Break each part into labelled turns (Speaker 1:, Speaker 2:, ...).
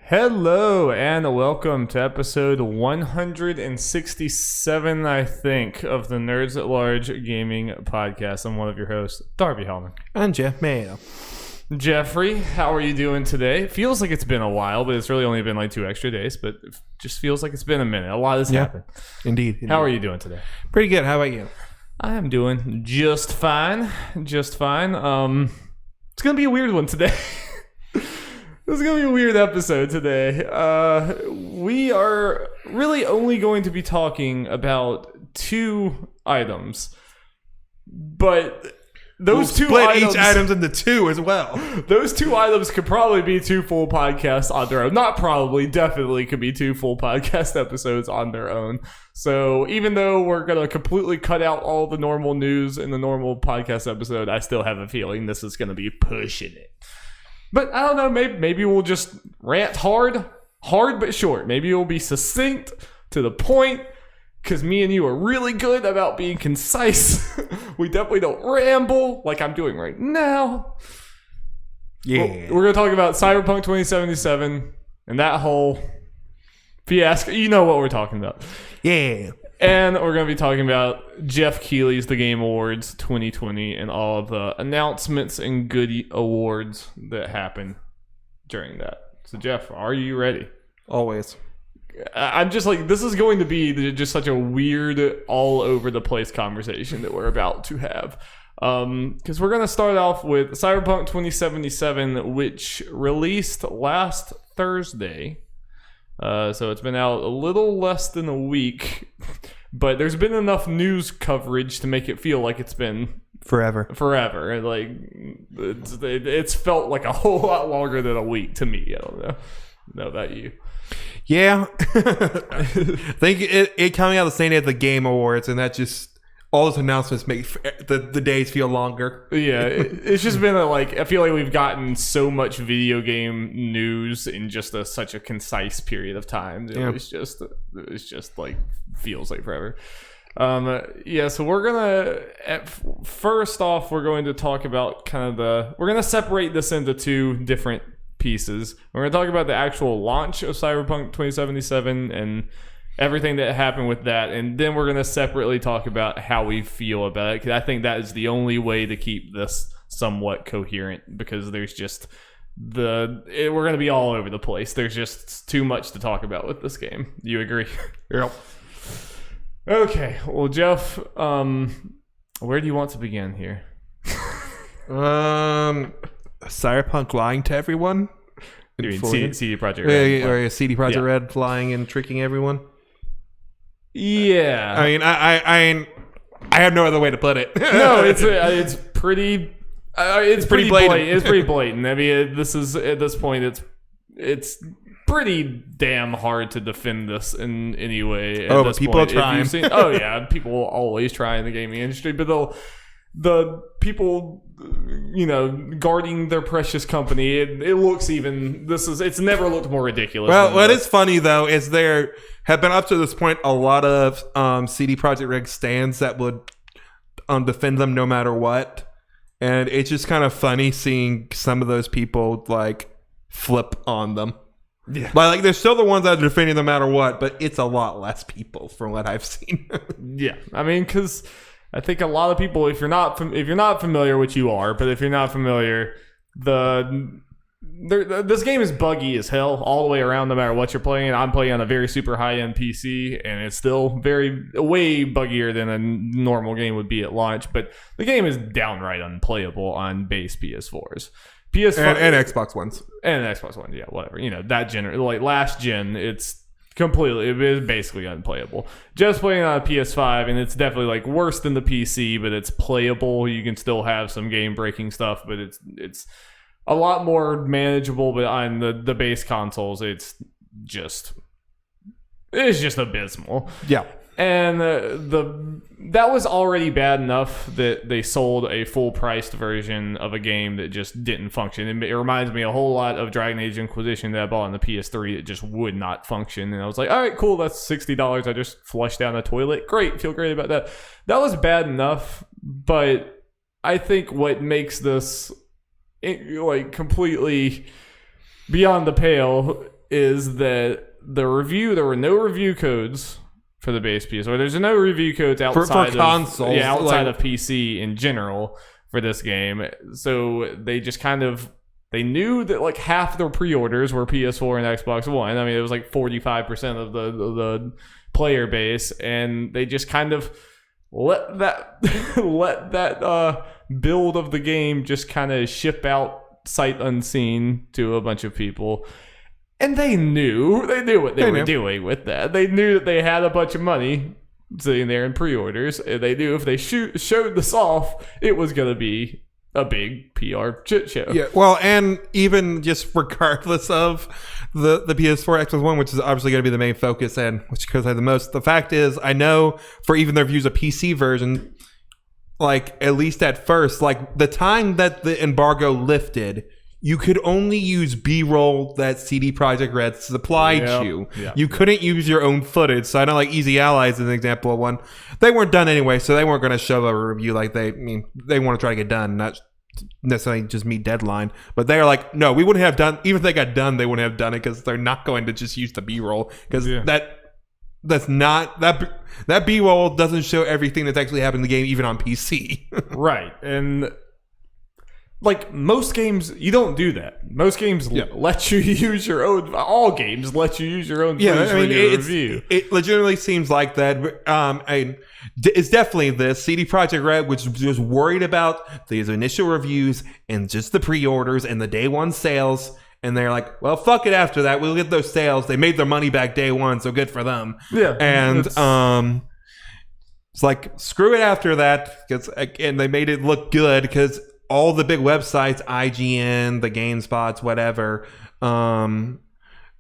Speaker 1: Hello and welcome to episode 167, I think, of the Nerds at Large Gaming Podcast. I'm one of your hosts, Darby Hellman.
Speaker 2: And Jeff Mayo.
Speaker 1: Jeffrey, how are you doing today? It feels like it's been a while, but it's really only been like 2 extra days, but it just feels like it's been a minute. A lot has happened.
Speaker 2: Indeed.
Speaker 1: How are you doing today?
Speaker 2: Pretty good. How about you?
Speaker 1: I am doing just fine. Just fine. It's going to be a weird one today. This is going to be a weird episode today. We are really only going to be talking about 2 items. But those
Speaker 2: we'll
Speaker 1: 2 items...
Speaker 2: split each items into 2 as well.
Speaker 1: Those 2 items could probably be 2 full podcasts on their own. Not probably, definitely could be 2 full podcast episodes on their own. So even though we're going to completely cut out all the normal news in the normal podcast episode, I still have a feeling this is going to be pushing it. But I don't know, maybe we'll just rant hard but short. Maybe it'll be succinct, to the point, because me and you are really good about being concise. We definitely don't ramble like I'm doing right now.
Speaker 2: Yeah.
Speaker 1: We're going to talk about Cyberpunk 2077 and that whole fiasco. You know what we're talking about.
Speaker 2: Yeah.
Speaker 1: And we're going to be talking about Jeff Keighley's The Game Awards 2020 and all of the announcements and goodie awards that happened during that. So, Jeff, are you ready?
Speaker 2: Always.
Speaker 1: I'm just like, this is going to be just such a weird, all over the place conversation that we're about to have. Because we're going to start off with Cyberpunk 2077, which released last Thursday. So it's been out a little less than a week, but there's been enough news coverage to make it feel like it's been
Speaker 2: forever.
Speaker 1: Like it's felt like a whole lot longer than a week to me. I don't know about you.
Speaker 2: Yeah. I think it coming out the same day as the Game Awards, and that just all those announcements make the days feel longer.
Speaker 1: Yeah, it's just been I feel like we've gotten so much video game news in just such a concise period of time. It's just like feels like forever. So we're gonna first off we're going to talk about we're gonna separate this into 2 different pieces. We're gonna talk about the actual launch of Cyberpunk 2077 and everything that happened with that, and then we're going to separately talk about how we feel about it, because I think that is the only way to keep this somewhat coherent, because there's just we're going to be all over the place. There's just too much to talk about with this game. You agree?
Speaker 2: Yep.
Speaker 1: Okay, well, Jeff, where do you want to begin here?
Speaker 2: Cyberpunk lying to everyone?
Speaker 1: You mean CD Projekt Red?
Speaker 2: Or CD Projekt Red lying and tricking everyone?
Speaker 1: Yeah.
Speaker 2: I mean, I have no other way to put it.
Speaker 1: No, it's pretty blatant. It's pretty blatant. I mean, this is at this point, it's pretty damn hard to defend this in any way.
Speaker 2: Oh, but people are trying.
Speaker 1: Oh yeah, people will always try in the gaming industry, but the people, guarding their precious company, it looks it's never looked more ridiculous.
Speaker 2: Well, what is funny though is there have been up to this point a lot of CD Projekt Red stands that would defend them no matter what, and it's just kind of funny seeing some of those people flip on them. Yeah, but they're still the ones that are defending them no matter what, but it's a lot less people from what I've seen.
Speaker 1: Yeah, I mean, because I think a lot of people, if you're not familiar, which you are, but if you're not familiar, this game is buggy as hell all the way around, no matter what you're playing. I'm playing on a very super high-end PC, and it's still way buggier than a normal game would be at launch. But the game is downright unplayable on base PS4s. PS5
Speaker 2: and Xbox Ones.
Speaker 1: And Xbox One, yeah, whatever. That last gen, it's basically unplayable. Just playing on a PS5, and it's definitely worse than the PC, but it's playable. You can still have some game breaking stuff, but it's a lot more manageable. But on the base consoles, it's just abysmal. Yeah. And that was already bad enough that they sold a full-priced version of a game that just didn't function. It reminds me a whole lot of Dragon Age Inquisition that I bought on the PS3 that just would not function. And I was like, all right, cool, that's $60 I just flushed down the toilet. Great, feel great about that. That was bad enough, but I think what makes this completely beyond the pale is that there were no review codes for the base PS, or there's no review codes outside
Speaker 2: for consoles,
Speaker 1: outside of PC in general for this game. So they just they knew that like half their pre-orders were PS4 and Xbox One. I mean, it was like 45% of the player base, and they just kind of let that build of the game just kind of ship out sight unseen to a bunch of people. And they knew what they were doing with that. They knew that they had a bunch of money sitting there in pre-orders, and they knew if they showed this off, it was going to be a big PR shit show.
Speaker 2: Yeah, well, and even just regardless of the PS4, Xbox One, which is obviously going to be the main focus and which goes the most, the fact is, I know for even their views of PC version, like at least at first, like the time that the embargo lifted, you could only use B-roll that CD Projekt Red supplied you. Yep. You couldn't use your own footage. So I know like Easy Allies is an example of one. They weren't done anyway, so they weren't going to show a review like they want to try to get done, not necessarily just meet deadline. But they are like, no, we wouldn't have done, even if they got done, they wouldn't have done it because they're not going to just use the B-roll because that's not that B-roll doesn't show everything that's actually happened in the game, even on PC.
Speaker 1: Right. And like most games, you don't do that. Most games let you use your own. All games let you use your own.
Speaker 2: Yeah, I mean, it legitimately seems like that. It's definitely this CD Projekt Red, which was worried about these initial reviews and just the pre-orders and the day one sales. And they're like, well, fuck it. After that, we'll get those sales. They made their money back day one, so good for them.
Speaker 1: Yeah,
Speaker 2: and it's like screw it after that, and they made it look good because all the big websites, IGN, the GameSpots, whatever. I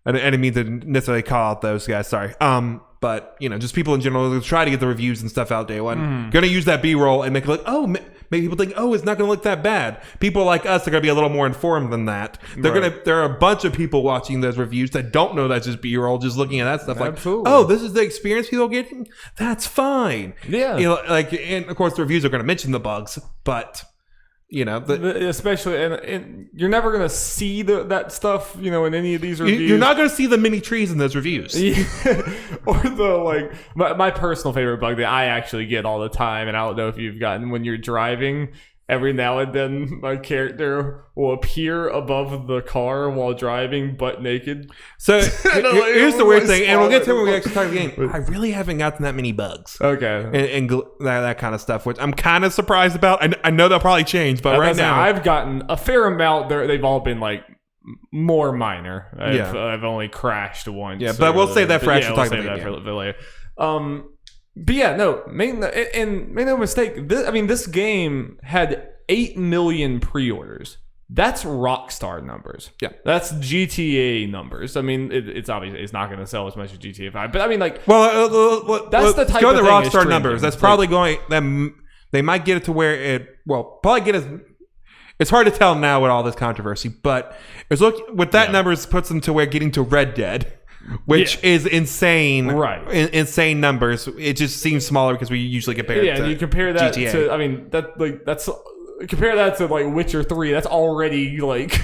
Speaker 2: didn't mean to necessarily call out those guys. Sorry. But just people in general try to get the reviews and stuff out day one. Going to use that B-roll and make it look, maybe people think, it's not going to look that bad. People like us are going to be a little more informed than that. There are a bunch of people watching those reviews that don't know that's just B-roll, just looking at that stuff.
Speaker 1: Absolutely.
Speaker 2: Like, this is the experience people are getting. That's fine.
Speaker 1: Yeah.
Speaker 2: And of course the reviews are going to mention the bugs, but
Speaker 1: especially and you're never gonna see that stuff in any of these reviews.
Speaker 2: You're not gonna see the mini trees in those reviews.
Speaker 1: Or the my personal favorite bug that I actually get all the time, and I don't know if you've gotten, when you're driving, every now and then my character will appear above the car while driving butt naked.
Speaker 2: So here's the weird thing, and we'll get to it when we actually talk the game. I really haven't gotten that many bugs.
Speaker 1: Okay.
Speaker 2: And that kind of stuff, which I'm kind of surprised about. I know they'll probably change, but right now
Speaker 1: I've gotten a fair amount. They've all been like more minor. I've only crashed once.
Speaker 2: Yeah, but we'll save that for actually talking about
Speaker 1: that for later. But yeah, no, make no mistake. This game had 8 million pre-orders. That's Rockstar numbers.
Speaker 2: Yeah,
Speaker 1: that's GTA numbers. I mean, it's obviously it's not going to sell as much as GTA 5, but I mean, like,
Speaker 2: that's the type of thing. Go to Rockstar numbers. That's probably going. They might get it to where it. Well, probably get as. It's hard to tell now with all this controversy, but with that numbers puts them to where getting to Red Dead. Which is insane,
Speaker 1: right?
Speaker 2: Insane numbers. It just seems smaller because we usually compare it to
Speaker 1: and you compare that
Speaker 2: GTA.
Speaker 1: to, compare that to like Witcher 3. That's already like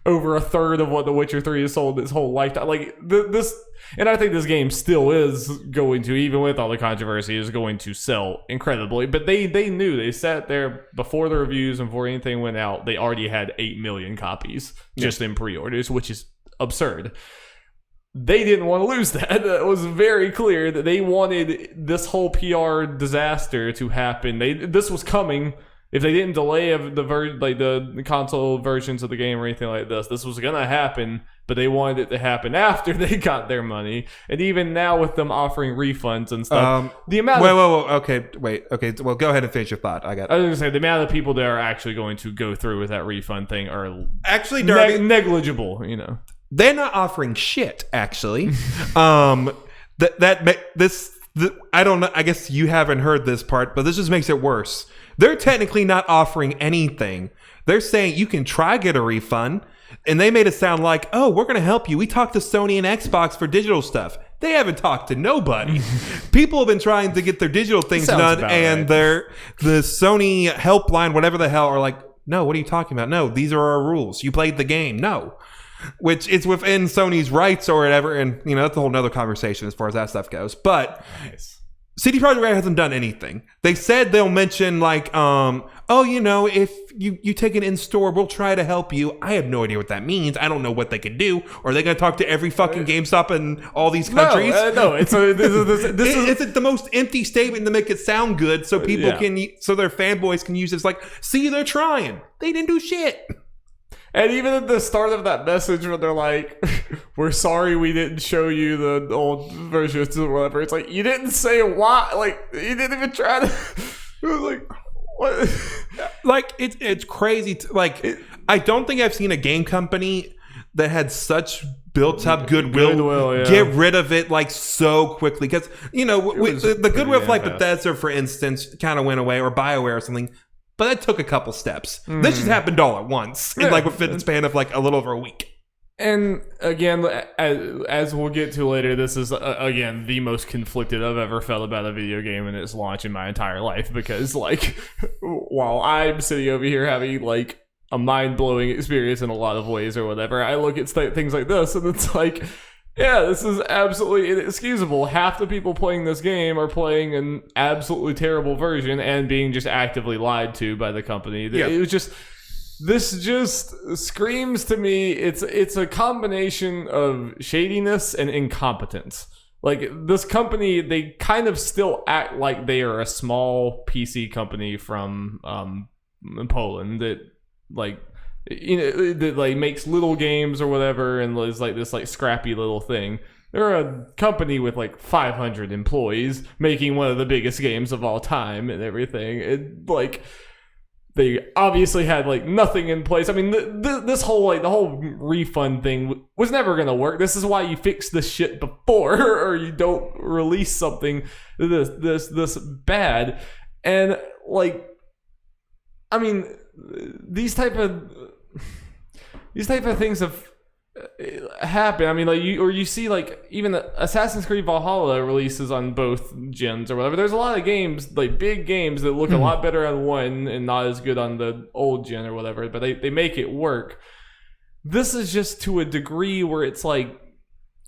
Speaker 1: over a third of what the Witcher 3 has sold its whole lifetime. Like this, and I think this game still is going to, even with all the controversy, is going to sell incredibly. But they knew, they sat there before the reviews and before anything went out. They already had 8 million copies just in pre-orders, which is absurd. They didn't want to lose that. It was very clear that they wanted this whole PR disaster to happen. This was coming. If they didn't delay the console versions of the game or anything like this was going to happen. But they wanted it to happen after they got their money. And even now, with them offering refunds and stuff, the amount.
Speaker 2: Okay. Well, go ahead and finish your thought. I was
Speaker 1: going to say the amount of people that are actually going to go through with that refund thing are
Speaker 2: actually
Speaker 1: negligible.
Speaker 2: They're not offering shit, actually. I don't know. I guess you haven't heard this part, but this just makes it worse. They're technically not offering anything. They're saying you can try get a refund, and they made it sound like, we're going to help you. We talked to Sony and Xbox for digital stuff. They haven't talked to nobody. People have been trying to get their digital things done, and the Sony helpline, whatever the hell, are like, no, what are you talking about? No, these are our rules. You played the game. No. which is within Sony's rights or whatever. And, that's a whole nother conversation as far as that stuff goes. But CD Projekt Red hasn't done anything. They said they'll mention if you take it in store, we'll try to help you. I have no idea what that means. I don't know what they can do. Are they going to talk to every fucking GameStop in all these countries?
Speaker 1: No. It's
Speaker 2: the most empty statement to make it sound good, so people so their fanboys can use it. It's like, see, they're trying. They didn't do shit.
Speaker 1: And even at the start of that message where they're like, we're sorry we didn't show you the old versions or whatever. It's like, you didn't say why. Like, you didn't even try to. It was like, what?
Speaker 2: Like, it's crazy. I don't think I've seen a game company that had such built-up goodwill get rid of it so quickly. Because, the goodwill of Bethesda, for instance, kind of went away, or BioWare or something. But that took a couple steps. This just happened all at once, in within the span of a little over a week.
Speaker 1: And again, as we'll get to later, this is again the most conflicted I've ever felt about a video game in its launch in my entire life. Because while I'm sitting over here having a mind-blowing experience in a lot of ways or whatever, I look at things like this and it's like, yeah, this is absolutely inexcusable. Half the people playing this game are playing an absolutely terrible version and being just actively lied to by the company. It was just, this just screams to me, it's a combination of shadiness and incompetence. This company, they kind of still act like they are a small PC company from Poland that that makes little games or whatever and is this scrappy little thing. They're a company with 500 employees making one of the biggest games of all time and everything. They obviously had nothing in place. I mean, this whole the whole refund thing was never gonna work. This is why you fix this shit before, or you don't release something this bad. And I mean, these type of things have happened. I mean, you see even Assassin's Creed Valhalla releases on both gens or whatever. There's a lot of games, big games, that look a lot better on one and not as good on the old gen or whatever, but they make it work. This is just to a degree where it's how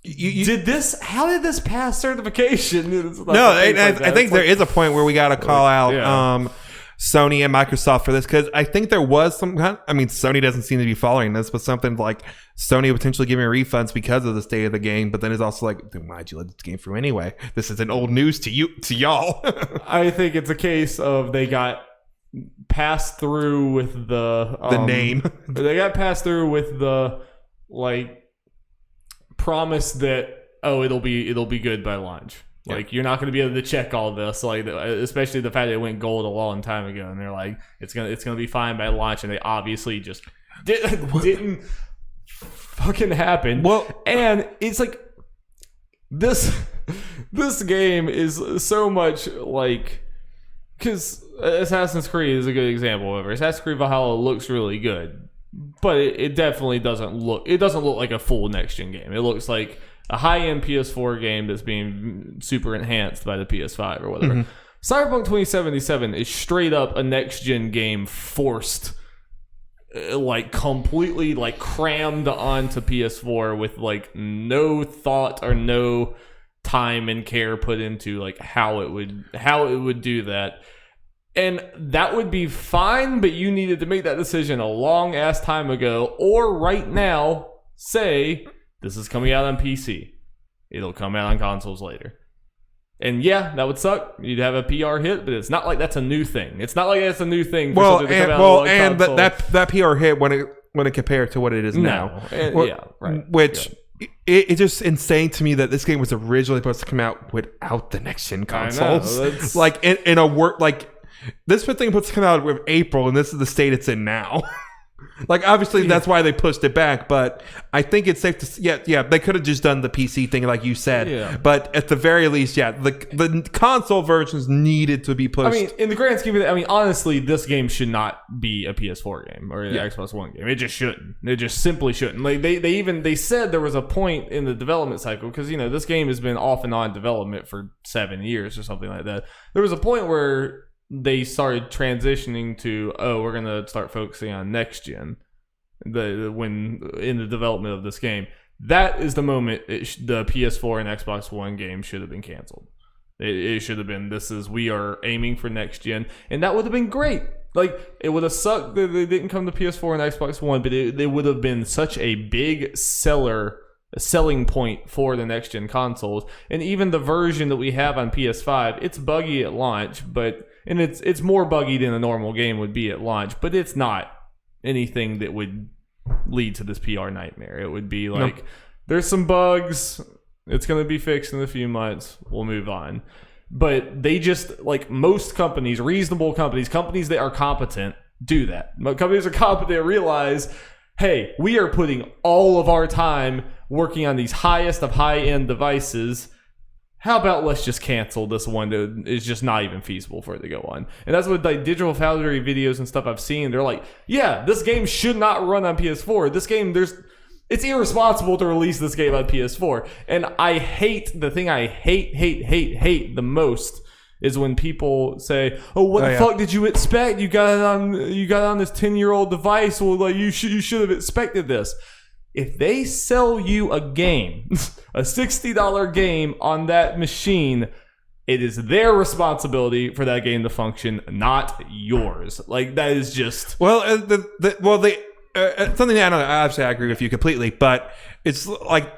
Speaker 1: did this pass certification?
Speaker 2: No, I think there is a point where we got to call out Sony and Microsoft for this, because I think there was some kind. I mean, Sony doesn't seem to be following this, but something Sony potentially giving refunds because of the state of the game. But then it's also then why'd you let this game through anyway? This isn't old news to y'all.
Speaker 1: I think it's a case of they got passed through with the
Speaker 2: name.
Speaker 1: They got passed through with the promise that it'll be good by launch. You're not going to be able to check all this, especially the fact that it went gold a long time ago, and they're it's gonna be fine by launch, and they obviously just didn't fucking happen.
Speaker 2: Well,
Speaker 1: and it's this game is so much because Assassin's Creed is a good example of it. Assassin's Creed Valhalla looks really good, but it definitely doesn't look like a full next gen game. It looks like a high-end PS4 game that's being super enhanced by the PS5 or whatever. Mm-hmm. Cyberpunk 2077 is straight up a next-gen game forced, completely, crammed onto PS4 with, no thought or no time and care put into, how it would do that. And that would be fine, but you needed to make that decision a long-ass time ago, or right now, say, this is coming out on PC. It'll come out on consoles later. And yeah, that would suck. You'd have a PR hit, but it's not like that's a new thing. It's not like that's a new thing.
Speaker 2: That PR hit when it compared to what it is now.
Speaker 1: Right.
Speaker 2: Which it's just insane to me that this game was originally supposed to come out without the next gen consoles. In a work this thing supposed to come out with April, and this is the state it's in now. Obviously, that's why they pushed it back, but I think it's safe to... Yeah, they could have just done the PC thing like you said. Yeah. But at the very least, the console versions needed to be pushed.
Speaker 1: I mean, in the grand scheme of it, honestly, this game should not be a PS4 game or an Xbox One game. It just shouldn't. It just simply shouldn't. They said there was a point in the development cycle, because, this game has been off and on development for 7 years or something like that. There was a point where they started transitioning to, we're going to start focusing on next gen. when in the development of this game. That is the moment the PS4 and Xbox One game should have been canceled. It should have been, we are aiming for next gen, and that would have been great. Like, it would have sucked that they didn't come to PS4 and Xbox One, but it would have been such a big selling point for the next gen consoles. And even the version that we have on PS5, it's buggy at launch, and it's more buggy than a normal game would be at launch, but it's not anything that would lead to this PR nightmare. It would be like, there's some bugs, it's going to be fixed in a few months, we'll move on. But they just, like most companies, reasonable companies that are competent, do that. Companies are competent, realize, hey, we are putting all of our time working on these highest of high-end devices. How about let's just cancel this one that is just not even feasible for it to go on? And that's what like Digital Foundry videos and stuff I've seen. They're like, yeah, this game should not run on PS4. This game, it's irresponsible to release this game on PS4. And I hate, the thing I hate the most is when people say, "Oh, what the fuck did you expect? You got it on this 10-year-old device. Well, like you should have expected this." If they sell you a game, a $60 game on that machine, it is their responsibility for that game to function, not yours. Like, that is just
Speaker 2: something that I agree with you completely, but it's like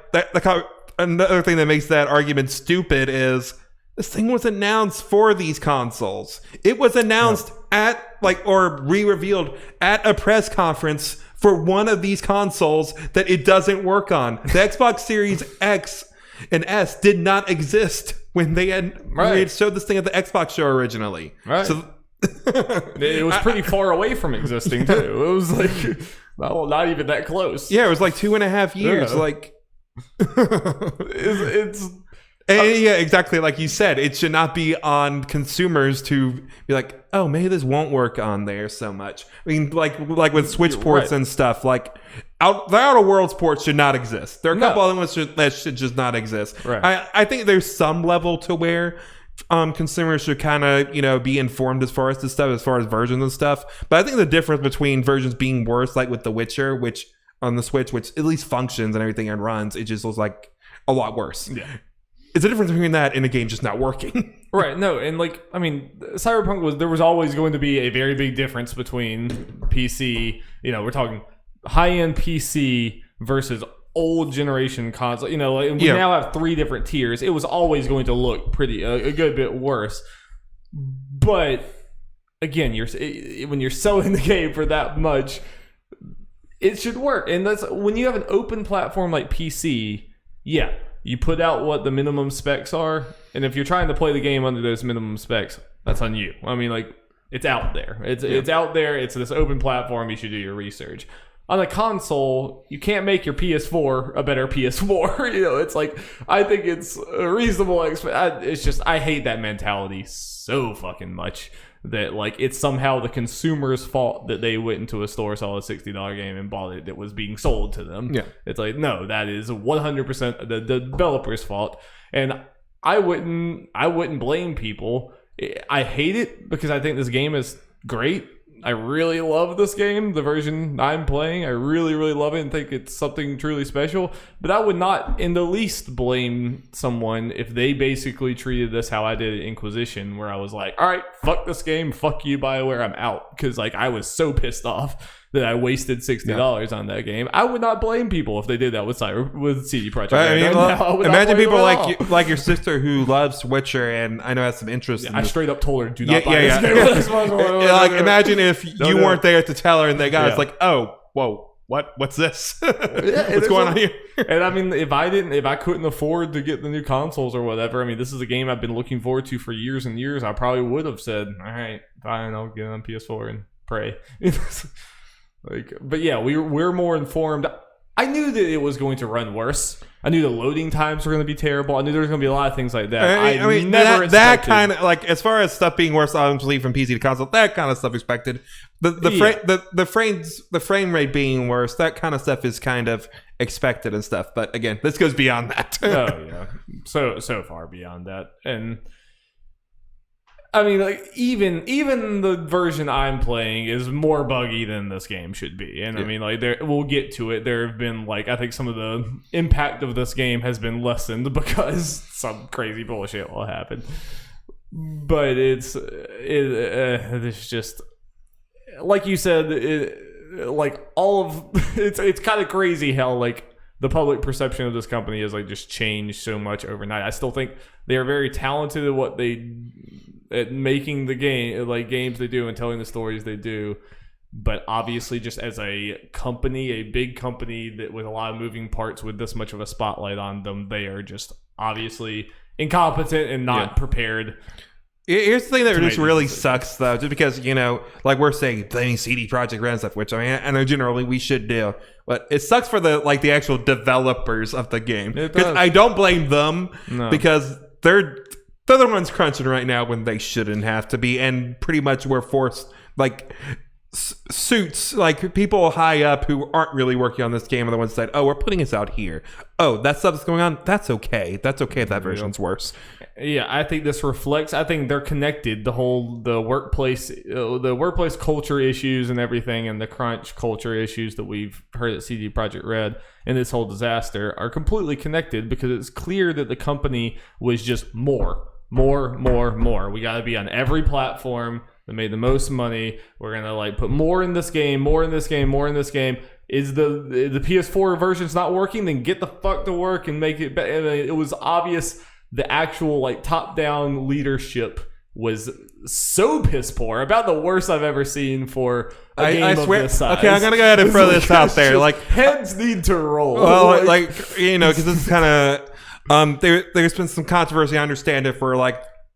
Speaker 2: another thing that makes that argument stupid is this thing was announced for these consoles. It was announced or re-revealed at a press conference for one of these consoles that it doesn't work on. The Xbox Series X and S did not exist when they had showed this thing at the Xbox show originally. Right. So
Speaker 1: it was pretty far away from existing too. It was like, well, not even that close.
Speaker 2: Yeah, it was like 2.5 years.
Speaker 1: Yeah.
Speaker 2: Like
Speaker 1: it's
Speaker 2: yeah, exactly like you said. It should not be on consumers to be like, oh, maybe this won't work on there so much. I mean, like with Switch ports and stuff, like the Outer Worlds ports should not exist. There are a couple other ones that should just not exist. Right. I think there's some level to where consumers should kind of be informed as far as this stuff, as far as versions and stuff. But I think the difference between versions being worse, like with The Witcher, which on the Switch, which at least functions and everything and runs, it just looks like a lot worse. Yeah. It's a difference between that and a game just not working.
Speaker 1: Right. No, and like, I mean, Cyberpunk there was always going to be a very big difference between PC, we're talking high-end PC versus old generation console. We now have 3 different tiers. It was always going to look pretty a good bit worse. But again, when you're selling the game for that much, it should work. And that's when you have an open platform like PC, you put out what the minimum specs are, and if you're trying to play the game under those minimum specs, that's on you. I mean, like, it's out there. It's out there. It's this open platform. You should do your research. On a console, you can't make your PS4 a better PS4. It's like, I think it's a reasonable. It's just, I hate that mentality so fucking much. That like it's somehow the consumer's fault that they went into a store, saw a $60 game and bought it that was being sold to them. Yeah, it's like, no, that is 100% the developer's fault, and I wouldn't blame people. I hate it because I think this game is great. I really love this game, the version I'm playing. I really, really love it and think it's something truly special. But I would not in the least blame someone if they basically treated this how I did at Inquisition, where I was like, all right, fuck this game, fuck you, BioWare, I'm out. Because like I was so pissed off that I wasted $60 on that game. I would not blame people if they did that with CD Projekt.
Speaker 2: Imagine people like your sister who loves Witcher and I know has some interest.
Speaker 1: I straight up told her, do not buy this game.
Speaker 2: Like imagine if you weren't there to tell her and the guy's like, oh, whoa, what's this? What's going on here?
Speaker 1: And I mean, if I couldn't afford to get the new consoles or whatever, I mean, this is a game I've been looking forward to for years and years. I probably would have said, all right, fine, I'll get it on PS4 and pray. But yeah, we're more informed. I knew that it was going to run worse. I knew the loading times were going to be terrible. I knew there was going to be a lot of things like that.
Speaker 2: I mean, never that kind of like as far as stuff being worse, obviously from PC to console, that kind of stuff expected. The frame rate being worse, that kind of stuff is kind of expected and stuff. But again, this goes beyond that.
Speaker 1: Oh yeah, so far beyond that, and I mean, like even the version I'm playing is more buggy than this game should be, and I mean, like we'll get to it. There have been like I think some of the impact of this game has been lessened because some crazy bullshit will happen. But it's just like you said, it's kind of crazy how like the public perception of this company has like just changed so much overnight. I still think they are very talented at making the games they do and telling the stories they do. But obviously, just as a company, a big company that with a lot of moving parts with this much of a spotlight on them, they are just obviously incompetent and not prepared.
Speaker 2: Here's the thing that just really sucks, though, just because, like we're saying, blaming CD Projekt Red and stuff, which I mean, I know generally we should do, but it sucks for the actual developers of the game. Because I don't blame them because they're the ones crunching right now when they shouldn't have to be, and pretty much we're forced suits like people high up who aren't really working on this game are the ones that said, oh, we're putting this out here. Oh, that stuff's going on. That's okay if that version's worse.
Speaker 1: Yeah, I think this reflects. I think they're connected. The workplace culture issues and everything, and the crunch culture issues that we've heard at CD Projekt Red and this whole disaster are completely connected because it's clear that the company was just more. We got to be on every platform that made the most money. We're gonna put more in this game. Is the PS4 version's not working? Then get the fuck to work and make it better. It was obvious the actual top-down leadership was so piss poor, about the worst I've ever seen for a game of this size.
Speaker 2: Okay, I'm gonna go ahead and throw this out there.
Speaker 1: Heads need to roll.
Speaker 2: Well, because this is kind of there's been some controversy. I understand it for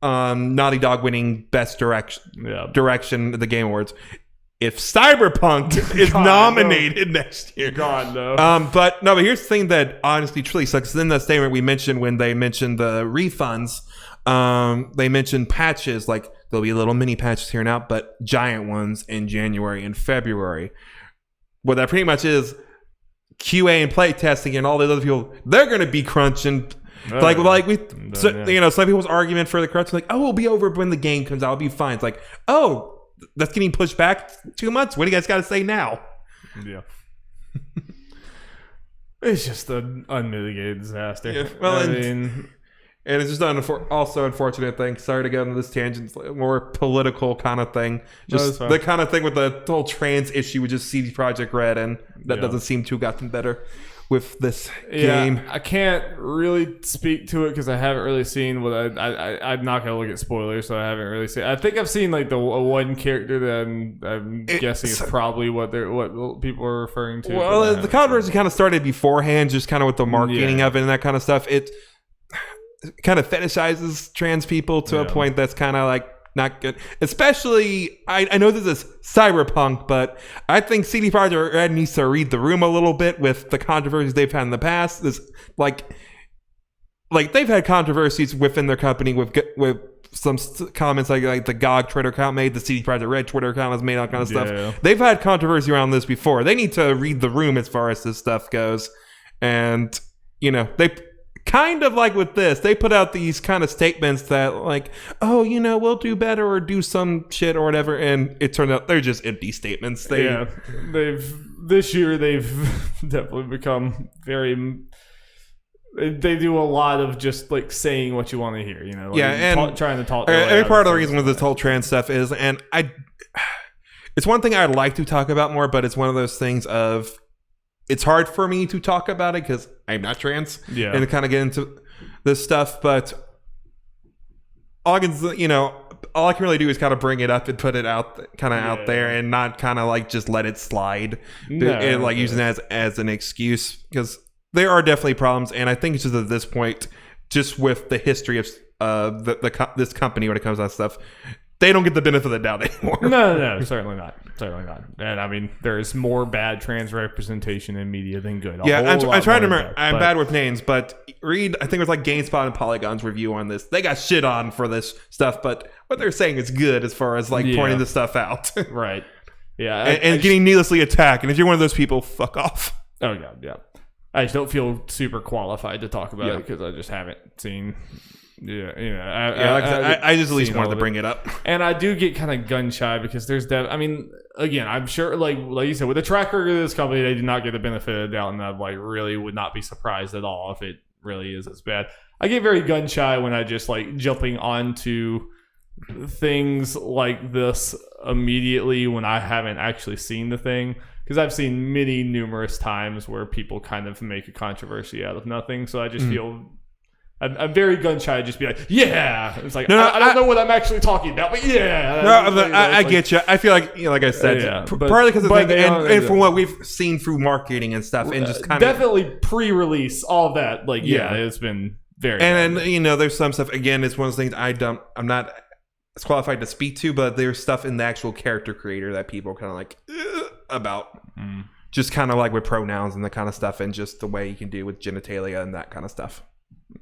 Speaker 2: Naughty Dog winning Best Direction at the Game Awards. If Cyberpunk is nominated next year.
Speaker 1: God, no.
Speaker 2: But here's the thing that honestly truly sucks. In the statement we mentioned when they mentioned the refunds, they mentioned patches, there'll be little mini patches here and out, but giant ones in January and February. What that pretty much is QA and playtesting and all the other people, they're going to be crunching. Some people's argument for the crunch, we'll be over when the game comes out, it'll be fine. It's that's getting pushed back 2 months. What do you guys got to say now?
Speaker 1: Yeah. It's just an unmitigated disaster.
Speaker 2: Yeah, and it's just also unfortunate thing. Sorry to go into this tangent, more political kind of thing. Just the kind of thing with the whole trans issue with just CD Projekt Red, and that doesn't seem to have gotten better with this game.
Speaker 1: I can't really speak to it because I haven't really seen what I'm not gonna look at spoilers, so I haven't really seen. I think I've seen the one character that I'm guessing is probably what people are referring to.
Speaker 2: Well, the controversy kind of started beforehand, just kind of with the marketing of it and that kind of stuff. It kind of fetishizes trans people to a point that's kind of not good. Especially, I know this is Cyberpunk, but I think CD Projekt Red needs to read the room a little bit with the controversies they've had in the past. This they've had controversies within their company with some comments like the GOG Twitter account made, the CD Projekt Red Twitter account has made, all kind of stuff.
Speaker 1: Yeah.
Speaker 2: They've had controversy around this before. They need to read the room as far as this stuff goes. And, they kind of with this, they put out these kind of statements that we'll do better or do some shit or whatever, and it turned out they're just empty statements.
Speaker 1: This year they've definitely become very. They do a lot of just saying what you want to hear, and trying to talk.
Speaker 2: Every part of the reason with this whole trans stuff is, it's one thing I'd like to talk about more, but it's one of those things of. It's hard for me to talk about it because I'm not trans and to kind of get into this stuff. But all I can really do is kind of bring it up and put it out there and not kind of just let it slide and using it as an excuse, because there are definitely problems. And I think it's just at this point, just with the history of this company when it comes to that stuff, they don't get the benefit of the doubt anymore.
Speaker 1: No, certainly not. And I mean, there is more bad trans representation in media than good.
Speaker 2: I'm trying to remember. I'm bad with names, but read, I think it was GameSpot and Polygon's review on this. They got shit on for this stuff, but what they're saying is good as far as pointing this stuff out.
Speaker 1: Right. Yeah.
Speaker 2: and getting needlessly attacked. And if you're one of those people, fuck off.
Speaker 1: Oh, yeah. I just don't feel super qualified to talk about it because I just haven't seen
Speaker 2: I just at least wanted to bring it up.
Speaker 1: And I do get kind of gun shy because there's that. I mean, again, I'm sure, like you said, with the track record of this company, they did not get the benefit of the doubt, and I really would not be surprised at all if it really is as bad. I get very gun shy when I just jumping onto things like this immediately when I haven't actually seen the thing, because I've seen numerous times where people kind of make a controversy out of nothing. So I just feel I'm very gun shy. Just be like, yeah. It's like I don't know what I'm actually talking about, but yeah.
Speaker 2: I get you. I feel like like I said, partly because and from what we've seen through marketing and stuff, and just kind of
Speaker 1: definitely pre-release all of that. It's been very.
Speaker 2: And then there's some stuff. Again, it's one of those things I'm not as qualified to speak to, but there's stuff in the actual character creator that people are kind of like about. Just kind of like with pronouns and that kind of stuff, and just the way you can do with genitalia and that kind of stuff.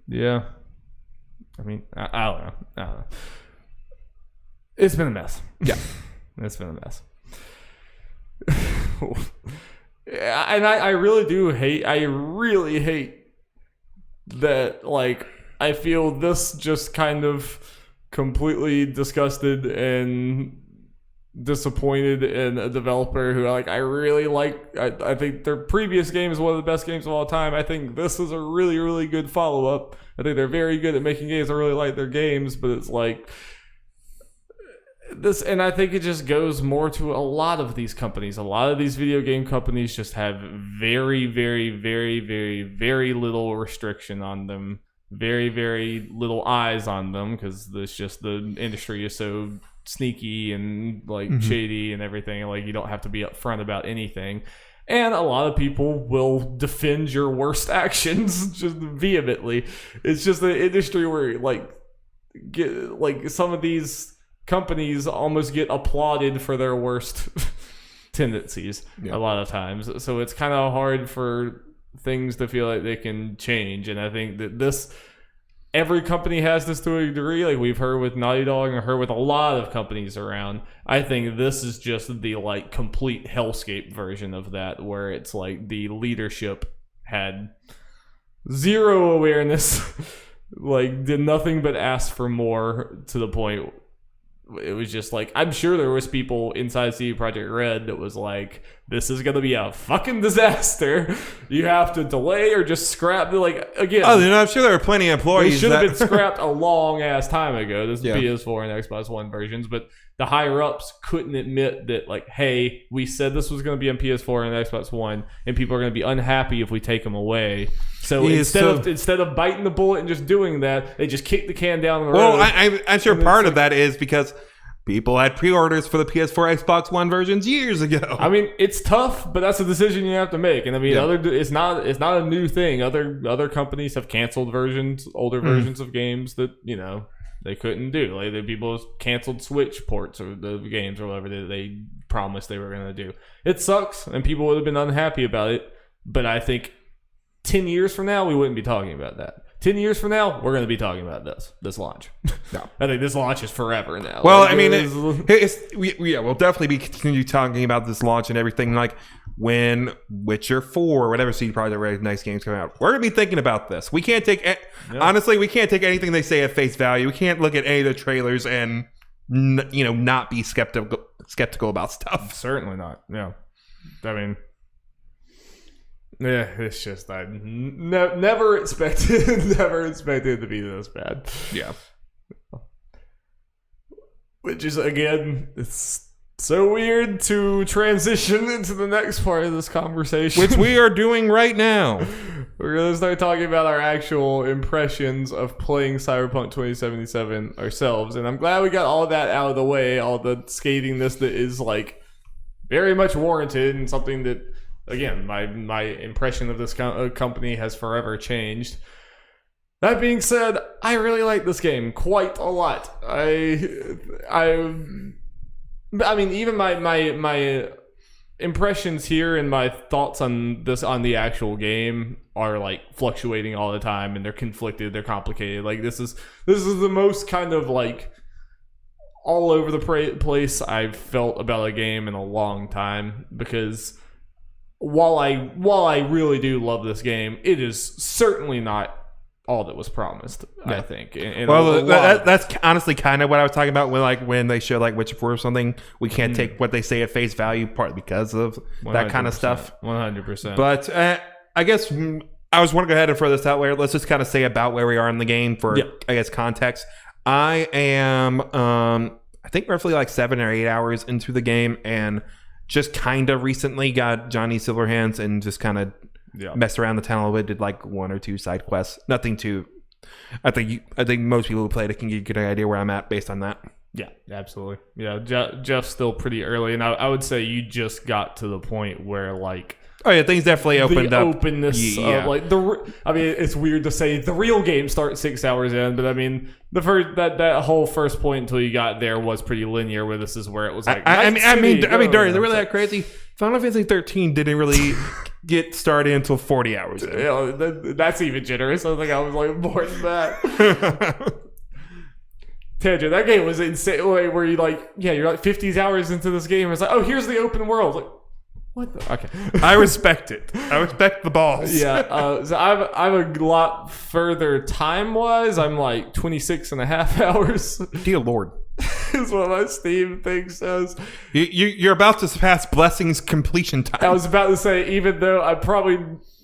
Speaker 1: Yeah. I mean, I don't know. It's been a mess.
Speaker 2: Yeah.
Speaker 1: It's been a mess. And I really hate that, I feel this just kind of completely disgusted and disappointed in a developer who I really like. I think their previous game is one of the best games of all time. I think this is a really, really good follow-up. I think they're very good at making games. I really like their games, but it's this, and I think it just goes more to a lot of these companies. A lot of these video game companies just have very, very, very, very, very little restriction on them. Very, very little eyes on them, because it's just the industry is so sneaky and shady and everything. You don't have to be upfront about anything, and a lot of people will defend your worst actions just vehemently. It's just the industry where some of these companies almost get applauded for their worst tendencies a lot of times. So it's kind of hard for things to feel like they can change. And I think that every company has this to a degree. We've heard with Naughty Dog and heard with a lot of companies around. I think this is just the complete hellscape version of that, where it's the leadership had zero awareness, did nothing but ask for more, to the point it was just I'm sure there was people inside CD Projekt Red that was this is going to be a fucking disaster. You have to delay or just scrap. Again. Oh,
Speaker 2: I'm sure there are plenty of employees.
Speaker 1: They should have been scrapped a long ass time ago. This is PS4 and Xbox One versions, but the higher ups couldn't admit that hey, we said this was going to be on PS4 and Xbox One, and people are going to be unhappy if we take them away. So instead of biting the bullet and just doing that, they just kick the can down the road.
Speaker 2: Well, I'm sure part of that is because people had pre-orders for the PS4, Xbox One versions years ago.
Speaker 1: I mean, it's tough, but that's a decision you have to make. And I mean, it's not a new thing. Other companies have canceled older versions of games that they couldn't do. The people canceled Switch ports or the games or whatever that they promised they were going to do. It sucks, and people would have been unhappy about it. But I think 10 years from now, we wouldn't be talking about that. 10 years from now, we're going to be talking about this launch. No. I think this launch is forever now.
Speaker 2: Well, we'll definitely be continue talking about this launch and everything. When Witcher 4 or whatever CD Projekt Red next game's coming out, we're going to be thinking about this. We can't take honestly, we can't take anything they say at face value. We can't look at any of the trailers and not be skeptical about stuff.
Speaker 1: Certainly not. Yeah, I mean. Yeah, it's just I never expected it to be this bad.
Speaker 2: Yeah.
Speaker 1: Which is, again, it's so weird to transition into the next part of this conversation,
Speaker 2: which we are doing right now.
Speaker 1: We're going to start talking about our actual impressions of playing Cyberpunk 2077 ourselves, and I'm glad we got all of that out of the way, all the scathingness that is very much warranted, and something that, again, my impression of this company has forever changed. That being said, I really like this game quite a lot. I mean, even my impressions here and my thoughts on the actual game are fluctuating all the time, and they're conflicted, they're complicated. This is the most kind of all over the place I've felt about a game in a long time, because while I really do love this game, it is certainly not all that was promised. I think.
Speaker 2: That's honestly kind of what I was talking about when they show like Witcher 4 or something. We can't take what they say at face value, partly because of that kind of stuff.
Speaker 1: 100%.
Speaker 2: But I guess I was want to go ahead and throw this out there. Let's just kind of say about where we are in the game for I guess context. I am I think roughly like 7 or 8 hours into the game, and just kind of recently got Johnny Silverhands and just kind of messed around the town a little bit. Did like 1 or 2 side quests. Nothing too. I think most people who played it can get a good idea where I'm at based on that.
Speaker 1: Yeah, absolutely. Yeah, Jeff's still pretty early, and I would say you just got to the point where like.
Speaker 2: Oh yeah, things definitely opened up.
Speaker 1: The openness of like I mean, it's weird to say the real game starts 6 hours in, but I mean the first that whole first point until you got there was pretty linear. Where this is where it was like,
Speaker 2: I mean, Darby, they're really that crazy. Final Fantasy 13 didn't really get started until 40 hours in.
Speaker 1: Yeah, that's even generous. I think I was like more than that. Tangent. That game was insane. Where you like, you're like 50 hours into this game. It's like, oh, here's the open world. Like, what the? Okay.
Speaker 2: I respect it. I respect the balls.
Speaker 1: Yeah. So I'm a lot further time-wise. I'm like 26 and a half hours.
Speaker 2: Dear Lord.
Speaker 1: Is what my Steam thing says.
Speaker 2: You're about to surpass Blessing's completion time.
Speaker 1: I was about to say, even though I probably,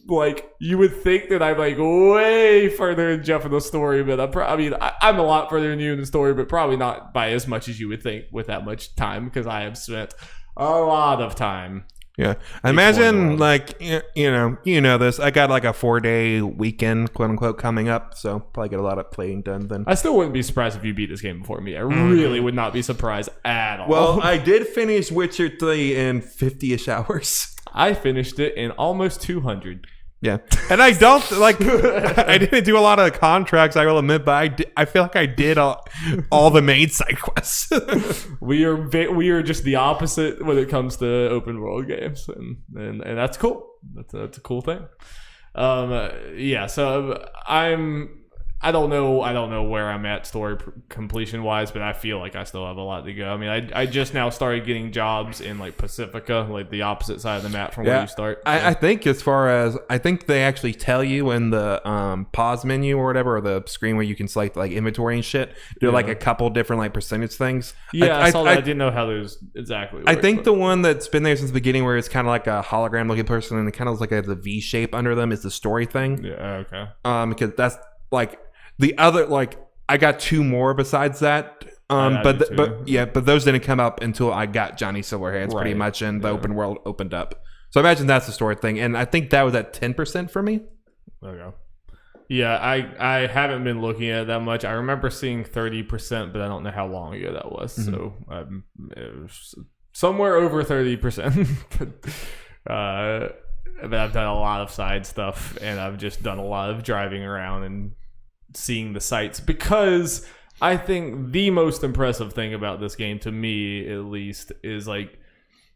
Speaker 1: like, you would think that I'm, like, way further than Jeff in the story, but I'm a lot further than you in the story, but probably not by as much as you would think with that much time, because I have spent a lot of time.
Speaker 2: Yeah, I imagine like you know this. I got like a 4-day weekend, quote unquote, coming up, so probably get a lot of playing done then.
Speaker 1: I still wouldn't be surprised if you beat this game before me. I really would not be surprised at all.
Speaker 2: Well, I did finish Witcher 3 in 50-ish hours.
Speaker 1: I finished it in almost 200.
Speaker 2: Yeah, and I don't like. I didn't do a lot of contracts, I will admit, but I feel like I did all the main side quests.
Speaker 1: we are just the opposite when it comes to open world games, and that's cool. That's a cool thing. So I don't know where I'm at story completion wise, but I feel like I still have a lot to go. I mean, I just now started getting jobs in like Pacifica, like the opposite side of the map from where you start.
Speaker 2: I think I think they actually tell you in the pause menu or whatever, or the screen where you can select like inventory and shit. Do like a couple different like percentage things.
Speaker 1: Yeah, I saw that. I didn't know how those exactly work,
Speaker 2: I think the one that's been there since the beginning, where it's kind of like a hologram looking person and it kind of looks like a V shape under them, is the story thing.
Speaker 1: Yeah. Okay.
Speaker 2: Because that's like. The other, like, I got 2 more besides that, but those didn't come up until I got Johnny Silverhands pretty much, and the open world opened up. So I imagine that's the story thing, and I think that was at 10% for me.
Speaker 1: Okay. Yeah, I haven't been looking at it that much. I remember seeing 30%, but I don't know how long ago that was. Mm-hmm. So it was somewhere over 30%. But I've done a lot of side stuff, and I've just done a lot of driving around and seeing the sights, because I think the most impressive thing about this game, to me at least, is like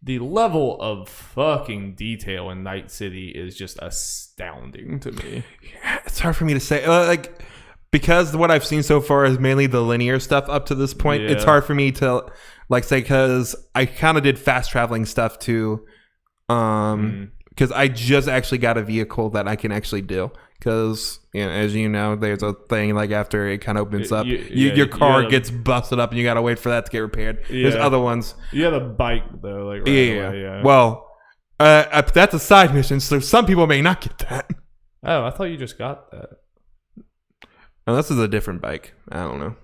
Speaker 1: the level of fucking detail in Night City is just astounding to me.
Speaker 2: Yeah, it's hard for me to say, like, because what I've seen so far is mainly the linear stuff up to this point. It's hard for me to like say, because I kind of did fast traveling stuff too, because I just actually got a vehicle that I can actually do. Because, as you know, there's a thing like after it kind of opens up, your car gets busted up and you got to wait for that to get repaired. Yeah. There's other ones.
Speaker 1: You had a bike, though. Like away.
Speaker 2: Well, that's a side mission, so some people may not get that.
Speaker 1: Oh, I thought you just got that.
Speaker 2: Oh, this is a different bike. I don't know.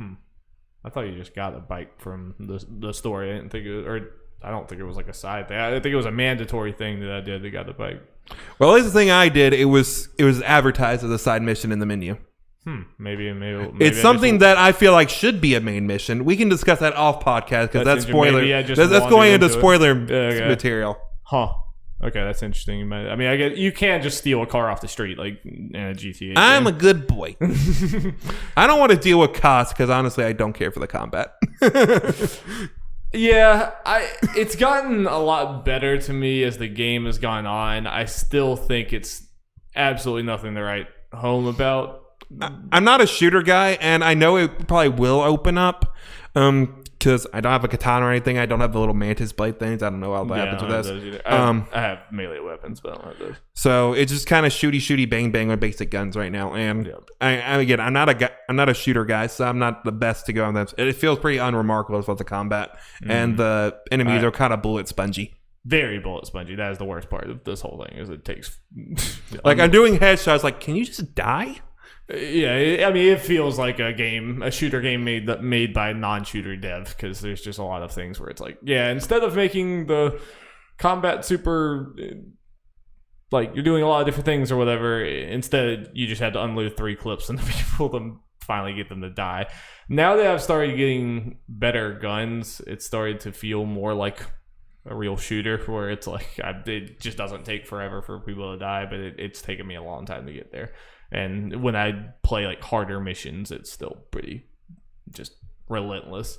Speaker 1: I thought you just got a bike from the story. I don't think it was like a side thing. I think it was a mandatory thing that I did that got the bike.
Speaker 2: Well, at least the thing I did, it was advertised as a side mission in the menu.
Speaker 1: Maybe
Speaker 2: it's something that I feel like should be a main mission. We can discuss that off podcast, because that's spoiler. That's going into spoiler material.
Speaker 1: Huh. Okay, that's interesting. I mean, I guess you can't just steal a car off the street like in a GTA.
Speaker 2: I'm a good boy. I don't want to deal with costs, because honestly, I don't care for the combat.
Speaker 1: Yeah, it's gotten a lot better to me as the game has gone on. I still think it's absolutely nothing to write home about.
Speaker 2: I'm not a shooter guy, and I know it probably will open up. because I don't have a katana or anything. I don't have the little mantis blade things. I don't know how that happens with this.
Speaker 1: I have melee weapons, but I don't have those.
Speaker 2: So it's just kind of shooty bang bang with basic guns right now. And again, I'm not a shooter guy, so I'm not the best to go on this. It feels pretty unremarkable with the combat, and the enemies are kind of bullet spongy.
Speaker 1: Very bullet spongy. That is the worst part of this whole thing. Is it takes
Speaker 2: like I'm doing headshots. Like, can you just die?
Speaker 1: Yeah, I mean, it feels like a shooter game made by non-shooter dev, because there's just a lot of things where it's like, yeah, instead of making the combat super, like you're doing a lot of different things or whatever, instead you just had to unload 3 clips and people them finally get them to die. Now that I've started getting better guns, it's started to feel more like a real shooter, where it's like it just doesn't take forever for people to die, but it's taken me a long time to get there. And when I play like harder missions, it's still pretty just relentless.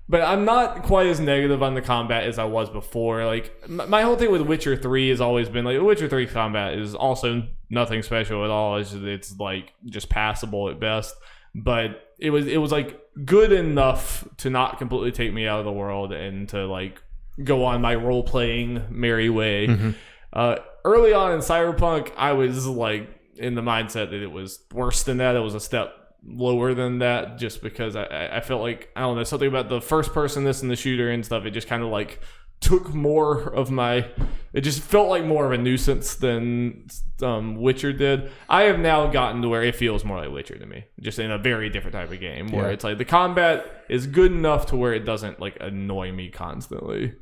Speaker 1: But I'm not quite as negative on the combat as I was before. Like my whole thing with Witcher 3 has always been like, Witcher 3 combat is also nothing special at all. It's like just passable at best. But it was like good enough to not completely take me out of the world and to like go on my role playing merry way. Early on in Cyberpunk, I was like in the mindset that it was worse than that. It was a step lower than that, just because I felt like, I don't know, something about the first person this and the shooter and stuff, it just kind of like took more of my, it just felt like more of a nuisance than Witcher did. I have now gotten to where it feels more like Witcher to me, just in a very different type of game, where it's like the combat is good enough to where it doesn't like annoy me constantly,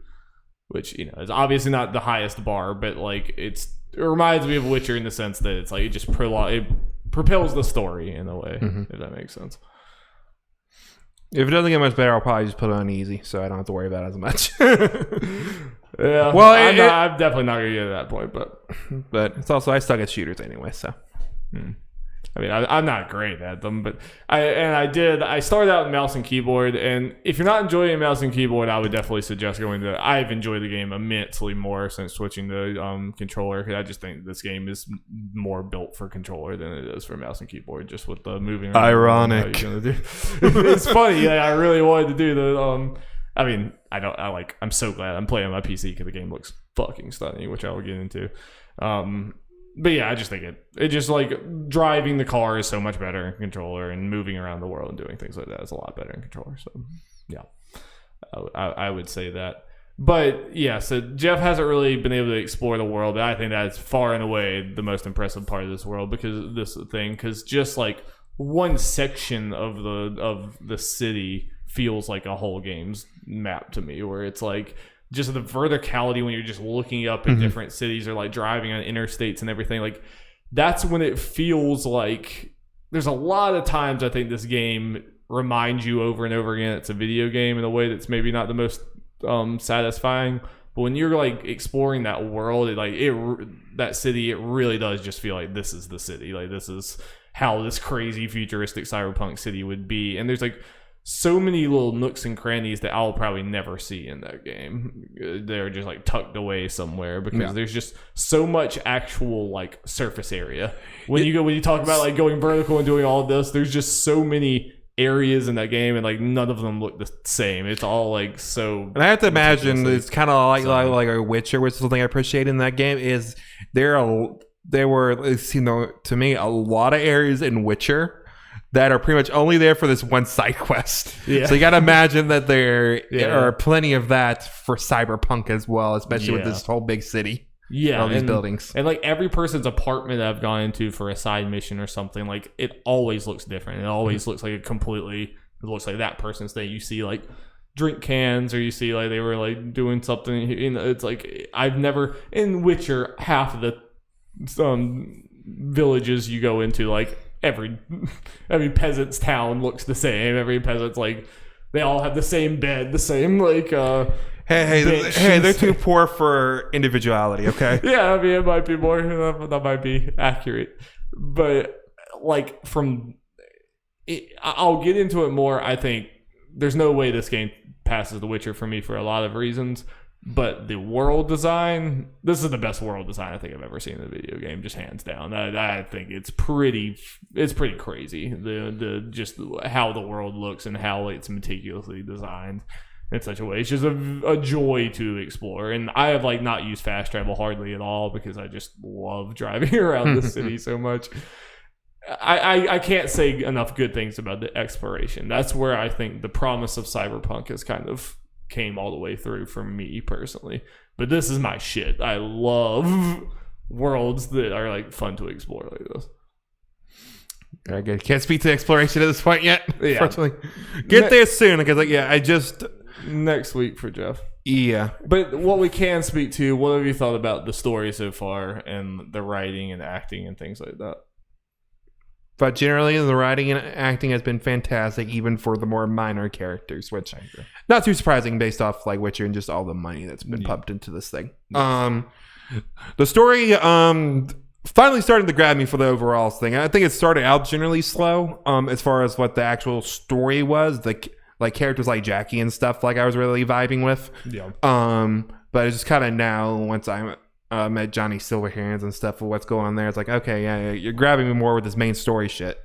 Speaker 1: which, you know, is obviously not the highest bar, but like it reminds me of Witcher in the sense that it's like it just propels the story in a way, if that makes sense.
Speaker 2: If it doesn't get much better, I'll probably just put it on easy, so I don't have to worry about it as much.
Speaker 1: Yeah, well, I'm definitely not gonna get to that point,
Speaker 2: but it's also, I suck at shooters anyway, so.
Speaker 1: I mean, I'm not great at them, but I started out in mouse and keyboard, and if you're not enjoying mouse and keyboard, I would definitely suggest going to. I've enjoyed the game immensely more since switching to controller, because I just think this game is more built for controller than it is for mouse and keyboard, just with the moving around.
Speaker 2: Ironic.
Speaker 1: It's funny. Yeah, I really wanted to do the. I mean, I'm so glad I'm playing on my PC because the game looks fucking stunning, which I will get into. But yeah, I just think it just like driving the car is so much better in controller, and moving around the world and doing things like that is a lot better in controller. So yeah, I would say that. But yeah, so Jeff hasn't really been able to explore the world, but I think that's far and away the most impressive part of this world, because just like one section of the city feels like a whole game's map to me, where it's like just the verticality when you're just looking up at different cities or like driving on interstates and everything. Like that's when it feels like there's a lot of times I think this game reminds you over and over again it's a video game in a way that's maybe not the most satisfying. But when you're like exploring that world, that city, it really does just feel like this is the city. Like this is how this crazy futuristic cyberpunk city would be. And there's like so many little nooks and crannies that I'll probably never see in that game. They're just like tucked away somewhere, because there's just so much actual like surface area. When you talk about like going vertical and doing all of this, there's just so many areas in that game, and like none of them look the same. It's all like so. And
Speaker 2: I have to imagine it's kind of like a Witcher, which is something I appreciate in that game. Is there were, to me, a lot of areas in Witcher that are pretty much only there for this one side quest. Yeah. So you got to imagine that there are plenty of that for Cyberpunk as well, especially with this whole big city.
Speaker 1: Yeah,
Speaker 2: all these buildings,
Speaker 1: and like every person's apartment I've gone into for a side mission or something, like it always looks different. It always looks like it looks like that person's thing. You see like drink cans, or you see like they were like doing something. It's like I've never in Witcher, half of the villages you go into, like every peasant's town looks the same. Every peasant's like they all have the same bed, the same like
Speaker 2: Hey, they're too poor for individuality, okay?
Speaker 1: Yeah, I mean, it might be more, that might be accurate. But, like, I'll get into it more. I think there's no way this game passes The Witcher for me for a lot of reasons. But the world design, this is the best world design I think I've ever seen in a video game, just hands down. I think it's pretty crazy. The just how the world looks and how it's meticulously designed in such a way. It's just a joy to explore. And I have like not used fast travel hardly at all because I just love driving around the city so much. I can't say enough good things about the exploration. That's where I think the promise of Cyberpunk has kind of came all the way through for me personally. But this is my shit. I love worlds that are like fun to explore like this.
Speaker 2: Very good. Can't speak to exploration at this point yet.
Speaker 1: Yeah.
Speaker 2: Fortunately, get there soon because I just
Speaker 1: next week for Jeff.
Speaker 2: Yeah.
Speaker 1: But what we can speak to, what have you thought about the story so far and the writing and acting and things like that?
Speaker 2: But generally, the writing and acting has been fantastic, even for the more minor characters, which not too surprising based off like Witcher and just all the money that's been pumped into this thing. The story finally started to grab me for the overall thing. I think it started out generally slow as far as what the actual story was. Like characters like Jackie and stuff, like I was really vibing with.
Speaker 1: Yeah.
Speaker 2: But it's just kind of now once I'm met Johnny Silverhands and stuff of what's going on there. It's like, okay, yeah, you're grabbing me more with this main story shit.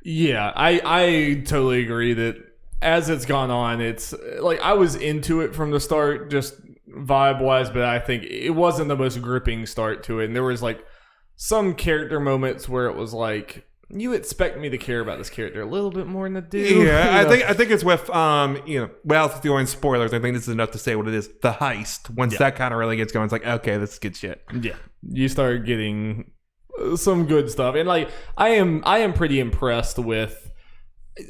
Speaker 1: Yeah, I totally agree that as it's gone on, it's like I was into it from the start, just vibe-wise, but I think it wasn't the most gripping start to it. And there was like some character moments where it was like, you expect me to care about this character a little bit more than I do.
Speaker 2: Yeah, I think it's with without throwing spoilers, I think this is enough to say what it is. The heist. Once that kind of really gets going, it's like, okay, this is good shit.
Speaker 1: Yeah. You start getting some good stuff. And like I am pretty impressed with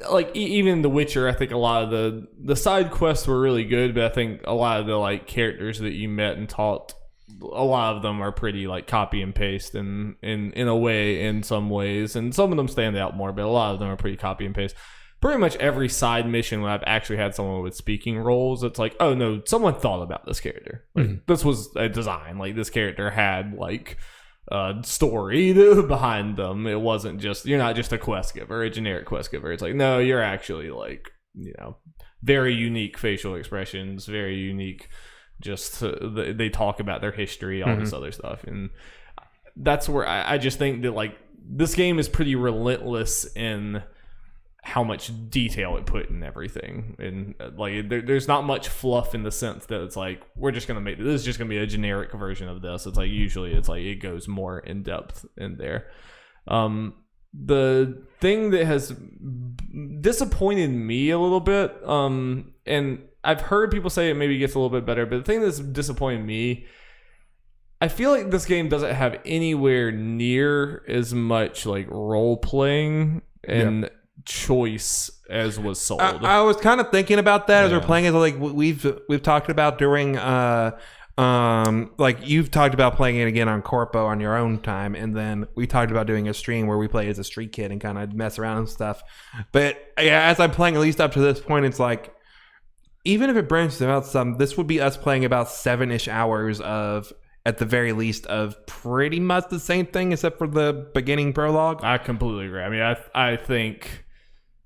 Speaker 1: like even The Witcher. I think a lot of the side quests were really good, but I think a lot of the like characters that you met and taught, a lot of them are pretty like copy and paste in a way, in some ways, and some of them stand out more, but a lot of them are pretty copy and paste. Pretty much every side mission when I've actually had someone with speaking roles, it's like, oh no, someone thought about this character. Like this was a design. Like this character had like a story behind them. It wasn't just, you're not just a quest giver, a generic quest giver. It's like, no, you're actually like, very unique facial expressions, very unique. Just they talk about their history, all this other stuff, and that's where I just think that like this game is pretty relentless in how much detail it put in everything, and like there's not much fluff in the sense that it's like we're just gonna make this is just gonna be a generic version of this. It's like usually it's like it goes more in depth in there. The thing that has disappointed me a little bit, and I've heard people say it maybe gets a little bit better, but the thing that's disappointed me, I feel like this game doesn't have anywhere near as much like role playing and choice as was sold.
Speaker 2: I was kind of thinking about that as we're playing it. Like we've talked about during like you've talked about playing it again on Corpo on your own time, and then we talked about doing a stream where we play as a street kid and kind of mess around and stuff. But yeah, as I'm playing, at least up to this point, it's like even if it branches out some, this would be us playing about 7-ish hours of, at the very least, of pretty much the same thing except for the beginning prologue.
Speaker 1: I completely agree. I mean, I think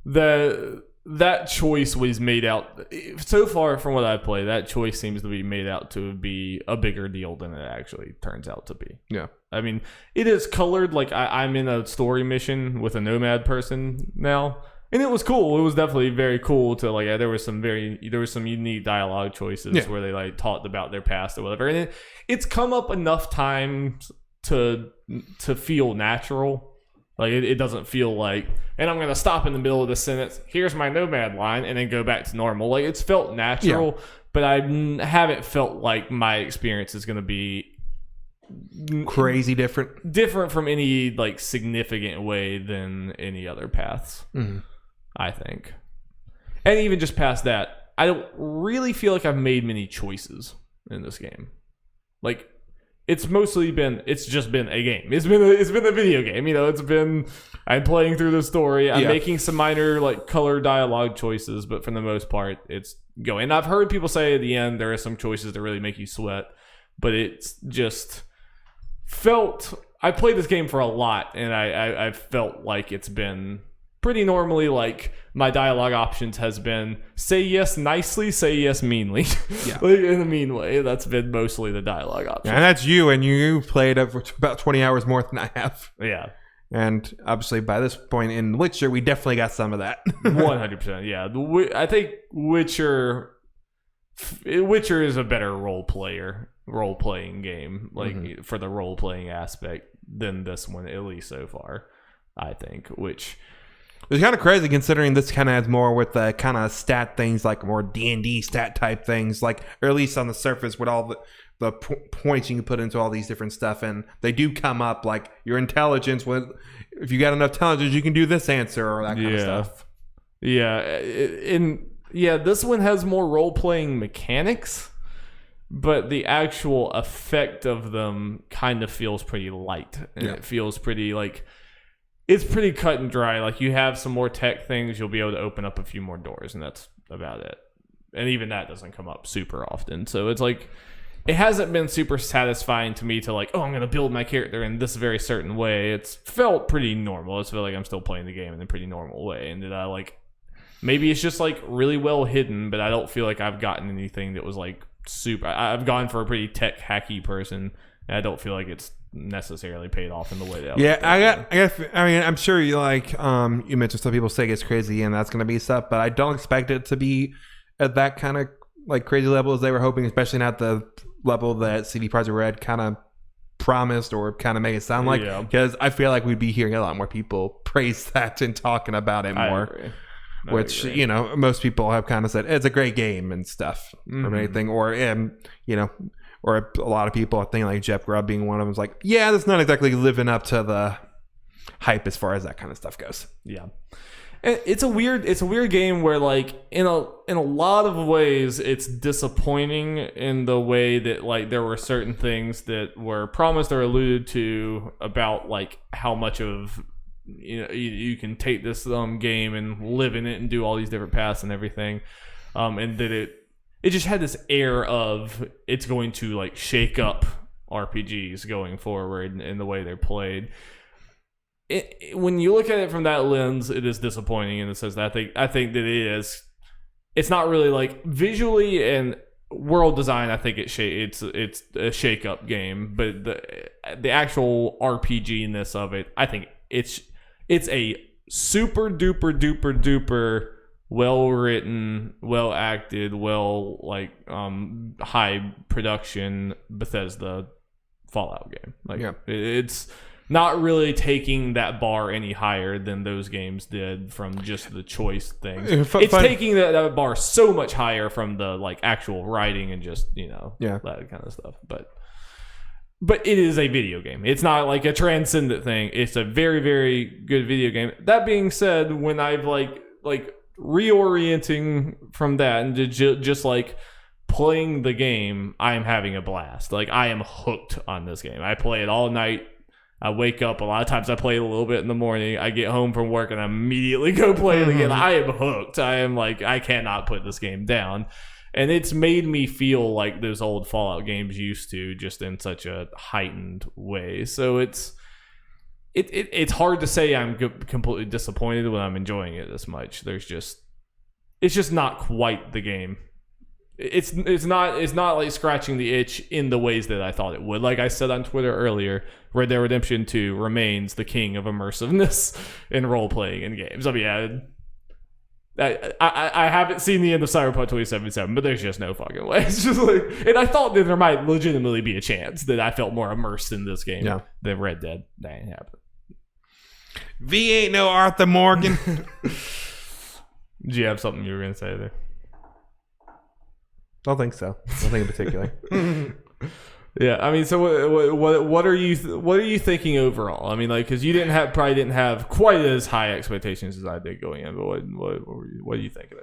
Speaker 1: that choice was made out, so far from what I play, that choice seems to be made out to be a bigger deal than it actually turns out to be.
Speaker 2: Yeah. I
Speaker 1: mean, it is colored, like I'm in a story mission with a nomad person now. And it was cool. It was definitely very cool to like. There was some unique dialogue choices where they like talked about their past or whatever. And it's come up enough times to feel natural. Like it doesn't feel like. And I'm gonna stop in the middle of the sentence. Here's my nomad line, and then go back to normal. Like it's felt natural, but I haven't felt like my experience is gonna be
Speaker 2: crazy different
Speaker 1: from any like significant way than any other paths. I think. And even just past that, I don't really feel like I've made many choices in this game. Like it's just been a game. It's been a video game. I'm playing through the story. I'm making some minor like color dialogue choices, but for the most part, it's going. And I've heard people say at the end there are some choices that really make you sweat, but it's just felt. I played this game for a lot, and I felt like it's been pretty normally, like, my dialogue options has been say yes nicely, say yes meanly.
Speaker 2: Yeah.
Speaker 1: Like, in a mean way. That's been mostly the dialogue option.
Speaker 2: And that's you, and you played it for about 20 hours more than I have.
Speaker 1: Yeah.
Speaker 2: And obviously, by this point in Witcher, we definitely got some of that.
Speaker 1: 100%. Yeah. I think Witcher is a better role-playing game, like, for the role-playing aspect than this one, at least so far, I think, which...
Speaker 2: It's kind of crazy considering this kind of has more with the kind of stat things, like more D&D stat type things, like, or at least on the surface with all the points you can put into all these different stuff, and they do come up, like your intelligence. If you got enough intelligence, you can do this answer or that kind of stuff.
Speaker 1: Yeah, this one has more role-playing mechanics, but the actual effect of them kind of feels pretty light, and it feels pretty like... It's pretty cut and dry. Like, you have some more tech things, you'll be able to open up a few more doors, and that's about it. And even that doesn't come up super often. So it's like, it hasn't been super satisfying to me to like, oh, I'm going to build my character in this very certain way. It's felt pretty normal. It's felt like I'm still playing the game in a pretty normal way. And did I like, maybe it's just like really well hidden, but I don't feel like I've gotten anything that was like super. I've gone for a pretty tech hacky person, and I don't feel like it's necessarily paid off in the way that
Speaker 2: I mean, I'm sure you like you mentioned some people say it's crazy and that's going to be stuff, but I don't expect it to be at that kind of like crazy level as they were hoping, especially not the level that CD Projekt Red kind of promised or kind of made it sound like, because I feel like we'd be hearing a lot more people praise that and talking about it more. I agree. You know, most people have kind of said it's a great game and stuff or anything, or you know, or a lot of people, I think like Jeff Grubb being one of them, was like, yeah, that's not exactly living up to the hype as far as that kind of stuff goes.
Speaker 1: Yeah. And it's a weird game where like in a lot of ways it's disappointing in the way that like there were certain things that were promised or alluded to about like how much of you can take this game and live in it and do all these different paths and everything, and that it just had this air of it's going to like shake up RPGs going forward in the way they're played. When you look at it from that lens, it is disappointing in the sense that I think that it is. It's not really like visually and world design. I think it's a shake up game, but the actual RPG-ness of it, I think it's a super duper well written, well acted, high production Bethesda Fallout game. Like it's not really taking that bar any higher than those games did from just the choice things. It's taking that bar so much higher from the like actual writing and just that kind of stuff. But it is a video game. It's not like a transcendent thing. It's a very, very good video game. That being said, when I've like reorienting from that and just like playing the game, I am having a blast. Like I am hooked on this game. I play it all night. I wake up. A lot of times I play it a little bit in the morning. I get home from work and I immediately go play it again. I am hooked. I am like, I cannot put this game down. And it's made me feel like those old Fallout games used to, just in such a heightened way. So it's hard to say I'm completely disappointed when I'm enjoying it this much. It's just not quite the game. It's not like scratching the itch in the ways that I thought it would. Like I said on Twitter earlier, Red Dead Redemption 2 remains the king of immersiveness in role playing in games. I mean, I haven't seen the end of Cyberpunk 2077, but there's just no fucking way. It's just like, and I thought that there might legitimately be a chance that I felt more immersed in this game than Red Dead. That ain't happening.
Speaker 2: V ain't no Arthur Morgan.
Speaker 1: Do you have something you were gonna say there?
Speaker 2: I don't think so. Nothing in particular.
Speaker 1: Yeah, I mean, so what are you thinking overall? I mean, like, because you probably didn't have quite as high expectations as I did going in, but what are you thinking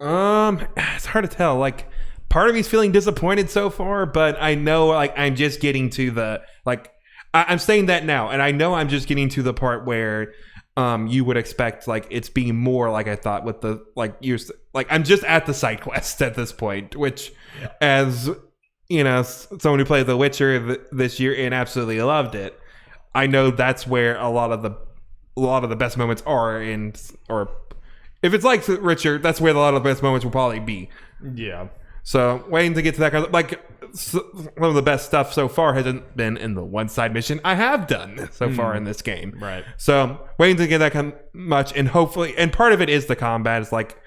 Speaker 1: overall?
Speaker 2: It's hard to tell. Like, part of me's feeling disappointed so far, but I know like I'm just getting to the like I'm saying that now, and I know I'm just getting to the part where you would expect like it's being more like I thought with the like years. Like I'm just at the side quest at this point, which, as you know, someone who played The Witcher this year and absolutely loved it, I know that's where a lot of the a lot of the best moments are in, or if it's like Witcher, that's where a lot of the best moments will probably be.
Speaker 1: Yeah.
Speaker 2: So waiting to get to that kind of, like, some of the best stuff so far hasn't been in the one side mission I have done so far in this game.
Speaker 1: Right.
Speaker 2: So waiting to get that kind of much, and hopefully, and part of it is the combat. It's like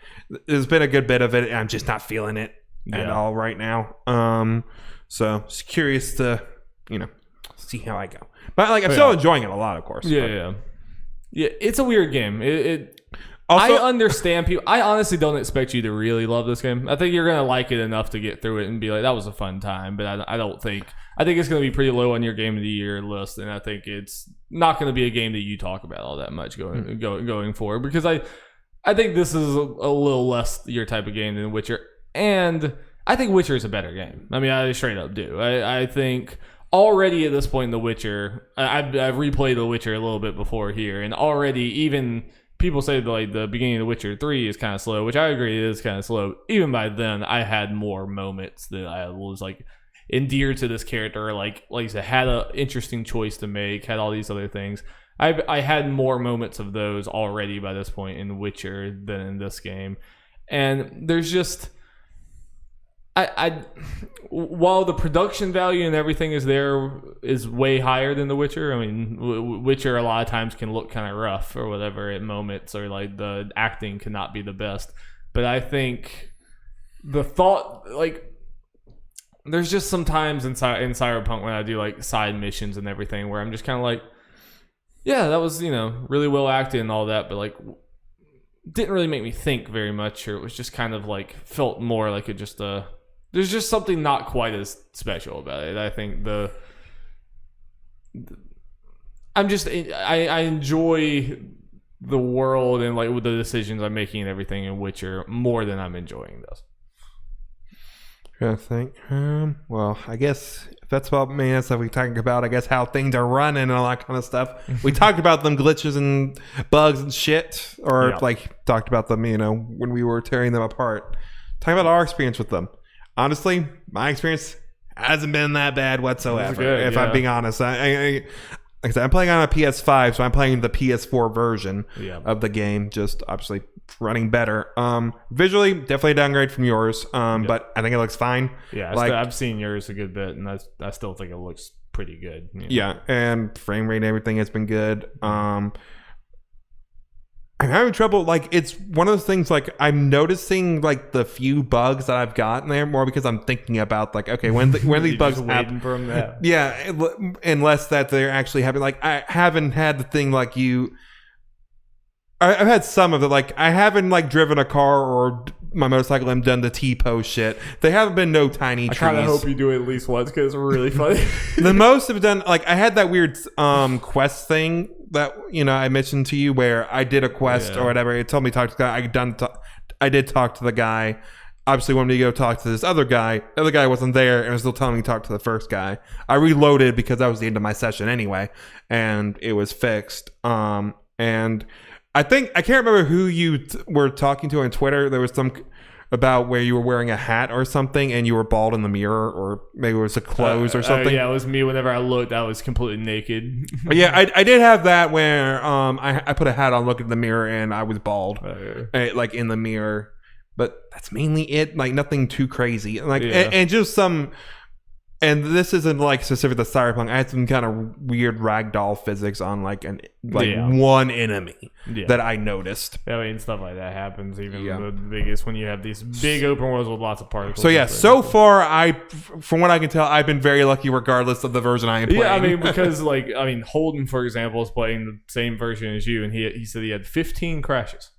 Speaker 2: there's been a good bit of it, and I'm just not feeling it at all right now. So just curious to, see how I go. But like I'm still enjoying it a lot, of course.
Speaker 1: Yeah. It's a weird game. Also, I understand people. I honestly don't expect you to really love this game. I think you're gonna like it enough to get through it and be like, "That was a fun time." But I don't think. I think it's gonna be pretty low on your game of the year list, and I think it's not gonna be a game that you talk about all that much going forward, because I think this is a little less your type of game than Witcher, and I think Witcher is a better game. I mean, I straight up do. I think already at this point in The Witcher, I've replayed The Witcher a little bit before here, and already even. People say that, like, the beginning of The Witcher 3 is kind of slow, which I agree it is kind of slow. Even by then, I had more moments that I was, like, endeared to this character. Like I said, had an interesting choice to make, had all these other things. I had more moments of those already by this point in The Witcher than in this game. And there's just... while the production value and everything is way higher than The Witcher. I mean, Witcher a lot of times can look kind of rough or whatever at moments, or like the acting cannot be the best. But I think the thought, like, there's just some times in Cyberpunk when I do like side missions and everything where I'm just kind of like, yeah, that was, really well acted and all that, but like didn't really make me think very much, or it was just kind of like felt more like it just there's just something not quite as special about it. I think I enjoy the world and like with the decisions I'm making and everything in Witcher more than I'm enjoying this.
Speaker 2: I think. Well, I guess if that's about me, that's what we talking about. I guess how things are running and all that kind of stuff. We talked about them glitches and bugs and shit, or like talked about them, when we were tearing them apart. Talking about our experience with them. Honestly, my experience hasn't been that bad whatsoever. I'm being honest, like I said, I'm playing on a PS5, so I'm playing the PS4 version of the game. Just obviously running better. Visually, definitely a downgrade from yours. But I think it looks fine.
Speaker 1: Yeah, I've seen yours a good bit, and I still think it looks pretty good.
Speaker 2: Yeah, and frame rate and everything has been good. I'm having trouble, like, it's one of those things, like, I'm noticing, like, the few bugs that I've gotten there more because I'm thinking about, like, okay, when these bugs happen.
Speaker 1: For them,
Speaker 2: yeah, unless that they're actually happening. Like, I haven't had the thing like you. I've had some of it, like, I haven't, like, driven a car or my motorcycle and done the T-pose shit. They haven't been no tiny trees.
Speaker 1: I kind of hope you do it at least once because it's really funny.
Speaker 2: The most I've done, like, I had that weird quest thing that I mentioned to you where I did a quest or whatever. It told me to talk to the guy. I did talk to the guy. Obviously wanted me to go talk to this other guy. The other guy wasn't there and was still telling me to talk to the first guy. I reloaded because that was the end of my session anyway, and it was fixed. And I can't remember who you were talking to on Twitter. There was some about where you were wearing a hat or something and you were bald in the mirror, or maybe it was a clothes or something.
Speaker 1: Yeah, it was me. Whenever I looked, I was completely naked.
Speaker 2: Yeah, I did have that where I put a hat on, looked in the mirror, and I was bald, like in the mirror. But that's mainly it. Like nothing too crazy. Like and just some. And this isn't like specific to Cyberpunk. I had some kind of weird ragdoll physics on one enemy that I noticed.
Speaker 1: I mean, stuff like that happens even the biggest when you have these big open worlds with lots of particles.
Speaker 2: So so far, from what I can tell, I've been very lucky regardless of the version I am playing.
Speaker 1: Yeah, I mean, because Holden, for example, is playing the same version as you, and he said he had 15 crashes.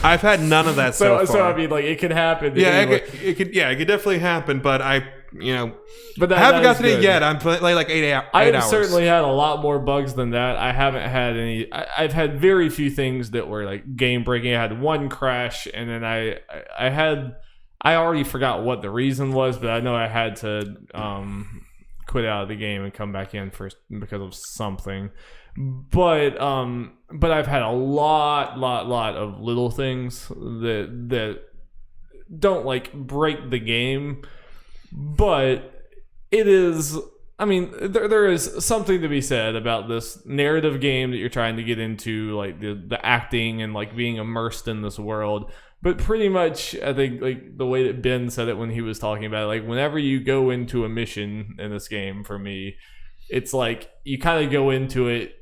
Speaker 2: I've had none of that so far.
Speaker 1: So I mean, like, it could happen.
Speaker 2: Yeah, it could definitely happen, but I haven't got to it yet. I'm playing like 8 hours.
Speaker 1: I've certainly had a lot more bugs than that. I haven't had any. I've had very few things that were like game breaking. I had one crash, and then I already forgot what the reason was, but I know I had to quit out of the game and come back in first because of something. But I've had a lot of little things that don't like break the game, but it is. I mean, there is something to be said about this narrative game that you're trying to get into, like the acting and like being immersed in this world. But pretty much, I think like the way that Ben said it when he was talking about it, like whenever you go into a mission in this game, for me, it's like you kind of go into it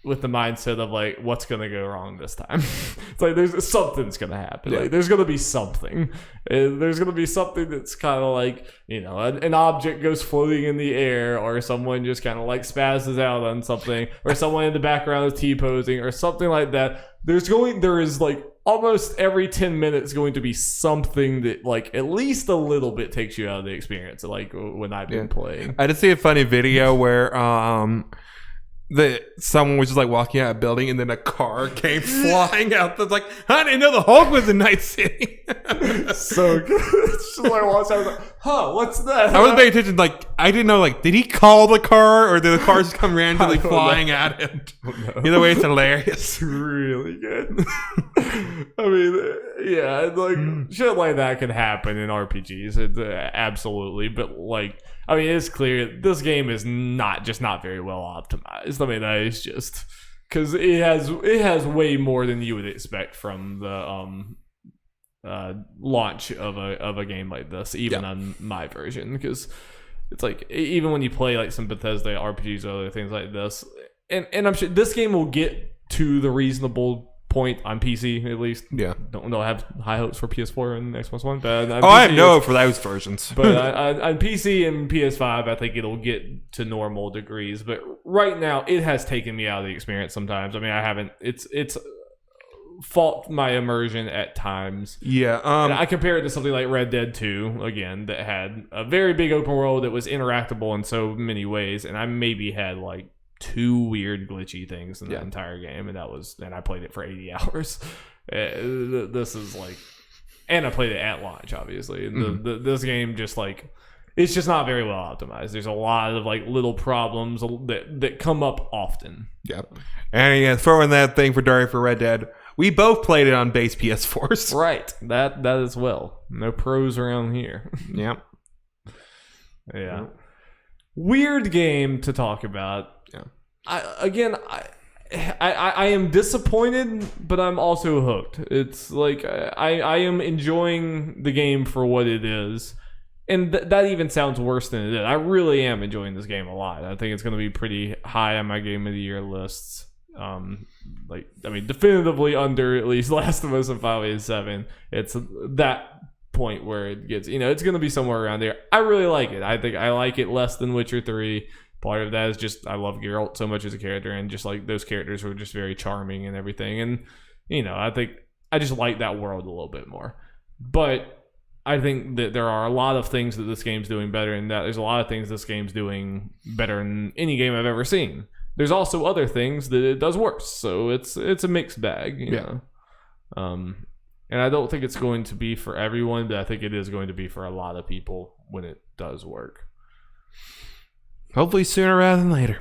Speaker 1: with the mindset of like, what's gonna go wrong this time? It's like something's gonna happen. Like there's gonna be something. There's gonna be something that's kind of like, you know, an object goes floating in the air, or someone just kind of like spazzes out on something, or someone in the background is T-posing, or something like that. There is like almost every 10 minutes going to be something that like at least a little bit takes you out of the experience. Like when I've been playing,
Speaker 2: I did see a funny video where someone was just like walking out of a building and then a car came flying out. That's like, I didn't know the Hulk was in Night City.
Speaker 1: So good. It's just like, I was like, huh, what's that?
Speaker 2: I wasn't paying attention. Like, I didn't know, like, did he call the car or did the car just come randomly flying at him? Either way, it's hilarious.
Speaker 1: It's really good. I mean, yeah, like shit like that can happen in RPGs. It's, absolutely. But like, I mean, it's clear this game is not very well optimized. I mean, that is just because it has way more than you would expect from the launch of a game like this, even on my version. Because it's like, even when you play like some Bethesda RPGs or other things like this, and I'm sure this game will get to the reasonable point on PC at least. Yeah, don't have high hopes for PS4 and Xbox One. But
Speaker 2: I have no hope for those versions.
Speaker 1: But on PC and PS5, I think it'll get to normal degrees. But right now, it has taken me out of the experience sometimes. I mean, I haven't. It's fault my immersion at times.
Speaker 2: Yeah.
Speaker 1: And I compare it to something like Red Dead 2 again, that had a very big open world that was interactable in so many ways, and I maybe had like 2 weird glitchy things in the entire game, and I played it for 80 hours. This is like, and I played it at launch, obviously. This game just like, it's just not very well optimized. There's a lot of like little problems that come up often.
Speaker 2: Yep. And yeah, throwing that thing for Darby for Red Dead, we both played it on base PS4s.
Speaker 1: Right. That as well. No pros around here.
Speaker 2: Yep.
Speaker 1: Yeah. Weird game to talk about. Yeah. I am disappointed, but I'm also hooked. It's like I am enjoying the game for what it is, and that even sounds worse than it is. I really am enjoying this game a lot. I think it's going to be pretty high on my Game of the Year lists. Definitively under at least Last of Us and Final Fantasy VII. It's that point where it gets, it's going to be somewhere around there. I really like it. I think I like it less than Witcher 3. Part of that is just I love Geralt so much as a character, and just like those characters were just very charming and everything. And I think I just like that world a little bit more. But I think that there are a lot of things that this game's doing better, and that there's a lot of things this game's doing better than any game I've ever seen. There's also other things that it does worse, so it's a mixed bag, you know. And I don't think it's going to be for everyone, but I think it is going to be for a lot of people when it does work.
Speaker 2: Hopefully sooner rather than later.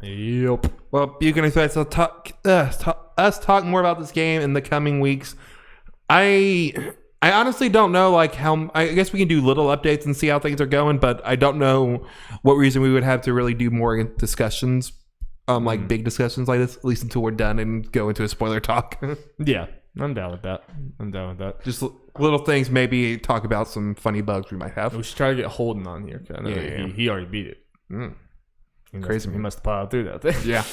Speaker 1: Yep.
Speaker 2: Well, you can expect us talk more about this game in the coming weeks. I honestly don't know, like, how. I guess we can do little updates and see how things are going, but I don't know what reason we would have to really do more discussions, like big discussions like this, at least until we're done and go into a spoiler talk.
Speaker 1: Yeah, I'm down with that.
Speaker 2: Just little things, maybe talk about some funny bugs we might have.
Speaker 1: We should try to get Holden on here. He already beat it.
Speaker 2: Crazy.
Speaker 1: He must have plowed through that thing.
Speaker 2: Yeah.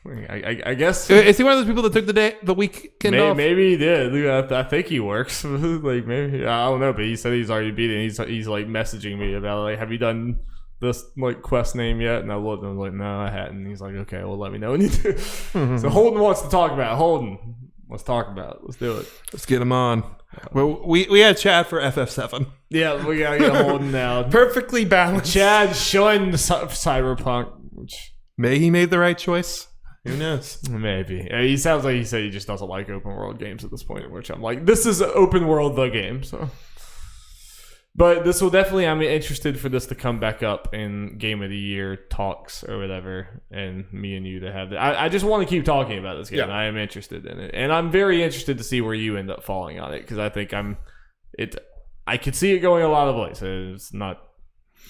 Speaker 1: I guess.
Speaker 2: Is he one of those people that took the weekend off?
Speaker 1: Maybe he did. I think he works. Like, maybe, I don't know, but he said he's already beat it. He's like messaging me about, like, have you done this like quest name yet? And I looked and I was like, no, I hadn't. And he's like, okay, well, let me know when you do. So Holden wants to talk about it. Holden, let's talk about it. Let's do it.
Speaker 2: Let's get him on. Well, we had Chad for FF7.
Speaker 1: Yeah, we gotta get Holden now.
Speaker 2: Perfectly balanced.
Speaker 1: Chad showing the Cyberpunk.
Speaker 2: Maybe he made the right choice. Who knows?
Speaker 1: Maybe. He sounds like he said he just doesn't like open world games at this point, which I'm like, this is open world the game. So, but this will definitely, I'm interested for this to come back up in Game of the Year talks or whatever, and me and you to have that. I just want to keep talking about this game. Yeah. I am interested in it, and I'm very interested to see where you end up falling on it, because I think I could see it going a lot of ways. It's not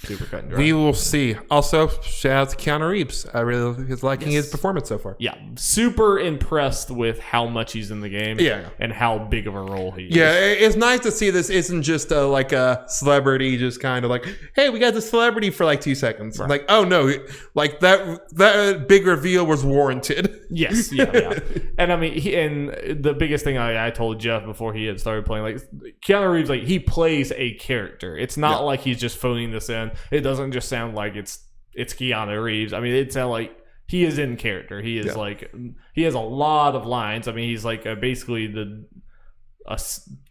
Speaker 1: super cut and dry.
Speaker 2: We will see. Also, shout out to Keanu Reeves. I really was liking his performance so far.
Speaker 1: Yeah, super impressed with how much he's in the game.
Speaker 2: Yeah.
Speaker 1: And how big of a role he is.
Speaker 2: Yeah, it's nice to see this isn't just like a celebrity, just kind of like, hey, we got the celebrity for like 2 seconds. Right. Like, oh no, like that big reveal was warranted.
Speaker 1: Yes, yeah. And I mean, and the biggest thing I told Jeff before he had started playing, like Keanu Reeves, like he plays a character. It's not like he's just phoning this in. It doesn't just sound like it's Keanu Reeves. I mean, it sounds like he is in character. He is like, he has a lot of lines. I mean, he's like basically a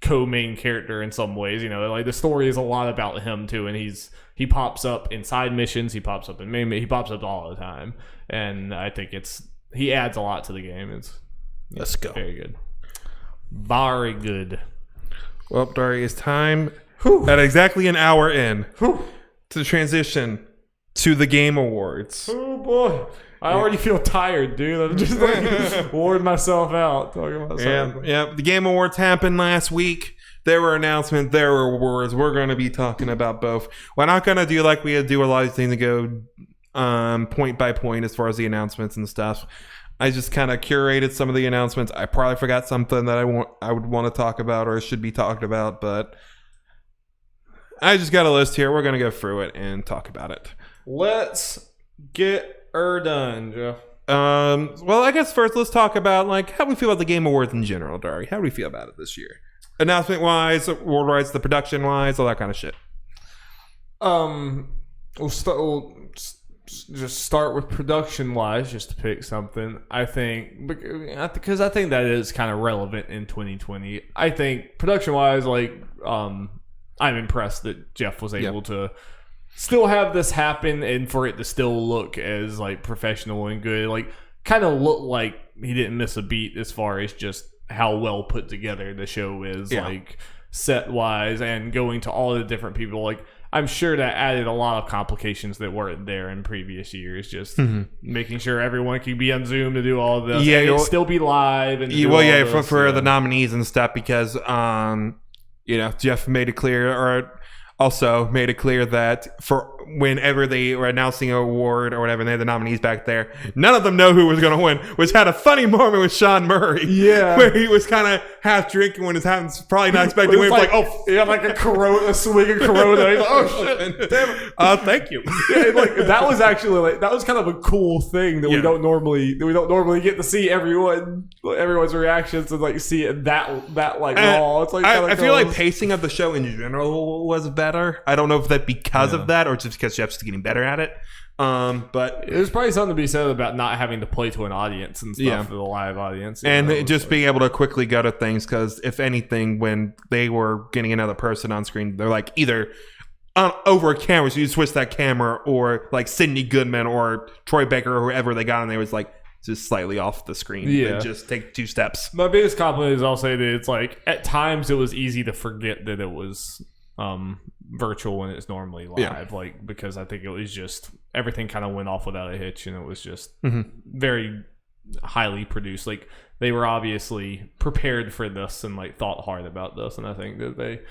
Speaker 1: co-main character in some ways. You know, like the story is a lot about him too, and he pops up in side missions. He pops up in main. He pops up all the time, and I think he adds a lot to the game.
Speaker 2: Let's go.
Speaker 1: Very good. Very good.
Speaker 2: Well, Dari, it's time at exactly an hour in to transition to the Game Awards.
Speaker 1: Oh boy. I already feel tired, dude. I'm just like wore myself out talking about something.
Speaker 2: Yeah. The Game Awards happened last week. There were announcements. There were awards. We're going to be talking about both. We're not going to do like we do a lot of things to go point by point as far as the announcements and stuff. I just kind of curated some of the announcements. I probably forgot something that I would want to talk about or should be talked about, but I just got a list here. We're going to go through it and talk about it.
Speaker 1: Let's get her done, Jeff.
Speaker 2: Well, I guess first let's talk about like how we feel about the Game Awards in general, Dari. How do we feel about it this year? Announcement-wise, award-wise, the production-wise, all that kind of shit.
Speaker 1: We'll just start with production-wise, just to pick something. I think because I think that is kind of relevant in 2020. I think production-wise, like I'm impressed that Jeff was able to still have this happen and for it to still look as like professional and good. Like kind of look like he didn't miss a beat as far as just how well put together the show is, like set-wise, and going to all the different people. Like I'm sure that added a lot of complications that weren't there in previous years. Just making sure everyone could be on Zoom to do all of this.
Speaker 2: Yeah,
Speaker 1: and still be live. And
Speaker 2: for the nominees and stuff, because Jeff made it clear, or also made it clear that for whenever they were announcing an award or whatever, and they had the nominees back there, none of them know who was going to win, which had a funny moment with Sean Murray. Yeah. Where he was kind of half drinking when his hands probably not expecting to win.
Speaker 1: Like, he had like a swig of Corona. He's like, oh shit, damn it.
Speaker 2: Thank you.
Speaker 1: Yeah, like that was actually that was kind of a cool thing that we don't normally get to see everyone's reactions and like see it that like raw. It's like
Speaker 2: I feel like pacing of the show in general was better. I don't know if that because of that or just because Jeff's getting better at it. But
Speaker 1: there's probably something to be said about not having to play to an audience and stuff for the live audience.
Speaker 2: And just being able to quickly go to things, because if anything, when they were getting another person on screen, they're like either over a camera, so you switch that camera, or like Sidney Goodman or Troy Baker or whoever they got, and they was like just slightly off the screen. And just take 2 steps.
Speaker 1: My biggest compliment is I'll say that it's like at times it was easy to forget that it was virtual when it's normally live, like because I think it was just everything kind of went off without a hitch, and it was just very highly produced. Like they were obviously prepared for this and like thought hard about this, and I think that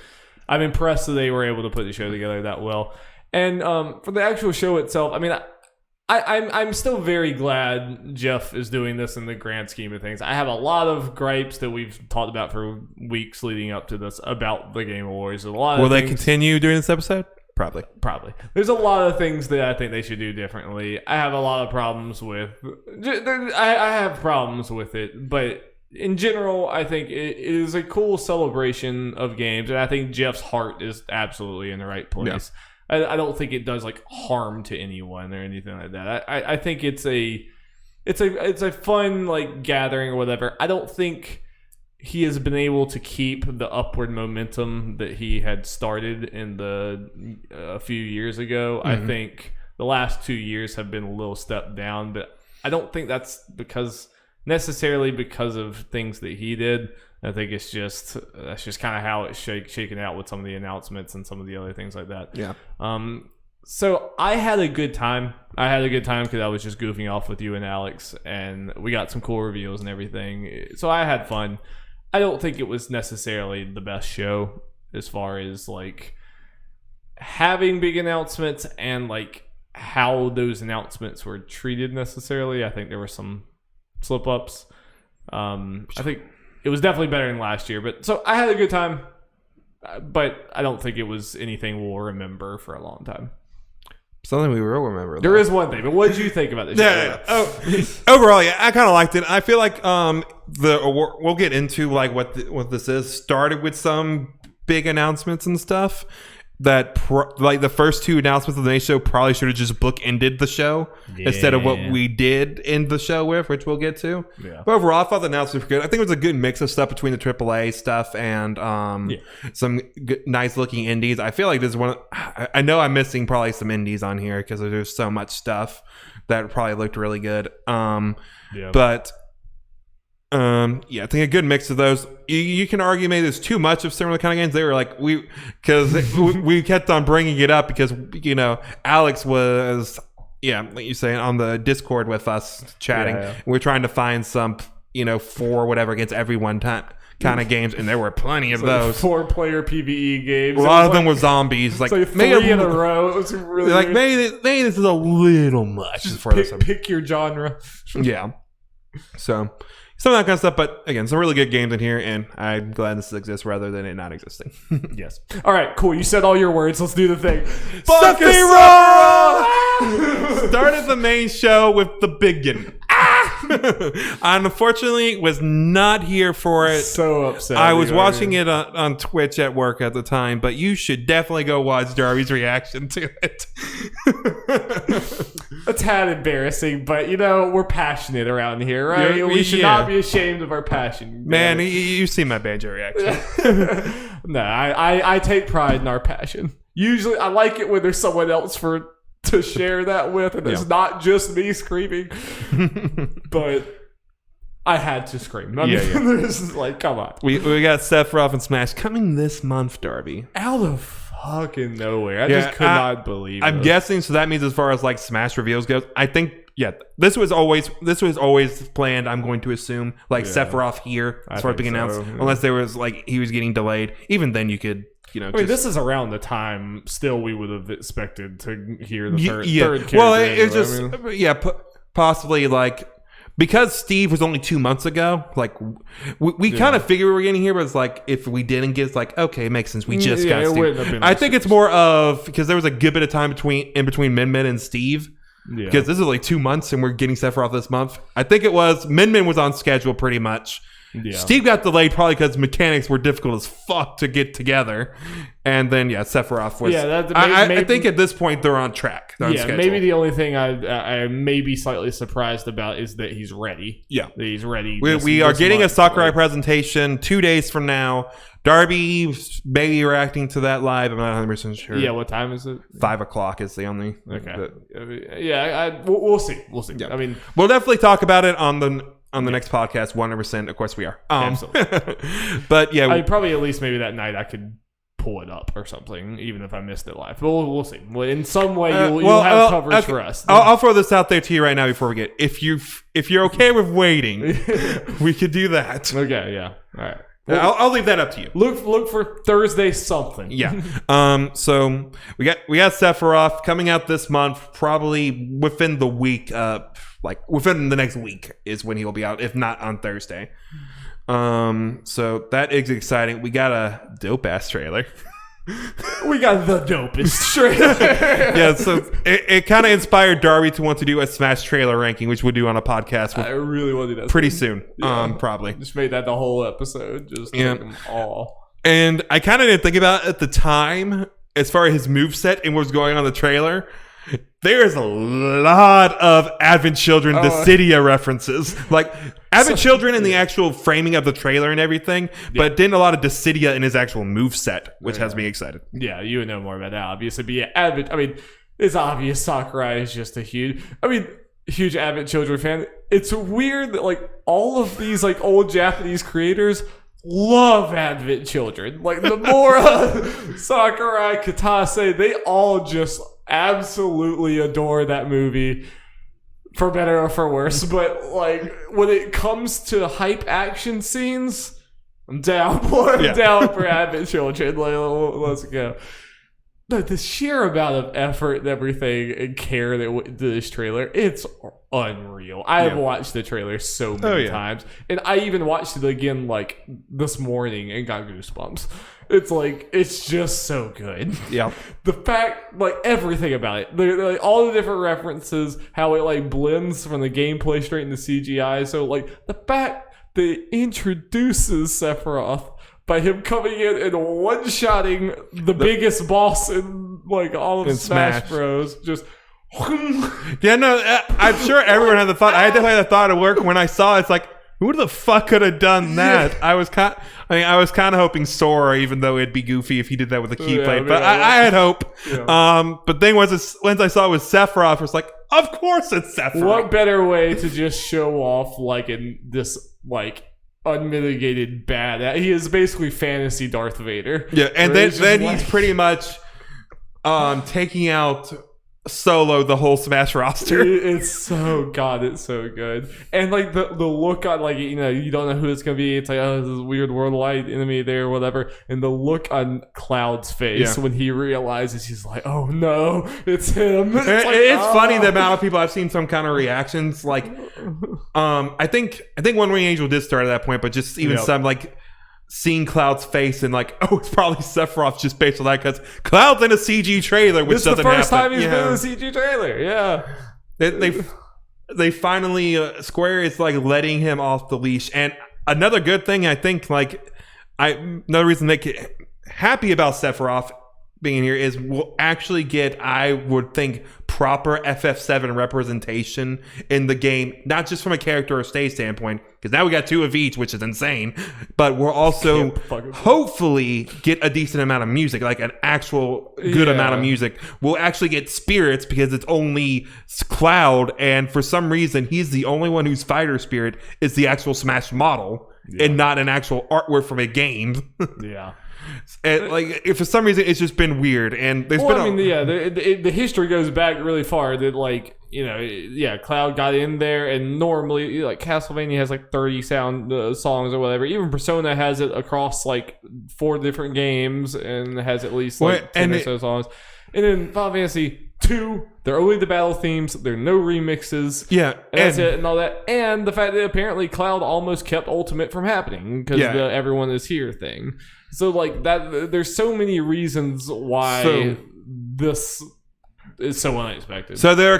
Speaker 1: I'm impressed that they were able to put the show together that well. And for the actual show itself, I mean, I'm still very glad Jeff is doing this in the grand scheme of things. I have a lot of gripes that we've talked about for weeks leading up to this about the Game Awards.
Speaker 2: Will they continue doing this episode? Probably.
Speaker 1: There's a lot of things that I think they should do differently. I have a lot of problems with. I have problems with it, but in general, I think it is a cool celebration of games, and I think Jeff's heart is absolutely in the right place. Yeah. I don't think it does like harm to anyone or anything like that. I think it's a fun like gathering or whatever. I don't think he has been able to keep the upward momentum that he had started in a few years ago. I think the last 2 years have been a little step down, but I don't think that's necessarily because of things that he did. I think that's just kind of how it's shaken out with some of the announcements and some of the other things like that. Yeah. So I had a good time. Because I was just goofing off with you and Alex, and we got some cool reveals and everything. So I had fun. I don't think it was necessarily the best show as far as like having big announcements and like how those announcements were treated necessarily. I think there were some slip ups. I think it was definitely better than last year, but so I had a good time, but I don't think it was anything we'll remember for a long time.
Speaker 2: Something we will remember.
Speaker 1: There is one thing, but what did you think about this show?
Speaker 2: Yeah. Overall, yeah, I kind of liked it. I feel like the award, we'll get into like what this is. Started with some big announcements and stuff that like the first two announcements of the show probably should have just bookended the show instead of what we did end the show with, which we'll get to. Yeah. But overall, I thought the announcements were good. I think it was a good mix of stuff between the AAA stuff and some nice looking indies. I feel like this is one. I know I'm missing probably some indies on here because there's so much stuff that probably looked really good. But I think a good mix of those. You can argue maybe there's too much of similar kind of games. They were like we kept on bringing it up because Alex was like you saying on the Discord with us chatting. Yeah. We're trying to find some 4 whatever against everyone kind of games, and there were plenty of those
Speaker 1: 4-player PvE games.
Speaker 2: A lot of them were zombies. Like
Speaker 1: 3 in a row. It was really
Speaker 2: like maybe this is a little much for this.
Speaker 1: Pick your genre.
Speaker 2: Yeah. So. Some of that kind of stuff, but again, some really good games in here, and I'm glad this exists rather than it not existing.
Speaker 1: Yes. All right, cool. You said all your words. Let's do the thing.
Speaker 2: Started the main show with the biggin. I unfortunately was not here for it.
Speaker 1: So upset.
Speaker 2: I was watching it on Twitch at work at the time, but you should definitely go watch Darby's reaction to it.
Speaker 1: A tad embarrassing, but we're passionate around here, right? We should not be ashamed of our passion.
Speaker 2: Man, you see my banjo reaction.
Speaker 1: No, I take pride in our passion. Usually, I like it when there's someone else to share that with, and it's not just me screaming. But I had to scream. This is like, come on.
Speaker 2: We got Sephiroth and Smash coming this month, Darby.
Speaker 1: Out of fucking nowhere. I just could not believe it.
Speaker 2: I'm guessing, so that means as far as like Smash reveals goes, I think this was always planned. I'm going to assume like Sephiroth here as far as being announced, unless there was like he was getting delayed. Even then, you could. I mean,
Speaker 1: this is around the time still we would have expected to hear the third character.
Speaker 2: Well, it's just possibly like because Steve was only 2 months ago. Like we kind of figured we were getting here, but it's like if we didn't get, it's like okay, it makes sense. We just got Steve. I think it's more of because there was a good bit of time in between Min Min and Steve. Yeah. Because this is like 2 months and we're getting Sephiroth this month. I think it was Min Min was on schedule pretty much. Yeah. Steve got delayed probably because mechanics were difficult as fuck to get together, and then Sephiroth was. Yeah, I think at this point they're on track. They're on schedule.
Speaker 1: Maybe the only thing I may be slightly surprised about is that he's ready.
Speaker 2: Yeah,
Speaker 1: that he's ready.
Speaker 2: We are getting a Sakurai presentation 2 days from now. Darby may be reacting to that live. I'm not 100% sure.
Speaker 1: Yeah, what time is it?
Speaker 2: 5:00 is the only.
Speaker 1: Okay. We'll see. We'll see. Yeah. I mean,
Speaker 2: we'll definitely talk about it on the next podcast. 100%. Of course, we are.
Speaker 1: Absolutely.
Speaker 2: But yeah,
Speaker 1: probably at least maybe that night I could pull it up or something, even if I missed it live. But we'll see. Well, in some way, you'll have coverage for us.
Speaker 2: I'll throw this out there to you right now before we get. If you're okay with waiting, we could do that.
Speaker 1: Okay. Yeah. All right.
Speaker 2: Well, I'll leave that up to you.
Speaker 1: Look for Thursday something.
Speaker 2: Yeah. So we got Sephiroth coming out this month, probably within the week. Like within the next week is when he will be out, if not on Thursday. So that is exciting. We got a dope ass trailer.
Speaker 1: We got the dopest trailer.
Speaker 2: Yeah, so it kind of inspired Darby to want to do a Smash trailer ranking, which we'll do on a podcast.
Speaker 1: I really want to do that
Speaker 2: pretty soon. Probably
Speaker 1: just made that the whole episode. Just take them all.
Speaker 2: And I kind of didn't think about it at the time as far as his moveset and what's going on in the trailer. There's a lot of Advent Children Dissidia references. Like Advent Children in the actual framing of the trailer and everything, but didn't a lot of Dissidia in his actual moveset, which has me excited.
Speaker 1: Yeah, you would know more about that, obviously. But Advent, I mean, it's obvious Sakurai is just a huge Advent Children fan. It's weird that like all of these like old Japanese creators love Advent Children. Like the more Sakurai, Katase, they all just absolutely adore that movie, for better or for worse. But like when it comes to hype action scenes, I'm down for Advent Children. Like, let's go. the sheer amount of effort and everything and care that went into this trailer, it's unreal. I have watched the trailer so many times, and I even watched it again like this morning and got goosebumps. It's like, it's just so good.
Speaker 2: Yeah.
Speaker 1: The fact, like, everything about it, like, all the different references, how it like blends from the gameplay straight into CGI. So like the fact that it introduces Sephiroth by him coming in and one-shotting the biggest boss in like all of Smash Bros. Just
Speaker 2: yeah, no, I'm sure everyone had the thought. I definitely had the thought at work when I saw it. It's like, who the fuck could have done that? I was kind of hoping Sora, even though it'd be goofy if he did that with a keyblade. But I had hope. Yeah. But then once I saw it was Sephiroth, I was like, of course it's Sephiroth.
Speaker 1: What better way to just show off like in this like unmitigated bad? He is basically fantasy Darth Vader.
Speaker 2: Yeah, and then he's pretty much taking out solo the whole Smash roster.
Speaker 1: It's so good. And like the look on, like, you know, you don't know who it's gonna be. It's like, oh, this is a weird worldwide enemy there, whatever. And the look on Cloud's face when he realizes, he's like, oh no, it's him.
Speaker 2: It's funny the amount of people I've seen some kind of reactions. Like, I think One Wing Angel did start at that point, but just even some like seeing Cloud's face and like, oh, it's probably Sephiroth just based on that because Cloud's in a CG trailer, which doesn't happen.
Speaker 1: It's the first time he's been in a CG trailer. Yeah,
Speaker 2: they finally Square is like letting him off the leash. And another good thing, I think, like another reason they get happy about Sephiroth being here is we'll actually get, I would think, proper FF7 representation in the game, not just from a character or stage standpoint, because now we got 2 of each, which is insane, but we'll also hopefully get a decent amount of music, like an actual good amount of music. We'll actually get spirits because it's only Cloud, and for some reason he's the only one whose fighter spirit is the actual Smash model and not an actual artwork from a game. And like, if for some reason it's just been weird, and there's been
Speaker 1: the history goes back really far. That, like, you know, Cloud got in there, and normally like Castlevania has like 30 songs or whatever. Even Persona has it across like 4 different games and has at least like 10 or so songs. And then Final Fantasy 2, they're only the battle themes. There are no remixes.
Speaker 2: Yeah,
Speaker 1: and that's it, and all that. And the fact that apparently Cloud almost kept Ultimate from happening because the Everyone Is Here thing. So like that, there's so many reasons why this is so unexpected.
Speaker 2: So there are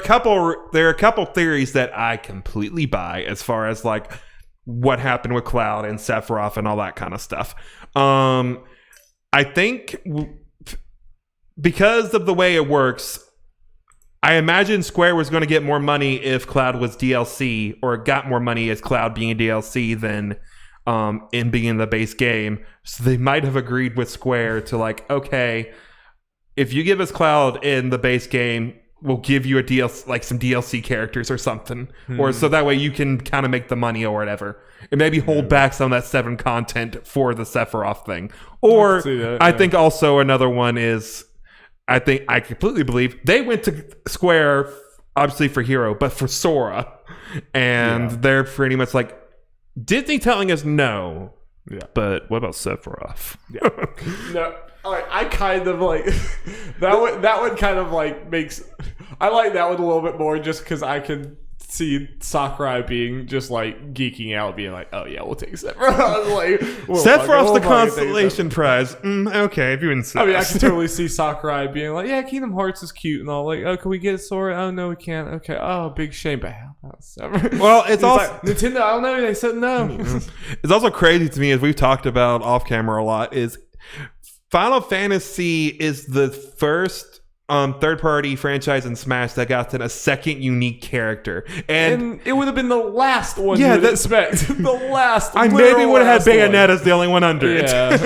Speaker 2: a couple theories that I completely buy as far as like what happened with Cloud and Sephiroth and all that kind of stuff. I think because of the way it works, I imagine Square was going to get more money if Cloud was DLC, or got more money as Cloud being a DLC than in being the base game. So they might have agreed with Square to like, okay, if you give us Cloud in the base game, we'll give you a DLC, like some DLC characters or something, or so that way you can kind of make the money or whatever, and maybe hold back some of that 7 content for the Sephiroth thing. Or I think also another one is, I completely believe they went to Square obviously for Hero, but for Sora, and they're pretty much like, Disney telling us no. Yeah. But what about Sephiroth?
Speaker 1: No. All right, I kind of like that one kind of like makes, I like that one a little bit more just because I can see Sakurai being just like geeking out, being like, oh yeah, we'll take Sephiroth. Like,
Speaker 2: Sephiroth's the consolation prize. Okay, if you insist.
Speaker 1: I mean, I can totally see Sakurai being like, yeah, Kingdom Hearts is cute and all. Like, oh, can we get Sora? Oh no, we can't. Okay, oh, big shame. But how about Sephiroth?
Speaker 2: Well, it's also
Speaker 1: like, Nintendo. I don't know. They said no.
Speaker 2: It's also crazy to me, as we've talked about off camera a lot, is Final Fantasy is the first third-party franchise in Smash that got a second unique character, and
Speaker 1: it would have been the last one you would expect. The last.
Speaker 2: I maybe would have had Bayonetta as the only one under it.
Speaker 1: Yeah.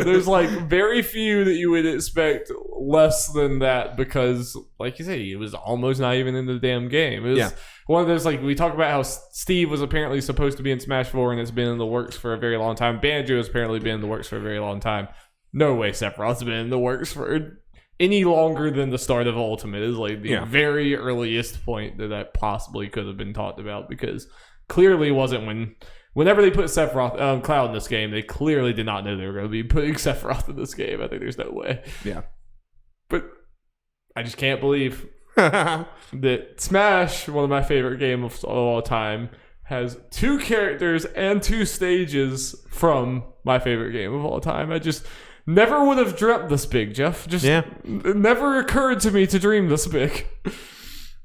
Speaker 1: There's like very few that you would expect less than that, because, like you said, it was almost not even in the damn game. It was one of those, like, we talk about how Steve was apparently supposed to be in Smash 4 and it's been in the works for a very long time. Banjo has apparently been in the works for a very long time. No way Sephiroth's been in the works for any longer than the start of Ultimate. Is like the very earliest point that possibly could have been talked about, because clearly wasn't whenever they put Sephiroth Cloud in this game, they clearly did not know they were going to be putting Sephiroth in this game. I think there's no way.
Speaker 2: Yeah.
Speaker 1: But I just can't believe that Smash, one of my favorite games of all time, has 2 characters and 2 stages from my favorite game of all time. I just never would have dreamt this big, Jeff. It never occurred to me to dream this big.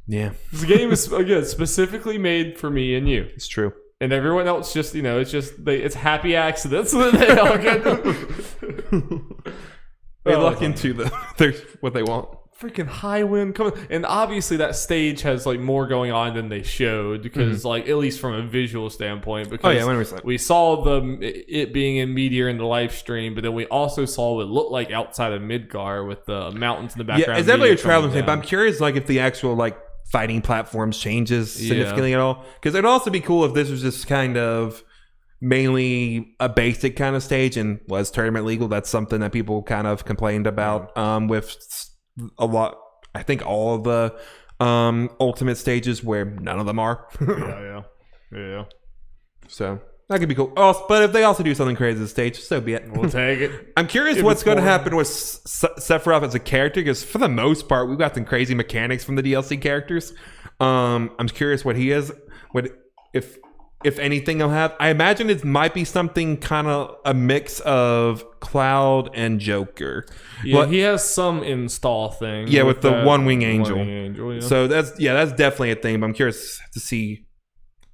Speaker 2: Yeah.
Speaker 1: This game is, again, specifically made for me and you.
Speaker 2: It's true.
Speaker 1: And everyone else just, it's happy accidents that they all get.
Speaker 2: They luck into what they want.
Speaker 1: Freaking high wind coming, and obviously that stage has like more going on than they showed because like at least from a visual standpoint, because
Speaker 2: 100%.
Speaker 1: we saw it being in Meteor in the live stream, but then we also saw what looked like outside of Midgar with the mountains in the background.
Speaker 2: Yeah, it's definitely a traveling thing, but I'm curious like if the actual like fighting platforms changes significantly at all, because it'd also be cool if this was just kind of mainly a basic kind of stage and was tournament legal. That's something that people kind of complained about with a lot. I think all of the ultimate stages where none of them are.
Speaker 1: yeah.
Speaker 2: So that could be cool. Also, but if they also do something crazy to the stage, so be it.
Speaker 1: We'll take it.
Speaker 2: I'm curious what's going to happen with Sephiroth as a character, because for the most part, we've got some crazy mechanics from the DLC characters. I'm curious what he is. What if anything he'll have. I imagine it might be something kind of a mix of Cloud and Joker.
Speaker 1: Yeah, he has some install thing.
Speaker 2: Yeah, with the One Wing Angel.
Speaker 1: Yeah.
Speaker 2: So that's definitely a thing. But I'm curious to see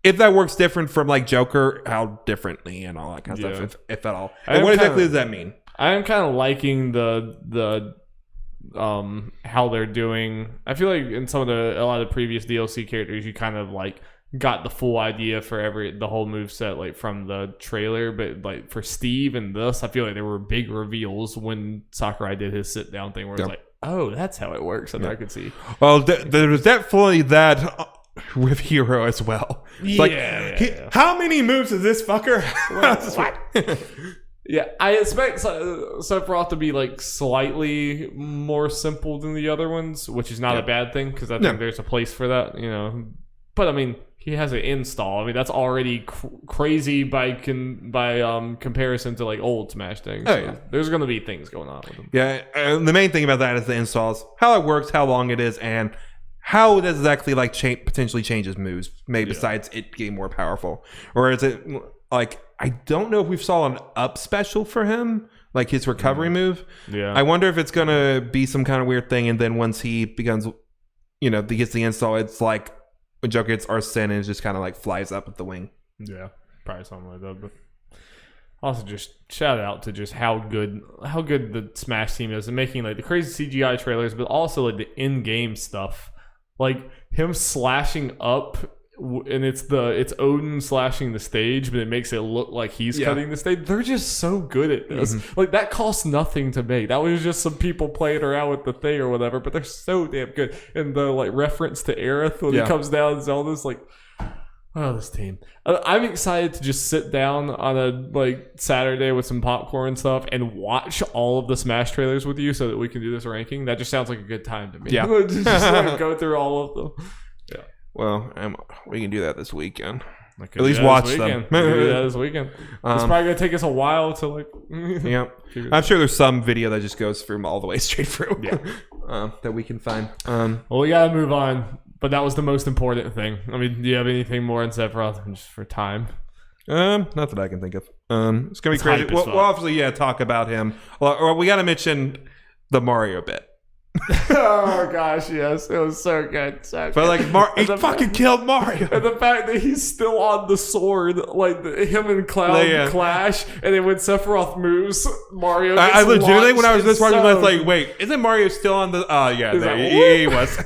Speaker 2: if that works different from like Joker, how differently and all that kind of stuff, if at all. And what exactly does that mean?
Speaker 1: I am kind of liking the how they're doing. I feel like in a lot of the previous DLC characters, you kind of like got the full idea for the whole moveset like from the trailer, but like for Steve and this, I feel like there were big reveals when Sakurai did his sit down thing where it's like, oh, that's how it works, and I could see.
Speaker 2: Well, there was definitely that with Hero as well. It's how many moves is this fucker?
Speaker 1: Yeah, I expect Sephiroth to be like slightly more simple than the other ones, which is not a bad thing because I think there's a place for that, But I mean, he has an install. I mean, that's already crazy by comparison to like old Smash things. So there's going to be things going on with him.
Speaker 2: Yeah, the main thing about that is the installs, how it works, how long it is, and how it exactly like potentially changes moves. Maybe besides it getting more powerful, or is it like I don't know if we saw an up special for him, like his recovery move.
Speaker 1: Yeah,
Speaker 2: I wonder if it's going to be some kind of weird thing, and then once he becomes, he gets the install, it's like. When Joker gets Arsene and it just kind of like flies up at the wing.
Speaker 1: Yeah, probably something like that. But also just shout out to just how good the Smash team is and making like the crazy CGI trailers, but also like the in-game stuff, like him slashing up, and it's Odin slashing the stage, but it makes it look like he's cutting the stage. They're just so good at this. Like that costs nothing to make. That was just some people playing around with the thing or whatever, but they're so damn good. And the like reference to Aerith when he comes down and Zelda's like, oh, this team. I'm excited to just sit down on a like Saturday with some popcorn and stuff and watch all of the Smash trailers with you so that we can do this ranking. That just sounds like a good time to me.
Speaker 2: Yeah.
Speaker 1: Just like go through all of them. Yeah.
Speaker 2: Well, we can do that this weekend. At least watch them.
Speaker 1: We can do that this weekend. It's probably going to take us a while to like...
Speaker 2: Yeah. I'm sure there's some video that just goes through all the way straight through.
Speaker 1: Yeah.
Speaker 2: That we can find.
Speaker 1: Well, we got to move on. But that was the most important thing. I mean, do you have anything more on Sephiroth just for time?
Speaker 2: Not that I can think of. It's going to be crazy. We'll obviously, talk about him. Or we got to mention the Mario bit.
Speaker 1: Oh gosh, yes, it was so good.
Speaker 2: But like, he fucking killed Mario,
Speaker 1: and the fact that he's still on the sword, like him and Cloud clash, and then when Sephiroth moves, Mario. Gets
Speaker 2: I legitimately, when I was this part, I was like,
Speaker 1: good.
Speaker 2: "Wait, isn't Mario still on the?" Oh yeah, he was.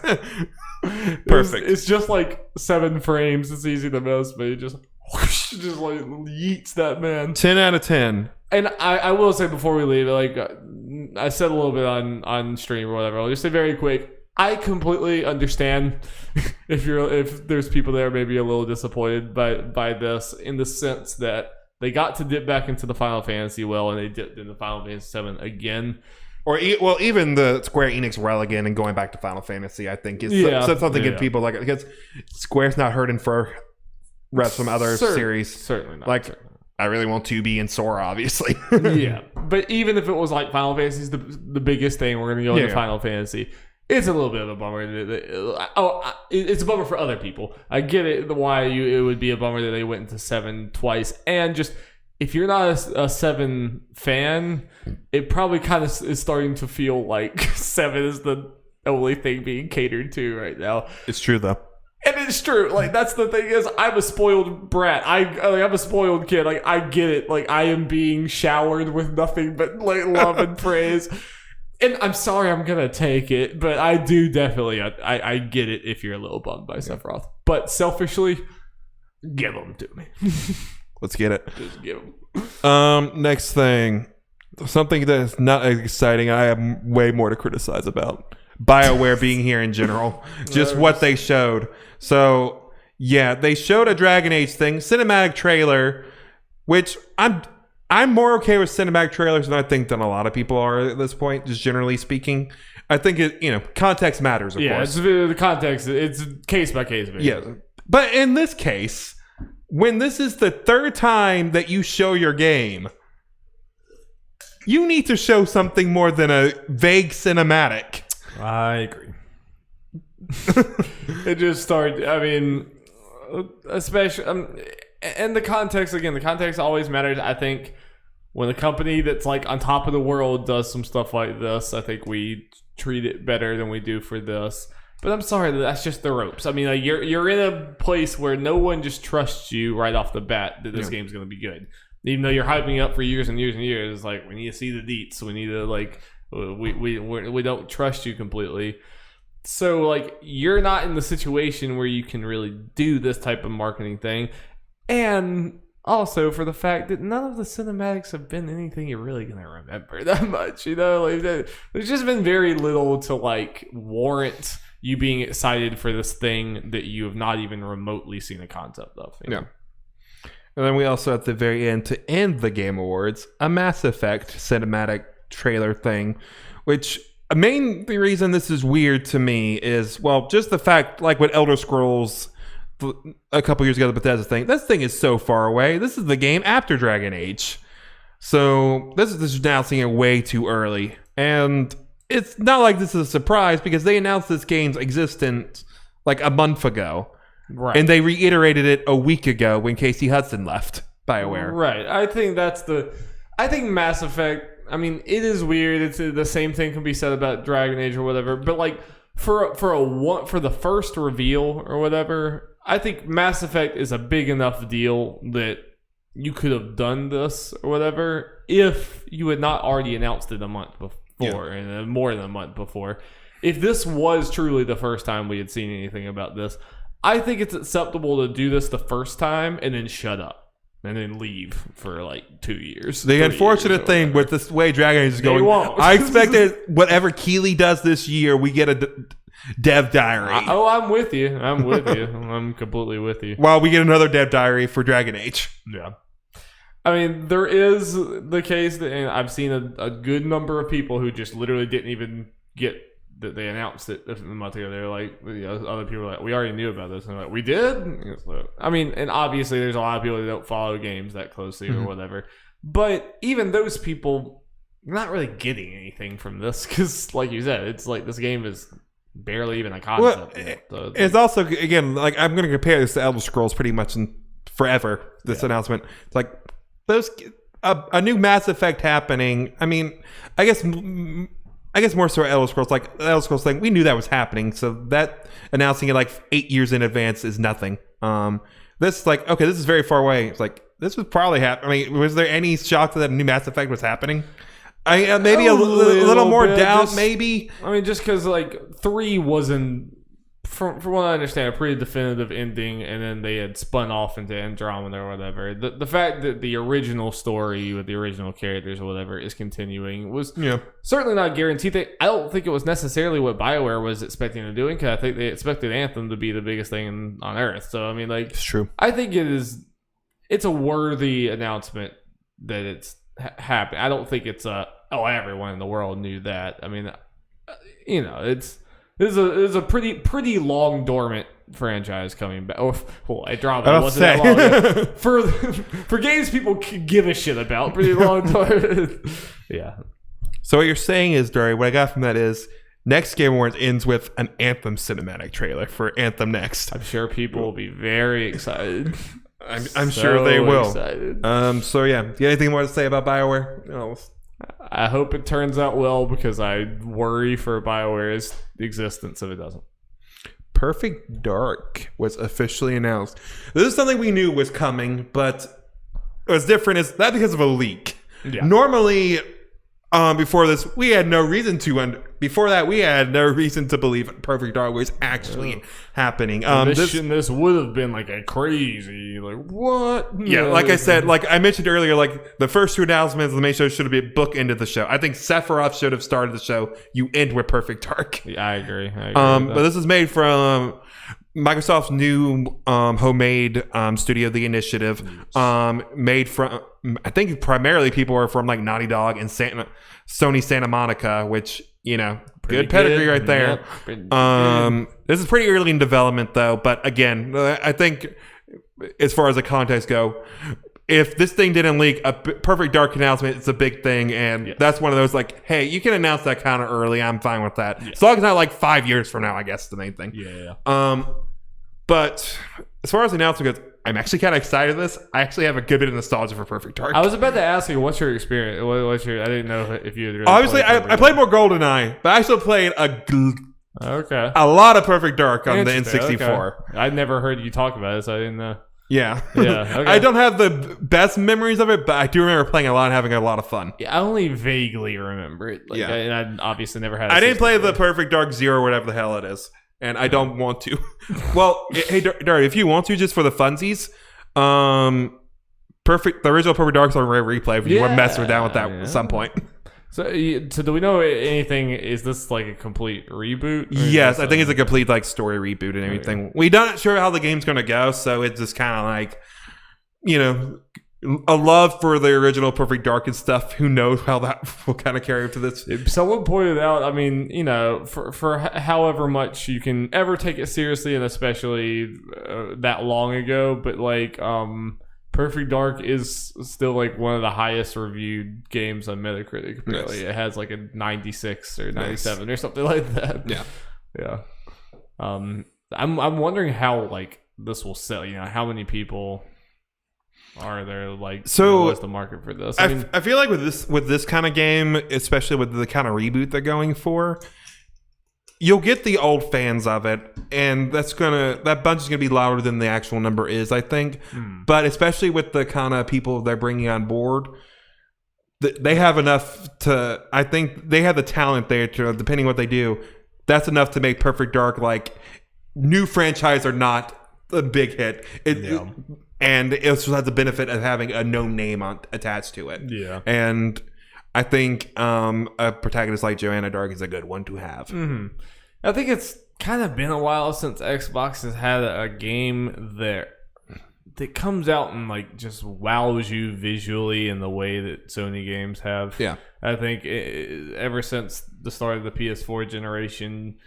Speaker 2: Perfect.
Speaker 1: It's just like 7 frames. It's easy to miss, but he just like yeets that man.
Speaker 2: 10 out of 10.
Speaker 1: And I will say before we leave, like I said a little bit on stream or whatever, I'll just say very quick, I completely understand if there's people there maybe a little disappointed by this, in the sense that they got to dip back into the Final Fantasy well, and they dipped into Final Fantasy 7 again.
Speaker 2: Or even the Square Enix Religan and going back to Final Fantasy, I think is something that people like, because Square's not hurting for reps from other series.
Speaker 1: Certainly not.
Speaker 2: Like,
Speaker 1: certainly.
Speaker 2: I really want 2B and Sora, obviously.
Speaker 1: Yeah, but even if it was like Final Fantasy's the biggest thing, we're gonna go into Final Fantasy. It's a little bit of a bummer. It's a bummer for other people. I get it. Why it would be a bummer that they went into 7 twice, and just if you're not a 7 fan, it probably kind of is starting to feel like 7 is the only thing being catered to right now.
Speaker 2: It's true though.
Speaker 1: And it's true. Like, that's the thing is, I'm a spoiled brat. I'm a spoiled kid. Like, I get it. Like, I am being showered with nothing but like love and praise. And I'm sorry, I'm gonna take it, but I do definitely. I get it if you're a little bummed by Sephiroth. But selfishly, give them to me.
Speaker 2: Let's get it.
Speaker 1: Just give them.
Speaker 2: Next thing, something that's not exciting. I have way more to criticize about. BioWare being here in general, just what they showed. So yeah, they showed a Dragon Age thing, cinematic trailer, which I'm more okay with cinematic trailers than I think than a lot of people are at this point, just generally speaking. I think context matters, of course.
Speaker 1: Yeah, the context, it's case by case.
Speaker 2: Yeah, but in this case, when this is the 3rd time that you show your game, you need to show something more than a vague cinematic.
Speaker 1: I agree. It just started. I mean, especially, and the context again. The context always matters. I think when a company that's like on top of the world does some stuff like this, I think we treat it better than we do for this. But I'm sorry, that's just the ropes. I mean, like you're in a place where no one just trusts you right off the bat that this game's going to be good, even though you're hyping up for years and years and years. It's like we need to see the deets. We need to like. We don't trust you completely. So like you're not in the situation where you can really do this type of marketing thing. And also for the fact that none of the cinematics have been anything you're really going to remember that much, like there's just been very little to like warrant you being excited for this thing that you have not even remotely seen a concept of.
Speaker 2: Yeah. And then we also at the very end, to end the Game Awards, a Mass Effect cinematic trailer thing, which the main reason this is weird to me is, well, just the fact, like with Elder Scrolls a couple years ago, the Bethesda thing, this thing is so far away. This is the game after Dragon Age. So this is announcing it way too early. And it's not like this is a surprise because they announced this game's existence like a month ago.
Speaker 1: Right.
Speaker 2: And they reiterated it a week ago when Casey Hudson left BioWare.
Speaker 1: Right. I think Mass Effect, I mean, it is weird. It's the same thing can be said about Dragon Age or whatever. But like for the first reveal or whatever, I think Mass Effect is a big enough deal that you could have done this or whatever if you had not already announced it a month before and more than a month before. If this was truly the first time we had seen anything about this, I think it's acceptable to do this the first time and then shut up. And then leave for like 2 years.
Speaker 2: The unfortunate thing with this way Dragon Age is going, I expect that whatever Keighley does this year, we get a dev diary.
Speaker 1: I'm with you. I'm completely with you.
Speaker 2: While we get another dev diary for Dragon Age.
Speaker 1: Yeah. I mean, there is the case that, and I've seen a good number of people who just literally didn't even get that they announced it a month ago. They're like, other people are like, we already knew about this. And they're like, we did? I mean, and obviously there's a lot of people that don't follow games that closely or whatever. But even those people, you're not really getting anything from this because, like you said, it's like this game is barely even a concept.
Speaker 2: Well, it's also, again, like I'm going to compare this to Elder Scrolls pretty much in forever, this announcement. It's like a new Mass Effect happening. I mean, I guess more so Elder Scrolls, like the Elder Scrolls thing, we knew that was happening, so that announcing it like 8 years in advance is nothing. This like, okay, this is very far away. It's like, this was probably happening. I mean, was there any shock that a new Mass Effect was happening? Maybe a little more doubt, maybe.
Speaker 1: I mean, just because like 3 wasn't, from what I understand, a pretty definitive ending, and then they had spun off into Andromeda or whatever. The fact that the original story with the original characters or whatever is continuing was certainly not guaranteed. I don't think it was necessarily what BioWare was expecting to do, because I think they expected Anthem to be the biggest thing on Earth. So I mean, like,
Speaker 2: it's true.
Speaker 1: I think it's a worthy announcement that it's happened. I don't think it's everyone in the world knew that. I mean, it's This is a pretty long dormant franchise coming back. Oh, well, I dropped it. It wasn't that long ago. For games people give a shit about, pretty long time. Yeah.
Speaker 2: So what you're saying is, Dari, what I got from that is next Game Awards ends with an Anthem cinematic trailer for Anthem Next.
Speaker 1: I'm sure people will be very excited.
Speaker 2: I'm sure they will. Excited. So yeah, do you have anything more to say about BioWare? No.
Speaker 1: I hope it turns out well because I worry for BioWare's existence if it doesn't.
Speaker 2: Perfect Dark was officially announced. This is something we knew was coming, but what's different is that because of a leak. Yeah. Normally, before this, we had no reason to. Before that, we had no reason to believe Perfect Dark was actually happening.
Speaker 1: This would have been like a crazy, like what?
Speaker 2: Yeah, like I said, like I mentioned earlier, like the first two announcements of the main show should have been bookended the show. I think Sephiroth should have started the show. You end with Perfect Dark.
Speaker 1: Yeah, I agree.
Speaker 2: But this is made from Microsoft's new homemade studio, The Initiative. Made from, I think primarily people are from like Naughty Dog and Sony Santa Monica, which, you know, good pedigree right there. Yep, this is pretty early in development though, but again, I think as far as the context go, if this thing didn't leak, a Perfect Dark announcement, it's a big thing, and that's one of those like, hey, you can announce that kind of early. I'm fine with that. As long as it's not like 5 years from now, I guess is the main thing.
Speaker 1: Yeah.
Speaker 2: But as far as the announcement goes, I'm actually kind of excited for this. I actually have a good bit of nostalgia for Perfect Dark.
Speaker 1: I was about to ask you, what's your experience? I didn't know if you had really
Speaker 2: obviously I played more GoldenEye, but I still played a lot of Perfect Dark on the N64.
Speaker 1: Okay. I'd never heard you talk about it, so I didn't know.
Speaker 2: Yeah.
Speaker 1: Okay.
Speaker 2: I don't have the best memories of it, but I do remember playing a lot and having a lot of fun.
Speaker 1: Yeah, I only vaguely remember it. Like, and I obviously never had.
Speaker 2: I didn't play the Perfect Dark Zero, whatever the hell it is, and I don't want to. Well, hey, Darby, if you want to, just for the funsies, the original Perfect Dark's on replay. If you want to mess around with that at some point.
Speaker 1: So do we know anything? Is this like a complete reboot?
Speaker 2: Yes, I think it's a complete like story reboot and everything. Okay. We're not sure how the game's going to go, so it's just kind of like, you know, a love for the original Perfect Dark and stuff. Who knows how that will kind of carry up to this?
Speaker 1: Someone pointed out, I mean, you know, for however much you can ever take it seriously, and especially that long ago, but like Perfect Dark is still like one of the highest reviewed games on Metacritic. Apparently, it has like a 96 or 97 or something like that. Yeah. I'm wondering how like this will sell. You know, how many people are there? Like,
Speaker 2: so
Speaker 1: what's the market for this?
Speaker 2: I feel like with this kind of game, especially with the kind of reboot they're going for, you'll get the old fans of it, and that bunch is gonna be louder than the actual number is, I think. But especially with the kind of people they're bringing on board, they have enough to. I think they have the talent there to, depending on what they do, that's enough to make Perfect Dark like new franchise or not a big hit. And it also has the benefit of having a known name attached to it.
Speaker 1: Yeah,
Speaker 2: and I think a protagonist like Joanna Dark is a good one to have.
Speaker 1: Mm-hmm. I think it's kind of been a while since Xbox has had a game that comes out and like just wows you visually in the way that Sony games have.
Speaker 2: Yeah,
Speaker 1: I think ever since the start of the PS4 generation,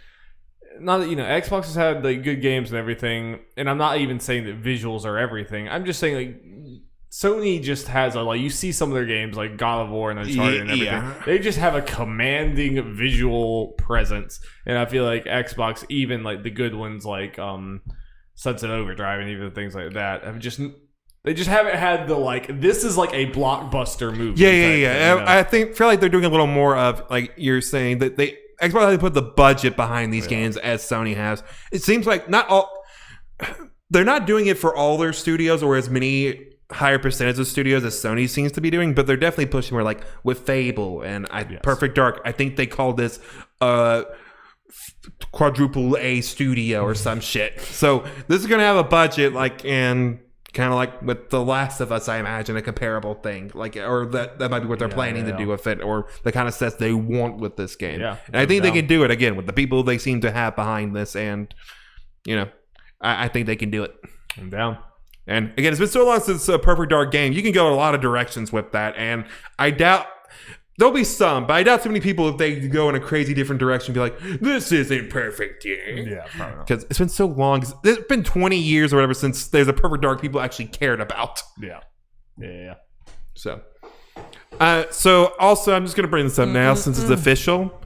Speaker 1: not that, you know, Xbox has had like good games and everything, and I'm not even saying that visuals are everything. I'm just saying like Sony just has like, you see some of their games like God of War and Uncharted and everything. Yeah. They just have a commanding visual presence, and I feel like Xbox, even like the good ones like Sunset Overdrive and even things like that, they just haven't had the like, this is like a blockbuster movie.
Speaker 2: Yeah. Thing, you know? I feel like they're doing a little more of like you're saying that Xbox has put the budget behind these games as Sony has. It seems like they're not doing it for all their studios or as many higher percentage of studios as Sony seems to be doing, but they're definitely pushing more like with Fable and Perfect Dark. I think they call this quadruple A studio or some shit. So this is gonna have a budget like, and kind of like with The Last of Us, I imagine a comparable thing, like, or that might be what they're planning to do with it, or the kind of sets they want with this game.
Speaker 1: Yeah,
Speaker 2: and I think they can do it again with the people they seem to have behind this, and you know, I think they can do it.
Speaker 1: I'm down.
Speaker 2: And again, it's been so long since a Perfect Dark game. You can go in a lot of directions with that, and I doubt there'll be some, but I doubt too many people if they go in a crazy different direction be like, this isn't perfect.
Speaker 1: Yeah, probably not.
Speaker 2: Because it's been so long. It's been 20 years or whatever since there's a Perfect Dark people actually cared about.
Speaker 1: Yeah.
Speaker 2: So also, I'm just going to bring this up now since it's official.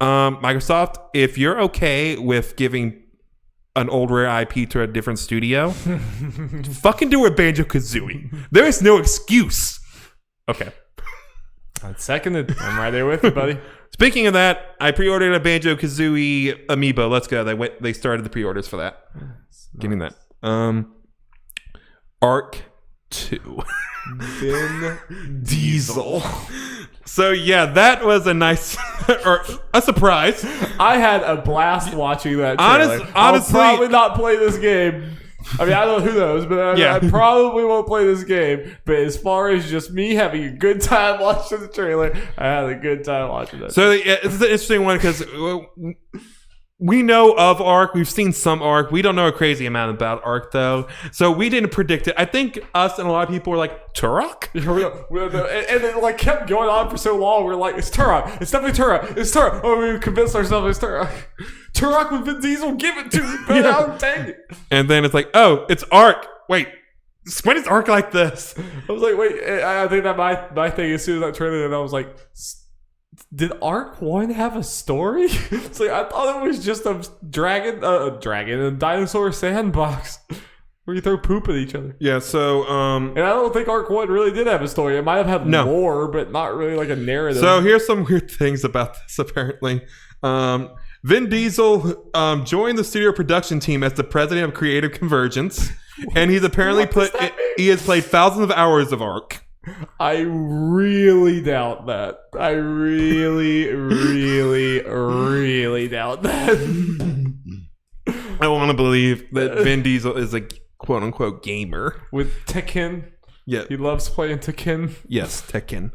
Speaker 2: Microsoft, if you're okay with giving an old rare IP to a different studio, fucking do it, Banjo-Kazooie. There is no excuse. Okay.
Speaker 1: I'd seconded. I'm right there with you, buddy.
Speaker 2: Speaking of that, I pre-ordered a Banjo-Kazooie amiibo. Let's go. They started the pre-orders for that. Give me that. Arc 2.
Speaker 1: Vin Diesel.
Speaker 2: So yeah, that was a nice or a surprise.
Speaker 1: I had a blast watching that trailer.
Speaker 2: Honestly,
Speaker 1: I'll probably not play this game. I mean, I don't know who knows, but I probably won't play this game. But as far as just me having a good time watching the trailer, I had a good time watching that.
Speaker 2: So it's an interesting one because we know of Ark. We've seen some Ark. We don't know a crazy amount about Ark, though. So we didn't predict it. I think us and a lot of people were like, Turok?
Speaker 1: And it like kept going on for so long. We're like, it's Turok. It's definitely Turok. It's Turok. Oh, we convinced ourselves it's Turok. Turok with Vin Diesel. Give it to me. But I'll take it.
Speaker 2: And then it's like, oh, it's Ark. Wait. When is Ark like this?
Speaker 1: I was like, wait. I think that my thing as soon as that trailer, and I was like, did Ark 1 have a story? It's like, I thought it was just a a dinosaur sandbox where you throw poop at each other.
Speaker 2: Yeah, so
Speaker 1: and I don't think Ark 1 really did have a story. It might have had lore, but not really like a narrative.
Speaker 2: So here's some weird things about this, apparently. Vin Diesel joined the studio production team as the president of Creative Convergence, and he's apparently he has played thousands of hours of Ark.
Speaker 1: I really doubt that. I really, really, really doubt that.
Speaker 2: I want to believe that Vin Diesel is a quote-unquote gamer.
Speaker 1: With Tekken.
Speaker 2: Yeah.
Speaker 1: He loves playing Tekken.
Speaker 2: Yes, Tekken.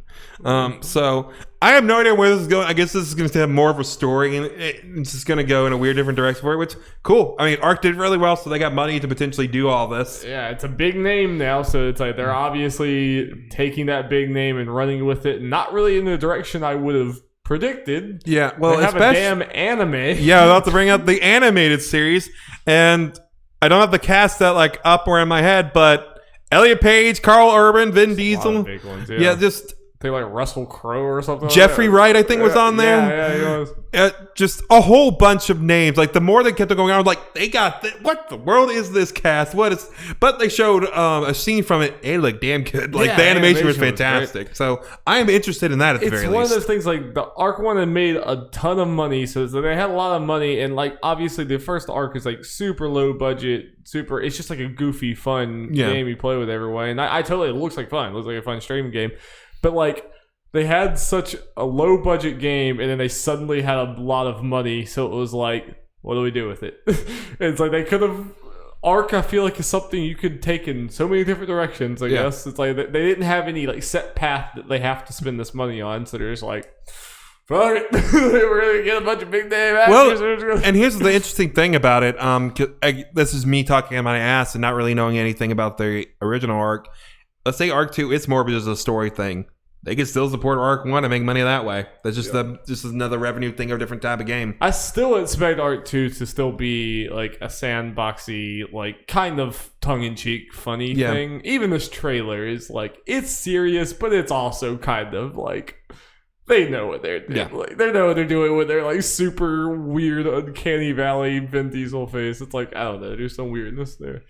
Speaker 2: So I have no idea where this is going. I guess this is going to have more of a story, and it's just going to go in a weird different direction for it, which cool. I mean, Ark did really well, so they got money to potentially do all this.
Speaker 1: Yeah, it's a big name now, so it's like they're obviously taking that big name and running with it, not really in the direction I would have predicted.
Speaker 2: Yeah, well,
Speaker 1: they have a damn anime.
Speaker 2: Yeah, I'm about to bring up the animated series, and I don't have the cast that like up or in my head, but Elliot Page, Carl Urban, Vin Diesel.
Speaker 1: A lot of big ones,
Speaker 2: yeah, just
Speaker 1: I think like Russell Crowe or something.
Speaker 2: Jeffrey Wright, I think, was on there.
Speaker 1: Yeah, he was.
Speaker 2: Just a whole bunch of names. Like the more they kept going on, I was like, they got what the world is this cast? What is? But they showed a scene from it. It looked damn good. Like the animation was fantastic. So I am interested in that at the very least.
Speaker 1: It's one of those things like the Ark one had made a ton of money, so they had a lot of money, and like obviously the first Ark is like super low budget, super. It's just like a goofy, fun game you play with everyone, and I totally. It looks like fun. It looks like a fun streaming game, but like. They had such a low budget game, and then they suddenly had a lot of money. So it was like, what do we do with it? It's like they could have. Ark, I feel like, is something you could take in so many different directions. I guess it's like they didn't have any like set path that they have to spend this money on. So they're just like, fuck it, we're gonna get a bunch of big name actors.
Speaker 2: Well, and here's the interesting thing about it. This is me talking on my ass and not really knowing anything about the original Ark. Let's say Ark 2, it's more of just a story thing. They can still support Ark 1 and make money that way. That's just just another revenue thing of a different type of game.
Speaker 1: I still expect Ark 2 to still be like a sandboxy, like kind of tongue-in-cheek funny thing. Even this trailer is like, it's serious, but it's also kind of like they know what they're doing. Yeah. Like, they know what they're doing with their like super weird, uncanny valley Vin Diesel face. It's like, I don't know, there's some weirdness there.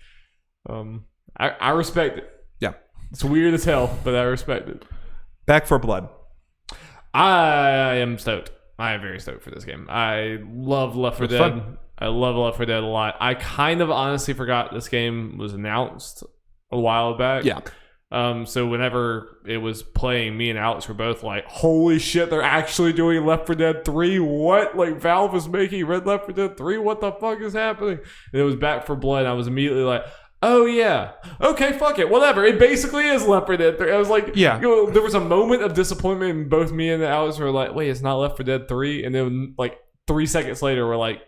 Speaker 1: I respect it.
Speaker 2: Yeah.
Speaker 1: It's weird as hell, but I respect it.
Speaker 2: Back 4 Blood.
Speaker 1: I am stoked. I am very stoked for this game. I love Left 4 Dead. Fun. I love Left 4 Dead a lot. I kind of honestly forgot this game was announced a while back.
Speaker 2: Yeah.
Speaker 1: So whenever it was playing, me and Alex were both like, holy shit, they're actually doing Left 4 Dead 3? What? Like, Valve is making Red Left 4 Dead 3? What the fuck is happening? And it was Back 4 Blood, and I was immediately like, oh yeah, okay, fuck it, whatever. It basically is Left 4 Dead 3. I was like,
Speaker 2: yeah.
Speaker 1: You know, there was a moment of disappointment, and both me and Alex were like, wait, it's not Left 4 Dead 3? And then like 3 seconds later, we're like,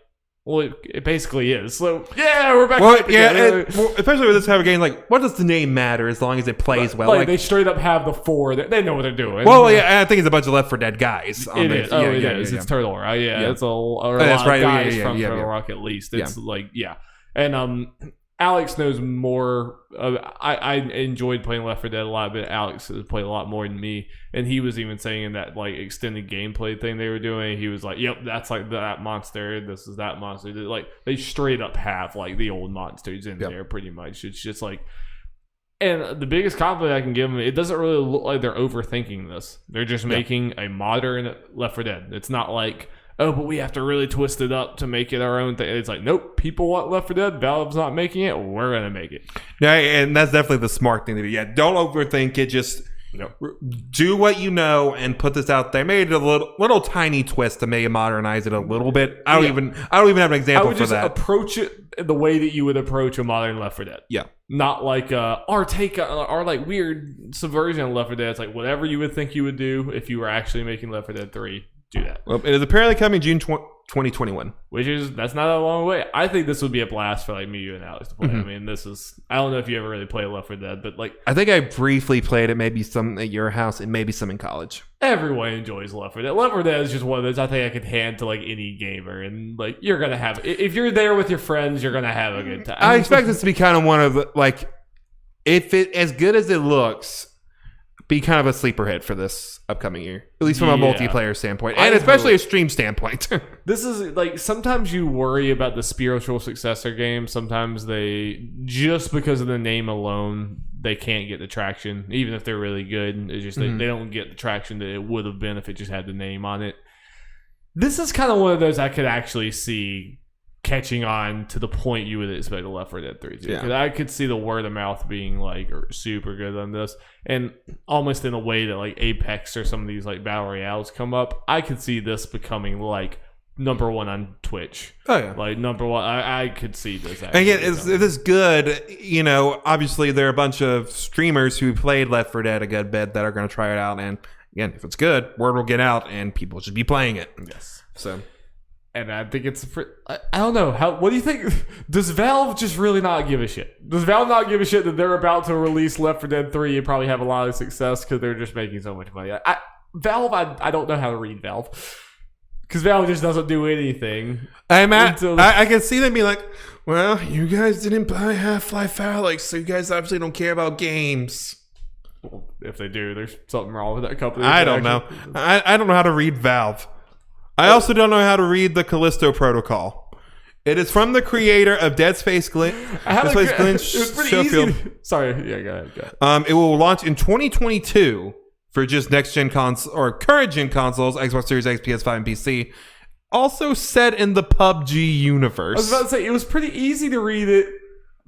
Speaker 1: Well, it basically is. So yeah, we're back.
Speaker 2: Well, yeah, especially with this type of game, like, what does the name matter as long as it plays well?
Speaker 1: Like they straight up have the 4. They know what they're doing.
Speaker 2: Well, yeah, I think it's a bunch of Left 4 Dead guys.
Speaker 1: It is. It is. It's Turtle Rock. Yeah, it's a lot of guys from Turtle Rock at least. It's and Alex knows more. I enjoyed playing Left 4 Dead a lot, but Alex has played a lot more than me. And he was even saying that like extended gameplay thing they were doing. He was like, "Yep, that's like that monster. This is that monster." Like they straight up have like the old monsters in there, pretty much. It's just like, and the biggest compliment I can give them, it doesn't really look like they're overthinking this. They're just making a modern Left 4 Dead. It's not like, oh, but we have to really twist it up to make it our own thing. It's like, nope, people want Left 4 Dead. Valve's not making it. We're going to make it.
Speaker 2: Yeah, and that's definitely the smart thing to do. Yeah, don't overthink it. Just do what you know and put this out there. Made it a little tiny twist to maybe modernize it a little bit. I don't even have an example for that.
Speaker 1: I would just approach it the way that you would approach a modern Left 4 Dead.
Speaker 2: Yeah.
Speaker 1: Not like our like weird subversion of Left 4 Dead. It's like whatever you would think you would do if you were actually making Left 4 Dead 3. Do that.
Speaker 2: Well, it is apparently coming June 2021.
Speaker 1: That's not a long way. I think this would be a blast for like me, you, and Alex to play. I mean, I don't know if you ever really played Left 4 Dead, but like
Speaker 2: I think I briefly played it, maybe some at your house and maybe some in college.
Speaker 1: Everyone enjoys Left 4 Dead. Left 4 Dead is just one of those I think I could hand to like any gamer, and like you're gonna have, if you're there with your friends, you're gonna have a good time.
Speaker 2: I expect this to be kind of one of the, like, if it as good as it looks, be kind of a sleeper hit for this upcoming year, at least from a multiplayer standpoint, and especially a stream standpoint.
Speaker 1: This is like, sometimes you worry about the spiritual successor games. Sometimes they, just because of the name alone, they can't get the traction, even if they're really good. It's just they don't get the traction that it would have been if it just had the name on it. This is kind of one of those I could actually see catching on to the point you would expect a Left 4 Dead 3 to. Because I could see the word of mouth being like super good on this, and almost in a way that like Apex or some of these like battle royales come up, I could see this becoming like number 1 on Twitch.
Speaker 2: Oh yeah,
Speaker 1: like number 1. I could see this.
Speaker 2: And again, if it's good, you know, obviously there are a bunch of streamers who played Left 4 Dead a good bit that are going to try it out, and again, if it's good, word will get out and people should be playing it.
Speaker 1: Yes.
Speaker 2: So.
Speaker 1: And I think it's I don't know. What do you think? Does Valve just really not give a shit? Does Valve not give a shit that they're about to release Left 4 Dead 3 and probably have a lot of success because they're just making so much money? Valve, I don't know how to read Valve. Because Valve just doesn't do anything.
Speaker 2: I can see them be like, well, you guys didn't buy Half-Life Alyx, so you guys obviously don't care about games.
Speaker 1: Well, if they do, there's something wrong with that company.
Speaker 2: I don't know. I don't know how to read Valve. I also don't know how to read the Callisto Protocol. It is from the creator of Dead Space Glitch.
Speaker 1: It was pretty easy. Sorry, yeah, go ahead.
Speaker 2: It will launch in 2022 for just next-gen consoles or current-gen consoles, Xbox Series X, PS5, and PC. Also set in the PUBG universe.
Speaker 1: I was about to say, it was pretty easy to read it.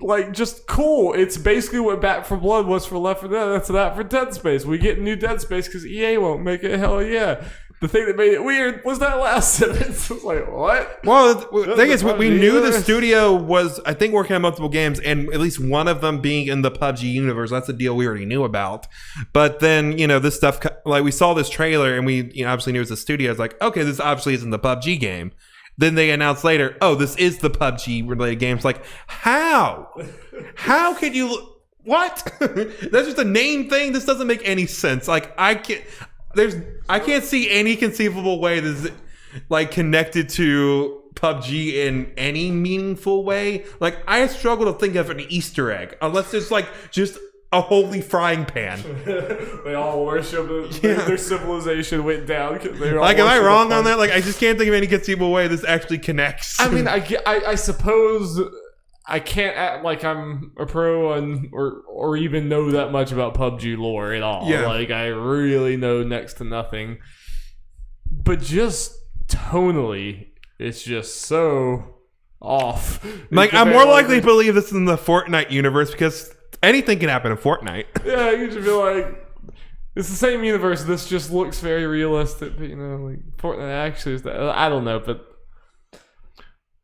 Speaker 1: Like, just cool. It's basically what Back 4 Blood was for Left 4 Dead. That's that for Dead Space. We get new Dead Space because EA won't make it. Hell yeah. The thing that made it weird was that last sentence. I was like, what?
Speaker 2: Well, the thing is, we knew the studio was, I think, working on multiple games, and at least one of them being in the PUBG universe. That's a deal we already knew about. But then, you know, this stuff, like, we saw this trailer, and we, you know, obviously knew it was the studio. It's like, okay, this obviously isn't the PUBG game. Then they announced later, oh, this is the PUBG-related game. It's like, how? How could you... What? That's just a name thing? This doesn't make any sense. Like, I can't see any conceivable way this is like connected to PUBG in any meaningful way. Like, I struggle to think of an Easter egg unless there's like just a holy frying pan.
Speaker 1: They all worship it. Their civilization went down.
Speaker 2: Like, am I wrong on that? Like, I just can't think of any conceivable way this actually connects.
Speaker 1: I mean, I suppose I can't act like I'm a pro on or even know that much about PUBG lore at all.
Speaker 2: Yeah.
Speaker 1: Like, I really know next to nothing. But just tonally, it's just so off.
Speaker 2: Like, I'm more likely to believe this is in the Fortnite universe because anything can happen in Fortnite.
Speaker 1: Yeah, you should be like, it's the same universe. This just looks very realistic. But, you know, like, Fortnite actually is that. I don't know, but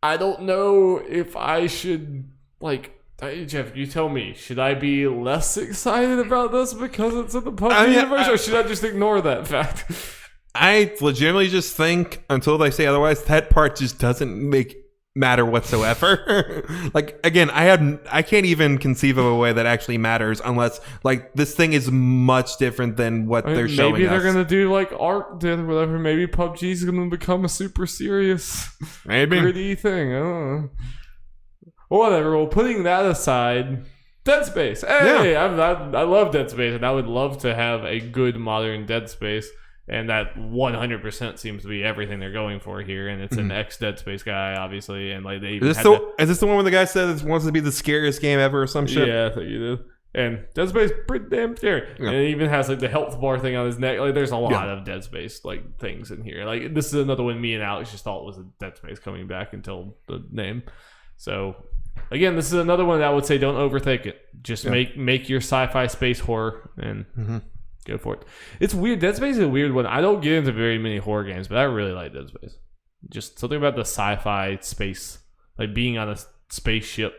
Speaker 1: I don't know if I should, like, hey, Jeff, you tell me, should I be less excited about this because it's in the PUBG universe, or should I just ignore that fact?
Speaker 2: I legitimately just think, until they say otherwise, that part just doesn't make matter whatsoever. Like, again, I can't even conceive of a way that actually matters unless like this thing is much different than what they're showing us.
Speaker 1: Maybe they're gonna do like Ark did or whatever. Maybe PUBG's gonna become a super serious, gritty thing. I don't know. Whatever. Well, putting that aside, Dead Space. Hey, I love Dead Space, and I would love to have a good modern Dead Space. And that 100% seems to be everything they're going for here. And it's an ex-Dead Space guy, obviously. And like they even
Speaker 2: is this the one where the guy said it wants to be the scariest game ever or some shit?
Speaker 1: Yeah, I think you did. And Dead Space pretty damn scary. Yeah. And it even has like the health bar thing on his neck. Like there's a lot of Dead Space like things in here. Like this is another one me and Alex just thought was a Dead Space coming back until the name. So again, this is another one that I would say don't overthink it. Just make your sci-fi space horror and go for it. It's weird. Dead Space is a weird one. I don't get into very many horror games, but I really like Dead Space. Just something about the sci-fi space, like being on a spaceship.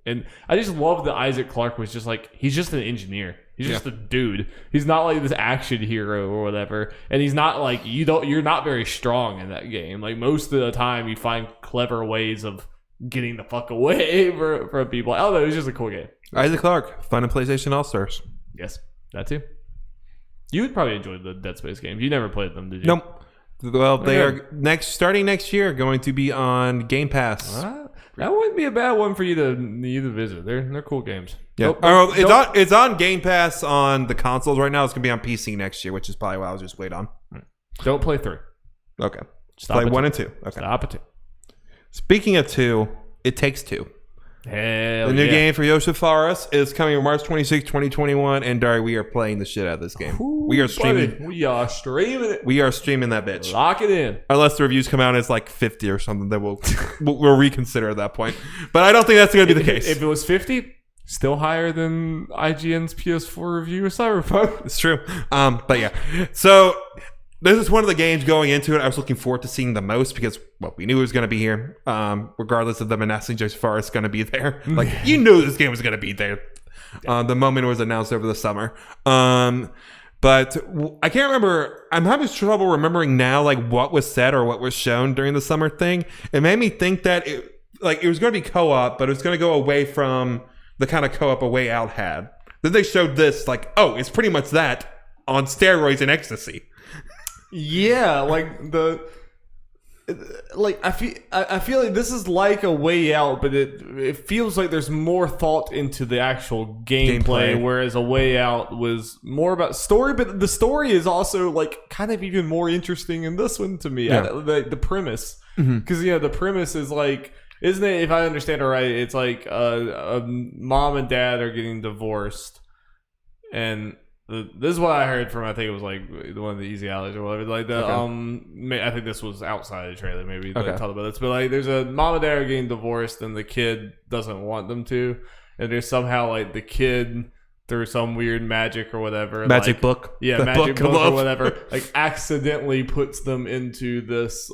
Speaker 1: And I just love that Isaac Clarke was just like, he's just an engineer. He's just a dude. He's not like this action hero or whatever. And he's not like, you're not very strong in that game. Like most of the time you find clever ways of getting the fuck away from people. I don't know, it was just a cool game.
Speaker 2: Isaac Clarke, fun in PlayStation All-Stars.
Speaker 1: Yes, that too. You would probably enjoy the Dead Space games. You never played them, did you?
Speaker 2: Nope. Well, they are starting next year going to be on Game Pass.
Speaker 1: That wouldn't be a bad one for you to visit. They're cool games.
Speaker 2: Yeah. It's on Game Pass on the consoles right now. It's gonna be on PC next year, which is probably what I'll just wait on.
Speaker 1: Don't play 3.
Speaker 2: Okay. Play 1 and 2. Okay.
Speaker 1: Stop at 2.
Speaker 2: Speaking of 2, It Takes Two.
Speaker 1: Hell
Speaker 2: the new game for Yoshi Fares is coming on March 26, 2021, and Dari, we are playing the shit out of this game.
Speaker 1: Ooh,
Speaker 2: we are streaming.
Speaker 1: Buddy, we are streaming it.
Speaker 2: We are streaming that bitch.
Speaker 1: Lock it in.
Speaker 2: Unless the reviews come out and it's like 50 or something, then we'll reconsider at that point. But I don't think that's going to be the case.
Speaker 1: If it was 50, still higher than IGN's PS4 review of Cyberpunk.
Speaker 2: It's true. But yeah, so this is one of the games going into it I was looking forward to seeing the most because, well, we knew it was going to be here. Regardless of them announcing just far it's going to be there. Like, you knew this game was going to be there. The moment it was announced over the summer. But I can't remember. I'm having trouble remembering now, like, what was said or what was shown during the summer thing. It made me think that it was going to be co-op, but it was going to go away from the kind of co-op A Way Out had. Then they showed this, like, oh, it's pretty much that on steroids and ecstasy.
Speaker 1: Yeah, I feel like this is like A Way Out, but it feels like there's more thought into the actual gameplay, whereas A Way Out was more about story, but the story is also like kind of even more interesting in this one to me.
Speaker 2: Yeah.
Speaker 1: The premise, because the premise is like, isn't it? If I understand it right, it's like a mom and dad are getting divorced, and this is what I heard from, I think it was like one of the Easy Alleys or whatever. Like I think this was outside the trailer. Maybe they talked about this, but like there's a mom and dad are getting divorced, and the kid doesn't want them to, and there's somehow like the kid through some weird magic or whatever,
Speaker 2: magic book,
Speaker 1: magic book or whatever, like accidentally puts them into this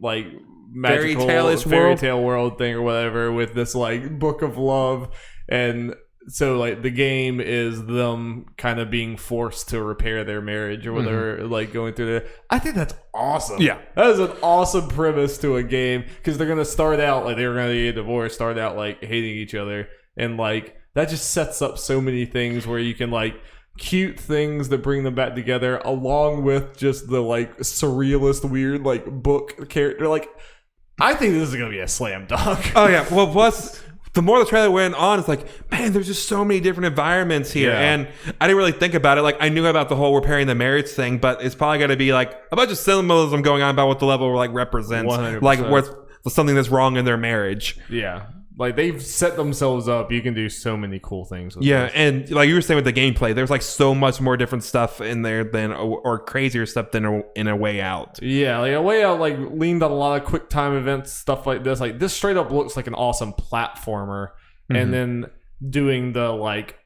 Speaker 1: like magical fairy tale world thing or whatever with this like book of love. And so like the game is them kind of being forced to repair their marriage or whatever, like going through there. I think that's awesome.
Speaker 2: Yeah,
Speaker 1: that is an awesome premise to a game, because they're gonna start out like they're gonna get divorced, start out like hating each other, and like that just sets up so many things where you can like cute things that bring them back together, along with just the like surrealist weird like book character. Like, I think this is gonna be a slam dunk.
Speaker 2: Oh yeah, well, plus the more the trailer went on, it's like, man, there's just so many different environments here. And I didn't really think about it. Like, I knew about the whole repairing the marriage thing, but it's probably going to be like a bunch of symbolism going on about what the level like represents. 100%. Like, with something that's wrong in their marriage.
Speaker 1: Yeah. Like, they've set themselves up. You can do so many cool things with this.
Speaker 2: And like you were saying with the gameplay, there's like so much more different stuff in there than, or crazier stuff than in A Way Out.
Speaker 1: Yeah, like A Way Out like leaned on a lot of quick time events, stuff like this. Like, this straight up looks like an awesome platformer. And then doing the like,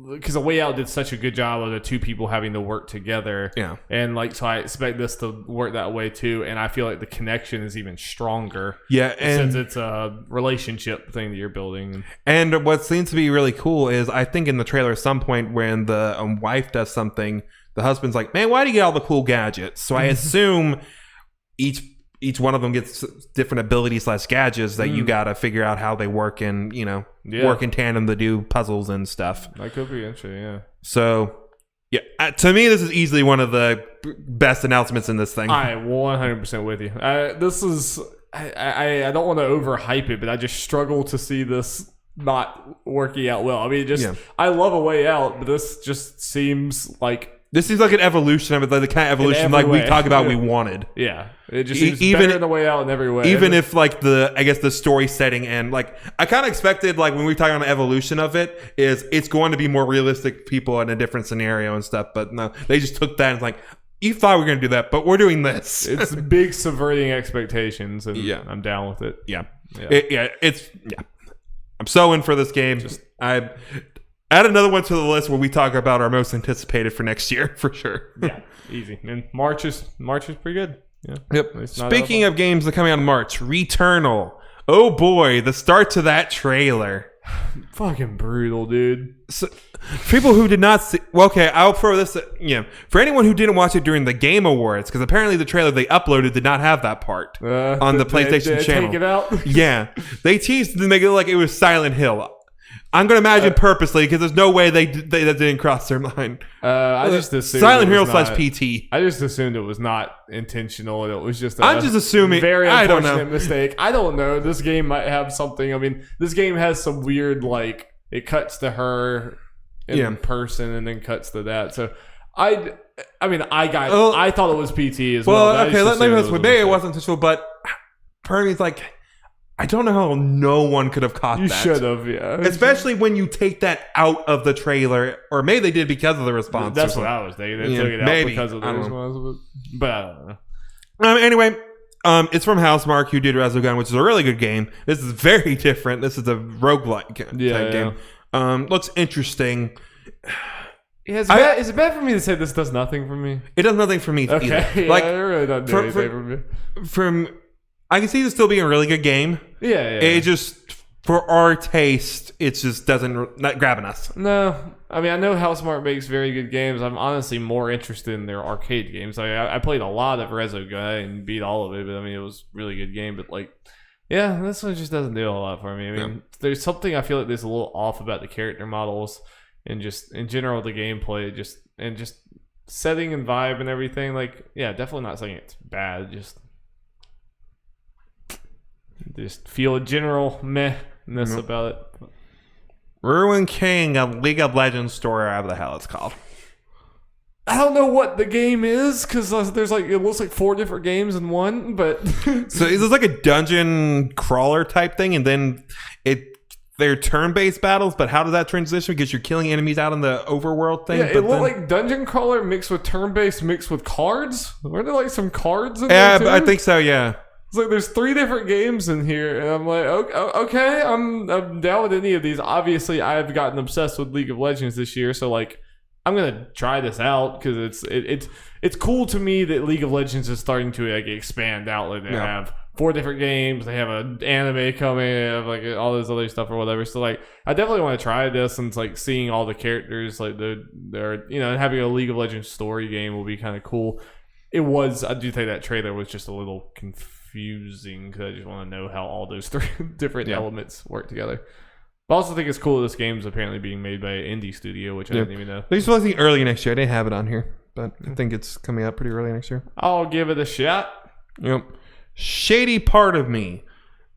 Speaker 1: because A Way Out did such a good job of the two people having to work together. Yeah. And like, so I expect this to work that way too. And I feel like the connection is even stronger. Yeah. And since it's a relationship thing that you're building. And
Speaker 2: what seems to be really cool is, I think in the trailer at some point when the wife does something, the husband's like, man, why do you get all the cool gadgets? So I assume each each one of them gets different abilities / gadgets that you gotta figure out how they work and work in tandem to do puzzles and stuff.
Speaker 1: That could be interesting, yeah.
Speaker 2: So yeah, to me this is easily one of the best announcements in this thing.
Speaker 1: I'm 100% with you. This is I don't want to overhype it, but I just struggle to see this not working out well. I mean, I love A Way Out, but this just seems like
Speaker 2: an evolution of it, like the kind of evolution like we talk about we wanted.
Speaker 1: Yeah, it just seems better than A Way Out in every way.
Speaker 2: Even if like the story setting and like I kind of expected like when we talk on the evolution of it is it's going to be more realistic people in a different scenario and stuff, but no, they just took that and like you thought we were going to do that, but we're doing this.
Speaker 1: It's big subverting expectations, and I'm down with it.
Speaker 2: Yeah. I'm so in for this game. I add another one to the list where we talk about our most anticipated for next year for sure.
Speaker 1: Yeah, easy. And March is pretty good. Yeah.
Speaker 2: Yep. Speaking of games that are coming out in March, Returnal. Oh boy, the start to that trailer.
Speaker 1: Fucking brutal, dude.
Speaker 2: So, people who did not see... Well, okay, I'll throw this... for anyone who didn't watch it during the Game Awards, because apparently the trailer they uploaded did not have that part on the PlayStation channel.
Speaker 1: Take it out?
Speaker 2: Yeah. They teased to make it like it was Silent Hill. I'm going to imagine purposely, because there's no way that didn't cross their mind.
Speaker 1: I just assumed
Speaker 2: Silent Hill / PT.
Speaker 1: I just assumed it was not intentional, and it was just
Speaker 2: I'm just assuming.
Speaker 1: Very unfortunate mistake. I don't know. This game might have something. I mean, this game has some weird, like, it cuts to her in person and then cuts to that. So, I thought it was PT as well.
Speaker 2: Well, okay, let me know. Maybe it wasn't intentional, but part of me is like, I don't know how no one could have caught that.
Speaker 1: You should have, yeah.
Speaker 2: Especially when you take that out of the trailer, or maybe they did because of the response.
Speaker 1: That's what I was thinking. They took it out because of the response, but I don't know.
Speaker 2: Anyway, it's from Housemarque, who did Resogun, which is a really good game. This is very different. This is a roguelike type game. Looks interesting.
Speaker 1: Is it bad for me to say this does nothing for me?
Speaker 2: It does nothing for me either.
Speaker 1: Yeah, like, it really doesn't do anything for me.
Speaker 2: I can see this still being a really good game.
Speaker 1: Yeah.
Speaker 2: It just, for our taste, it just not grabbing us.
Speaker 1: No. I mean, I know Housemarque makes very good games. I'm honestly more interested in their arcade games. I played a lot of Resogun and beat all of it, but I mean, it was a really good game. But like, yeah, this one just doesn't do a lot for me. I mean, there's something I feel like there's a little off about the character models and just in general the gameplay, just setting and vibe and everything. Like, yeah, definitely not saying it's bad. Just feel a general mehness about it.
Speaker 2: Ruin King, a League of Legends story, or whatever the hell it's called.
Speaker 1: I don't know what the game is because there's like it looks like 4 different games in one, but
Speaker 2: so it's like a dungeon crawler type thing, and then they're turn-based battles. But how does that transition? Because you're killing enemies out in the overworld thing.
Speaker 1: Yeah, it looked like dungeon crawler mixed with turn-based mixed with cards. Were there like some cards in there too?
Speaker 2: I think so. Yeah.
Speaker 1: It's like there's 3 different games in here, and I'm like, okay, I'm down with any of these. Obviously, I've gotten obsessed with League of Legends this year, so like, I'm gonna try this out because it's cool to me that League of Legends is starting to like expand out. Like they have 4 different games, they have an anime coming, they have like all this other stuff or whatever. So like, I definitely want to try this, and like seeing all the characters, like they're having a League of Legends story game will be kind of cool. I do think that trailer was just a little confusing because I just want to know how all those 3 different elements work together. But I also think it's cool that this game is apparently being made by an indie studio, which I didn't even know.
Speaker 2: They're supposed to be early next year. I didn't have it on here, but I think it's coming out pretty early next year.
Speaker 1: I'll give it a shot.
Speaker 2: Yep. Shady Part of Me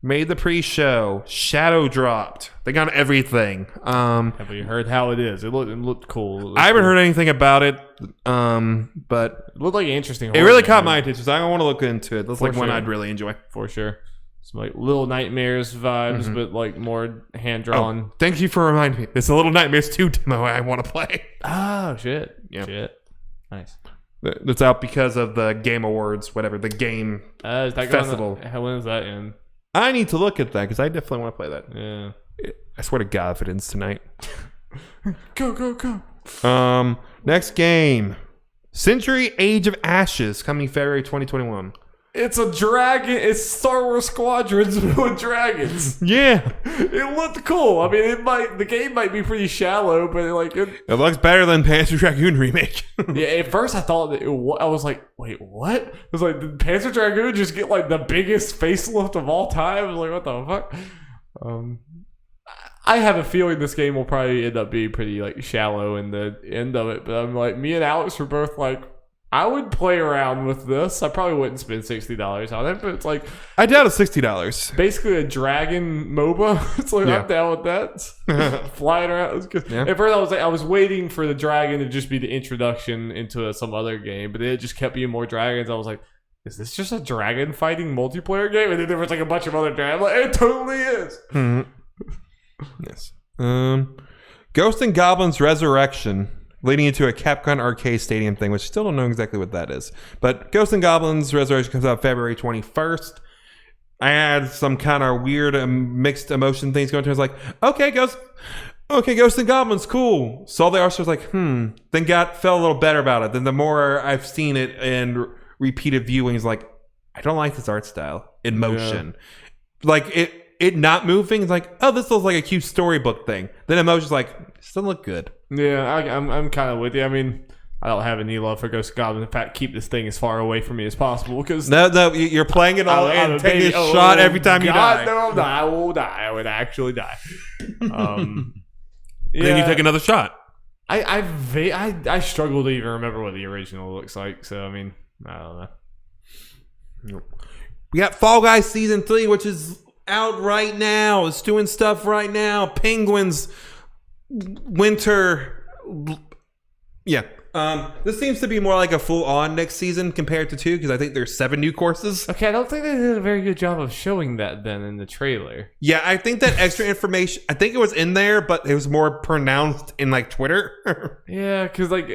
Speaker 2: made the pre-show. Shadow dropped. They got everything.
Speaker 1: Have you heard how it is? It looked cool.
Speaker 2: I haven't heard anything about it, but
Speaker 1: it looked like an interesting.
Speaker 2: It really caught my attention, so I want to look into it. That's like one I'd really enjoy
Speaker 1: for sure. Some like Little Nightmares vibes, but like more hand drawn.
Speaker 2: Oh, thank you for reminding me. It's a Little Nightmares 2 demo I want to play.
Speaker 1: Oh shit! Yeah, shit. Nice.
Speaker 2: That's out because of the Game Awards, whatever the game
Speaker 1: is that
Speaker 2: festival.
Speaker 1: When is that in?
Speaker 2: I need to look at that because I definitely want to play that.
Speaker 1: Yeah.
Speaker 2: I swear to God, if it ends tonight.
Speaker 1: Go.
Speaker 2: Next game, Century Age of Ashes, coming February 2021.
Speaker 1: It's a dragon. It's Star Wars Squadrons with dragons.
Speaker 2: Yeah,
Speaker 1: it looked cool. I mean, the game might be pretty shallow, but it
Speaker 2: looks better than Panzer Dragoon remake.
Speaker 1: Yeah, at first I thought that I was like, wait, what? It was like, did Panzer Dragoon just get like the biggest facelift of all time? I was like, what the fuck? I have a feeling this game will probably end up being pretty like shallow in the end of it, but I'm like, me and Alex were both like, I would play around with this. I probably wouldn't spend $60 on it, but it's like,
Speaker 2: I doubt it's $60.
Speaker 1: Basically a dragon MOBA. It's like, I'm down with that. Flying around. Yeah. At first I was waiting for the dragon to just be the introduction into some other game, but then it just kept being more dragons. I was like, is this just a dragon fighting multiplayer game? And then there was like a bunch of other dragons. Like, it totally is.
Speaker 2: Yes. Ghosts and Goblins Resurrection, leading into a Capcom Arcade Stadium thing, which I still don't know exactly what that is. But Ghosts and Goblins Resurrection comes out February 21st. I had some kind of weird mixed emotion things going to it. I was like, okay, Ghosts and Goblins, cool. Saw the art, so I was like, then felt a little better about it. Then the more I've seen it and repeated viewings, like, I don't like this art style in motion. Yeah. Like, it not moving is like, oh, this looks like a cute storybook thing. Then emotion's like, it doesn't look good.
Speaker 1: Yeah, I'm kind of with you. I mean, I don't have any love for Ghost Goblin. In fact, keep this thing as far away from me as possible. Because
Speaker 2: no, you're playing it all and taking a shot every time you die.
Speaker 1: No, I will die. I would actually die.
Speaker 2: Then you take another shot.
Speaker 1: I struggle to even remember what the original looks like. So I mean, I don't know.
Speaker 2: We got Fall Guys Season 3, which is out right now. It's doing stuff right now. Penguins, winter. Yeah. This seems to be more like a full-on next season compared to 2, because I think there's 7 new courses.
Speaker 1: Okay, I don't think they did a very good job of showing that then in the trailer.
Speaker 2: Yeah, I think that extra information, I think it was in there, but it was more pronounced in like Twitter.
Speaker 1: Yeah, because like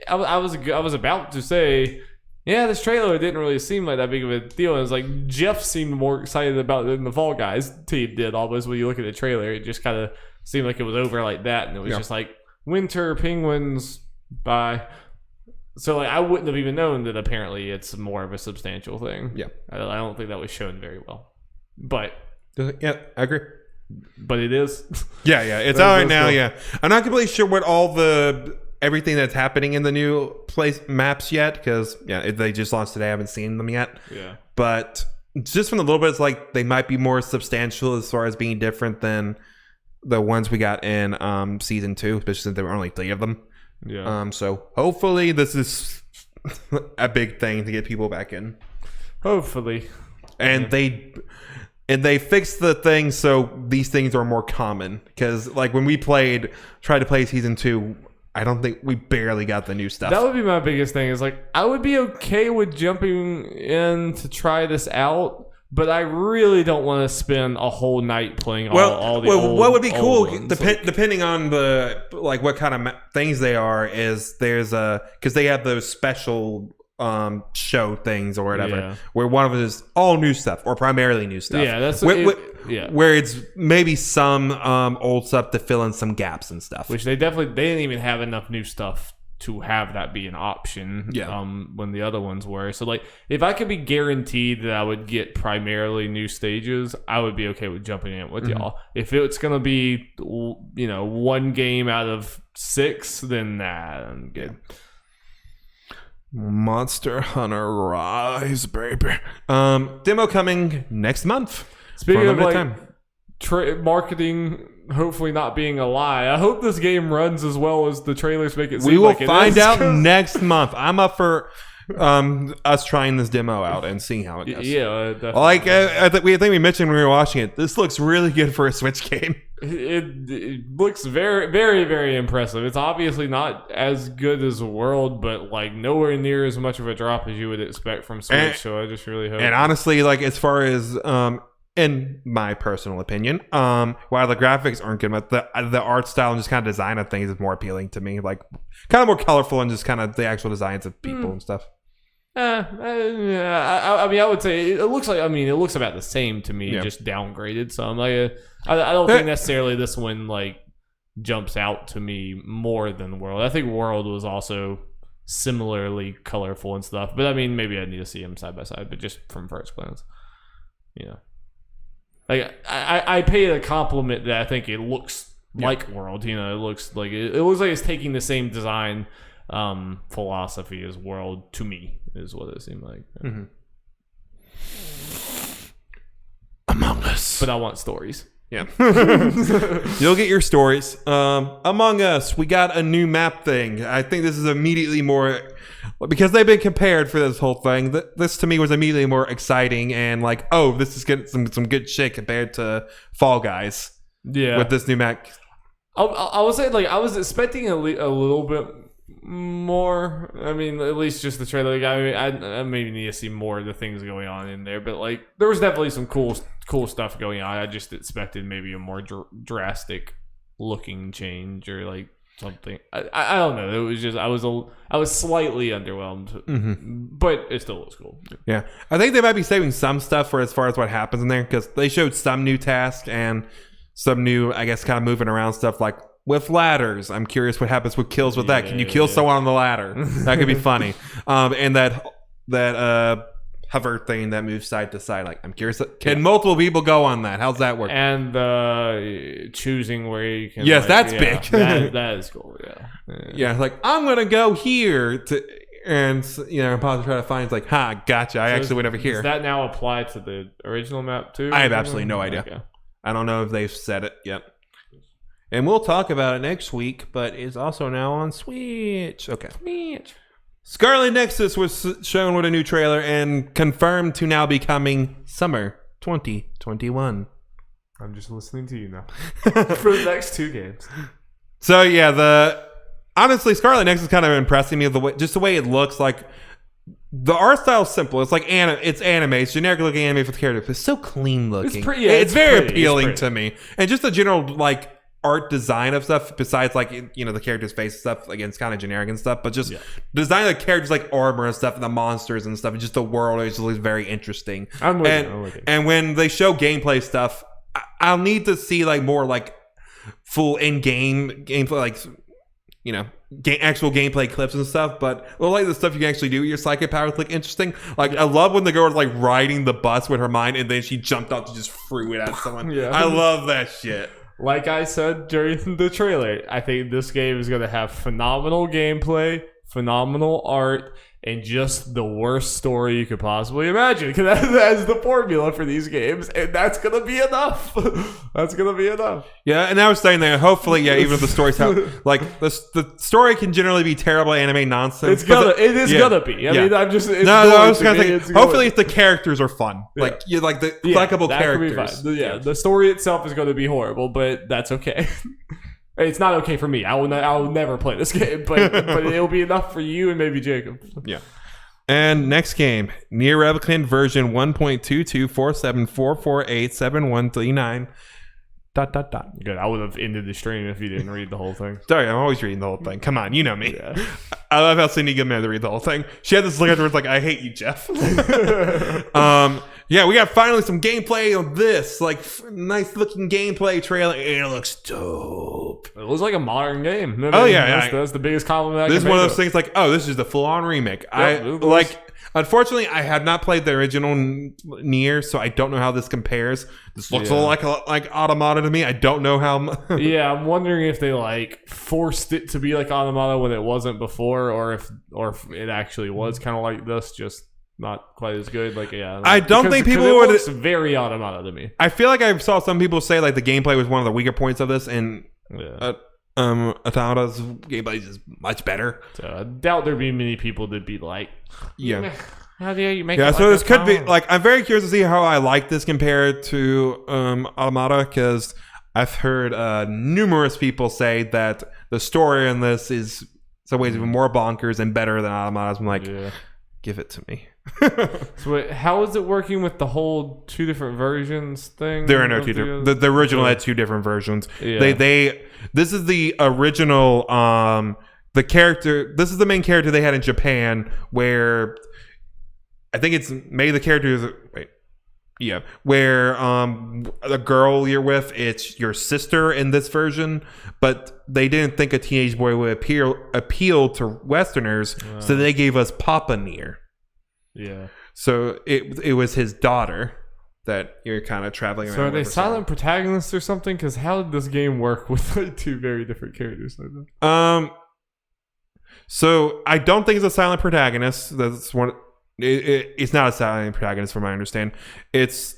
Speaker 1: I was about to say, yeah, this trailer didn't really seem like that big of a deal. And it was like Jeff seemed more excited about it than the Fall Guys team did. Almost when you look at the trailer, it just kind of seemed like it was over like that, and it was just like winter penguins. Bye. So like I wouldn't have even known that apparently it's more of a substantial thing. Yeah, I don't think that was shown very well. But
Speaker 2: yeah, I agree.
Speaker 1: But it is.
Speaker 2: Yeah, it's out right now. Cool. Yeah, I'm not completely sure what everything that's happening in the new place maps yet, because they just launched today. I haven't seen them yet. Yeah, but just from the little bit, it's like they might be more substantial as far as being different than the ones we got in season 2, especially since there were only 3 of them. Yeah. So hopefully this is a big thing to get people back in.
Speaker 1: Hopefully.
Speaker 2: And they fixed the thing so these things are more common, because like when we tried to play season 2, I don't think we barely got the new stuff.
Speaker 1: That would be my biggest thing, is like I would be okay with jumping in to try this out, but I really don't want to spend a whole night playing all the old,
Speaker 2: what would be cool, depending on the like what kind of things they are, is there's because they have those special show things or whatever, where one of it is all new stuff or primarily new stuff.
Speaker 1: Yeah, that's
Speaker 2: where it's maybe some old stuff to fill in some gaps and stuff.
Speaker 1: Which they didn't even have enough new stuff to have that be an option. When the other ones were. So like if I could be guaranteed that I would get primarily new stages, I would be okay with jumping in with y'all. If it's gonna be one game out of 6, then I'm good.
Speaker 2: Monster Hunter Rise, baby. Demo coming next month.
Speaker 1: Speaking of like marketing hopefully not being a lie, I hope this game runs as well as the trailers make it seem like it is.
Speaker 2: We will find out next month. I'm up for us trying this demo out and seeing how it goes.
Speaker 1: Yeah, definitely.
Speaker 2: Like I think we mentioned when we were watching it, this looks really good for a Switch game.
Speaker 1: It looks very, very, very impressive. It's obviously not as good as World, but like nowhere near as much of a drop as you would expect from Switch. So I just really hope.
Speaker 2: And honestly, like as far as in my personal opinion, while the graphics aren't good, but the art style and just kind of design of things is more appealing to me. Like kind of more colorful and just kind of the actual designs of people and stuff.
Speaker 1: I mean, I would say it looks like. I mean, it looks about the same to me, just downgraded. So I'm like, I don't think necessarily this one like jumps out to me more than World. I think World was also similarly colorful and stuff. But I mean, maybe I need to see them side by side. But just from first glance, like I pay it a compliment that I think it looks like World. It looks like it looks like it's taking the same design philosophy as World. To me, is what it seemed like.
Speaker 2: Mm-hmm. Among Us,
Speaker 1: but I want stories.
Speaker 2: Yeah. You'll get your stories. Among Us, we got a new map thing. I think this is immediately more, because they've been compared for this whole thing. This to me was immediately more exciting and like, oh, this is getting some good shit compared to Fall Guys.
Speaker 1: Yeah. With
Speaker 2: this new map.
Speaker 1: I would say, like, I was expecting a little bit more. I mean, at least just the trailer. I maybe need to see more of the things going on in there, but like, there was definitely some cool stuff going on. I just expected maybe a more drastic looking change or like something. I don't know. It was just I was slightly underwhelmed, but it still looks cool.
Speaker 2: Yeah, I think they might be saving some stuff for as far as what happens in there, because they showed some new tasks and some new, I guess, kind of moving around stuff like with ladders. I'm curious what happens with kills with that. Can you kill someone on the ladder? That could be funny. And that hover thing that moves side to side. Like, I'm curious. Can multiple people go on that? How's that work?
Speaker 1: And choosing where you can.
Speaker 2: Yes, that's big.
Speaker 1: that is cool.
Speaker 2: Yeah. Like, I'm gonna go here and probably try to find like, gotcha. I actually went over here.
Speaker 1: Does that now apply to the original map too?
Speaker 2: I have absolutely no idea. Okay. I don't know if they've said it yet. And we'll talk about it next week, but it's also now on Switch. Okay.
Speaker 1: Switch.
Speaker 2: Scarlet Nexus was shown with a new trailer and confirmed to now be coming summer 2021.
Speaker 1: I'm just listening to you now. For the next 2 games.
Speaker 2: So yeah, honestly, Scarlet Nexus kind of impressing me, the way it looks. Like, the art style is simple. It's like it's anime. It's generic looking anime for the character. It's so clean looking. It's very appealing to me. And just the general like art design of stuff, besides like the character's face and stuff, like it's kind of generic and stuff, but just design of the characters, like armor and stuff, and the monsters and stuff, and just the world is very interesting.
Speaker 1: I'm with you.
Speaker 2: And when they show gameplay stuff, I'll need to see like more like full in-game gameplay, like actual gameplay clips and stuff. But like the stuff you can actually do with your psychic powers look interesting. Like, I love when the girl was like riding the bus with her mind and then she jumped up to just threw it at someone. I love that shit.
Speaker 1: Like I said during the trailer, I think this game is going to have phenomenal gameplay, phenomenal art, and just the worst story you could possibly imagine. Because that's the formula for these games, and that's going to be enough. That's going to be enough.
Speaker 2: Yeah, and I was saying that hopefully, even if the story's like the story can generally be terrible anime nonsense.
Speaker 1: It is gonna be. I mean, I'm just
Speaker 2: I was gonna think hopefully if the characters are fun, like the likable characters.
Speaker 1: The story itself is going to be horrible, but that's okay. It's not okay for me. I will never play this game, but it'll be enough for you and maybe Jacob.
Speaker 2: Yeah. And next game, Nier Replicant version 1.22474487139. ...
Speaker 1: Good. I would have ended the stream if you didn't read the whole thing.
Speaker 2: Sorry, I'm always reading the whole thing. Come on, you know me. Yeah. I love how Cindy got me to read the whole thing. She had this look afterwards like, I hate you, Jeff. Yeah, we got finally some gameplay of this. Like, nice looking gameplay trailer. And it looks dope.
Speaker 1: It looks like a modern game. I
Speaker 2: mean,
Speaker 1: that's the biggest compliment.
Speaker 2: This is one of those things like, oh, this is the full on remake. Unfortunately, I have not played the original Nier, so I don't know how this compares. This looks a little like Automata to me. I don't know how.
Speaker 1: Yeah, I'm wondering if they like forced it to be like Automata when it wasn't before, or if it actually was kind of like this, just not quite as good. Like,
Speaker 2: I don't think people would.
Speaker 1: It's very Automata to me.
Speaker 2: I feel like I saw some people say like the gameplay was one of the weaker points of this, and Automata's gameplay is much better.
Speaker 1: So I doubt there'd be many people that'd be like, how dare you make it
Speaker 2: so this could be like, I'm very curious to see how I like this compared to Automata, because I've heard numerous people say that the story in this is in some ways even more bonkers and better than Automata's. I'm like, give it to me.
Speaker 1: So wait, how is it working with the whole 2 different versions thing?
Speaker 2: There are no 2 different. The original had 2 different versions. Yeah. This is the original. The character. This is the main character they had in Japan, where I think it's maybe the character is. Wait, Yeah, where the girl you're with, it's your sister in this version, but they didn't think a teenage boy would appeal to Westerners, so they gave us Papa Nier.
Speaker 1: Yeah.
Speaker 2: So it was his daughter that you're kind of traveling around.
Speaker 1: So are they
Speaker 2: with
Speaker 1: silent protagonists or something? Because how did this game work with like two very different characters like that?
Speaker 2: So I don't think it's a silent protagonist. That's one. It's not a silent protagonist from my understanding. It's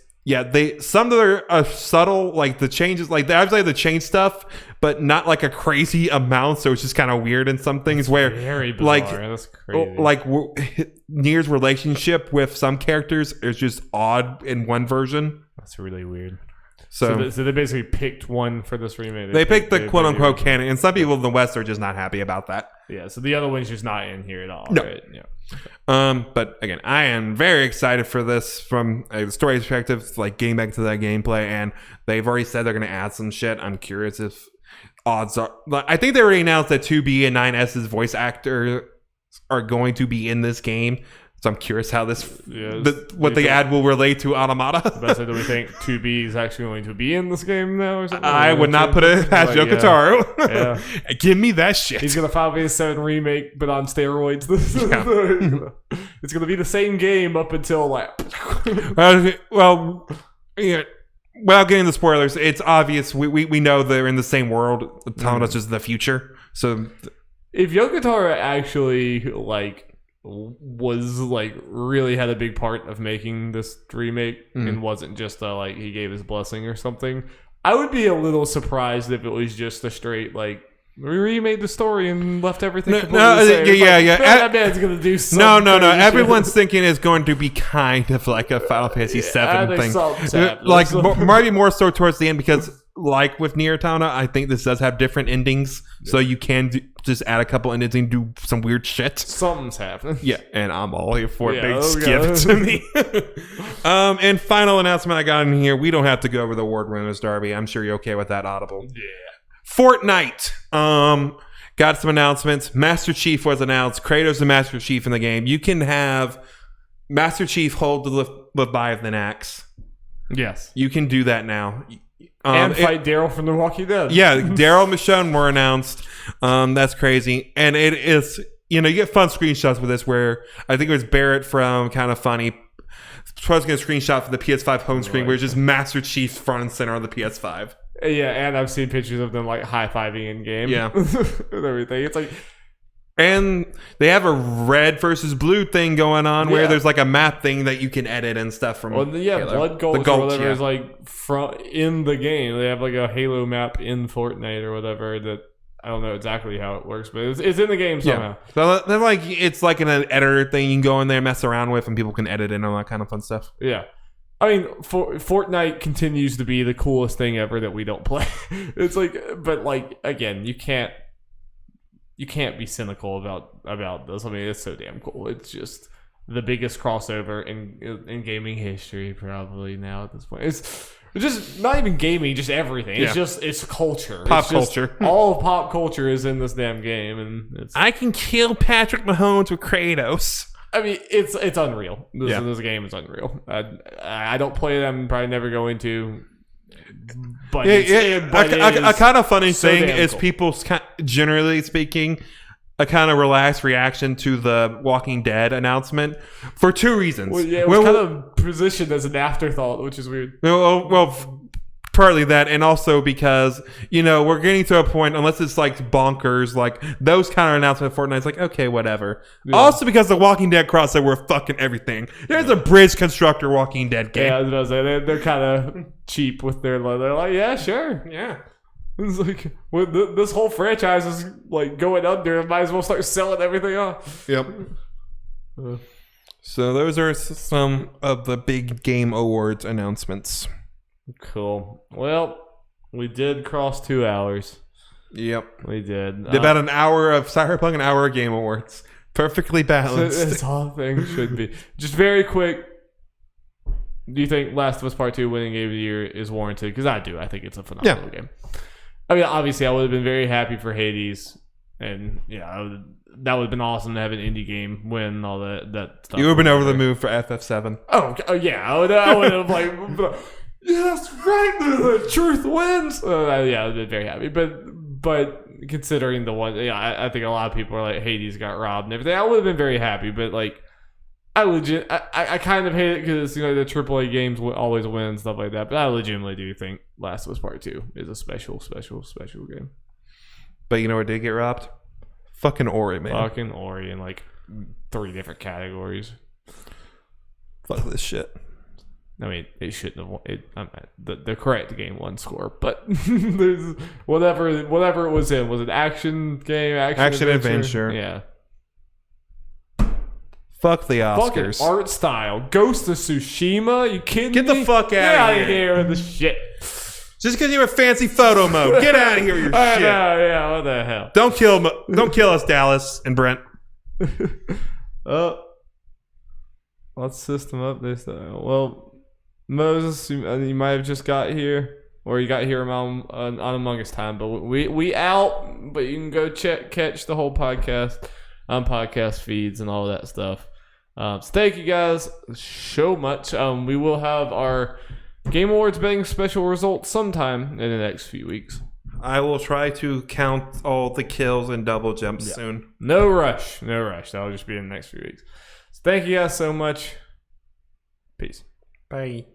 Speaker 2: some of them are subtle, like the changes, like they obviously have the change stuff, but not like a crazy amount. So it's just kind of weird in some things. Where
Speaker 1: very bizarre.
Speaker 2: Like
Speaker 1: that's crazy.
Speaker 2: Like Nier's relationship with some characters is just odd in one version.
Speaker 1: That's really weird.
Speaker 2: So
Speaker 1: they basically picked one for this remake.
Speaker 2: They picked the quote unquote canon, and some people in the West are just not happy about that.
Speaker 1: Yeah, so the other one's just not in here at all.
Speaker 2: No.
Speaker 1: Right? Yeah.
Speaker 2: But again, I am very excited for this from a story perspective, like getting back to that gameplay, and they've already said they're going to add some shit. I'm curious if odds are. I think they already announced that 2B and 9S's voice actor are going to be in this game. So I'm curious how what the ad will relate to Automata.
Speaker 1: Do we think 2B is actually going to be in this game now or something?
Speaker 2: I would not put it past Yokotaro.
Speaker 1: Yeah.
Speaker 2: Give me that shit.
Speaker 1: He's going to Final Fantasy 7 remake, but on steroids. It's going to be the same game up until like...
Speaker 2: well, yeah. Without getting the spoilers, it's obvious. We know they're in the same world. Automata's just the future. So
Speaker 1: if Yokotaro actually was like really had a big part of making this remake and wasn't just like he gave his blessing or something, I would be a little surprised if it was just a straight like we remade the story and left everything completely the same. That man's gonna do something.
Speaker 2: No. Everyone's thinking it's going to be kind of like a Final Fantasy 7 thing. Like maybe more so towards the end, because like with Nier Automata, I think this does have different endings, so you can just add a couple endings and do some weird shit.
Speaker 1: Something's happening.
Speaker 2: Yeah, and I'm all here for it. Big skip to me. And final announcement I got in here. We don't have to go over the award winners, Darby. I'm sure you're okay with that, Audible.
Speaker 1: Yeah.
Speaker 2: Fortnite. Got some announcements. Master Chief was announced. Kratos the Master Chief in the game. You can have Master Chief hold the Leviathan axe. Yes. You can do that now.
Speaker 1: And fight Daryl from The Walking Dead.
Speaker 2: Yeah, Daryl and Michonne were announced. That's crazy. And it is, you get fun screenshots with this where I think it was Barrett from Kind of Funny posting a screenshot for the PS5 home screen where it's just Master Chief front and center on the PS5.
Speaker 1: Yeah, and I've seen pictures of them like high-fiving in game.
Speaker 2: Yeah.
Speaker 1: And everything. It's like...
Speaker 2: And they have a red versus blue thing going on where there's like a map thing that you can edit and stuff from.
Speaker 1: Halo. Blood Gulch or whatever is like in the game. They have like a Halo map in Fortnite or whatever that I don't know exactly how it works, but it's in the game somehow.
Speaker 2: Yeah. So they're like it's like an editor thing you can go in there, mess around with, and people can edit and all that kind of fun stuff.
Speaker 1: Yeah. I mean, Fortnite continues to be the coolest thing ever that we don't play. It's like, but like again, you can't be cynical about this. I mean, it's so damn cool. It's just the biggest crossover in gaming history probably now at this point. It's just not even gaming, just everything.
Speaker 2: Yeah.
Speaker 1: It's culture.
Speaker 2: Culture.
Speaker 1: All of pop culture is in this damn game, and
Speaker 2: I can kill Patrick Mahomes with Kratos.
Speaker 1: I mean, it's unreal. This game is unreal. I don't play them. Probably never going to. But
Speaker 2: a kind of funny thing is
Speaker 1: cool.
Speaker 2: People, generally speaking, a kind of relaxed reaction to the Walking Dead announcement for two reasons.
Speaker 1: Well, yeah, it was kind of positioned as an afterthought, which is weird.
Speaker 2: Well, partly that, and also because we're getting to a point, unless it's like bonkers, like those kind of announcements of Fortnite's like okay, whatever. Yeah. Also because the Walking Dead crossover were fucking everything. There's a bridge constructor Walking Dead game.
Speaker 1: Yeah, I was about to say they're kind of cheap with their. They're like, yeah, sure, yeah. It's like this whole franchise is like going under. Might as well start selling everything off.
Speaker 2: Yep. So those are some of the big game awards announcements.
Speaker 1: Cool. Well, we did cross 2 hours.
Speaker 2: Yep.
Speaker 1: We did.
Speaker 2: About an hour of Cyberpunk, an hour of Game Awards. Perfectly balanced.
Speaker 1: That's all things should be. Just very quick. Do you think Last of Us Part 2 winning game of the year is warranted? Because I do. I think it's a phenomenal game. I mean, obviously, I would have been very happy for Hades And yeah, that would have been awesome to have an indie game win all that stuff.
Speaker 2: You would have been over the moon for FF7.
Speaker 1: Oh yeah, I would have like, yes, right, the truth wins. Yeah, I'd been very happy. But considering the one, I think a lot of people are like, Hades got robbed and everything. I would have been very happy, but like, I kind of hate it because the AAA games always win and stuff like that. But I legitimately do think Last of Us Part 2 is a special game.
Speaker 2: But you know where did get robbed? Fucking Ori, man.
Speaker 1: Fucking Ori in like 3 different categories.
Speaker 2: Fuck this shit.
Speaker 1: I mean, it shouldn't have won. The correct game won score, but there's whatever it was in. Was it action game? Action adventure? Yeah.
Speaker 2: Fuck the Oscars.
Speaker 1: Fucking art style. Ghost of Tsushima? You kidding me?
Speaker 2: Get the fuck out of here
Speaker 1: with the shit.
Speaker 2: Just because you're a fancy photo mode. Get out of here with your shit.
Speaker 1: Yeah, what the hell?
Speaker 2: Don't kill us, Dallas and Brent.
Speaker 1: Oh. Let's system up this. Well, Moses, you might have just got here. Or you got here on Among Us time. But we out. But you can go catch the whole podcast on podcast feeds and all that stuff. So thank you guys so much. We will have our Game Awards betting special results sometime in the next few weeks.
Speaker 2: I will try to count all the kills and double jumps soon.
Speaker 1: No rush. That'll just be in the next few weeks. So thank you guys so much. Peace.
Speaker 2: Bye.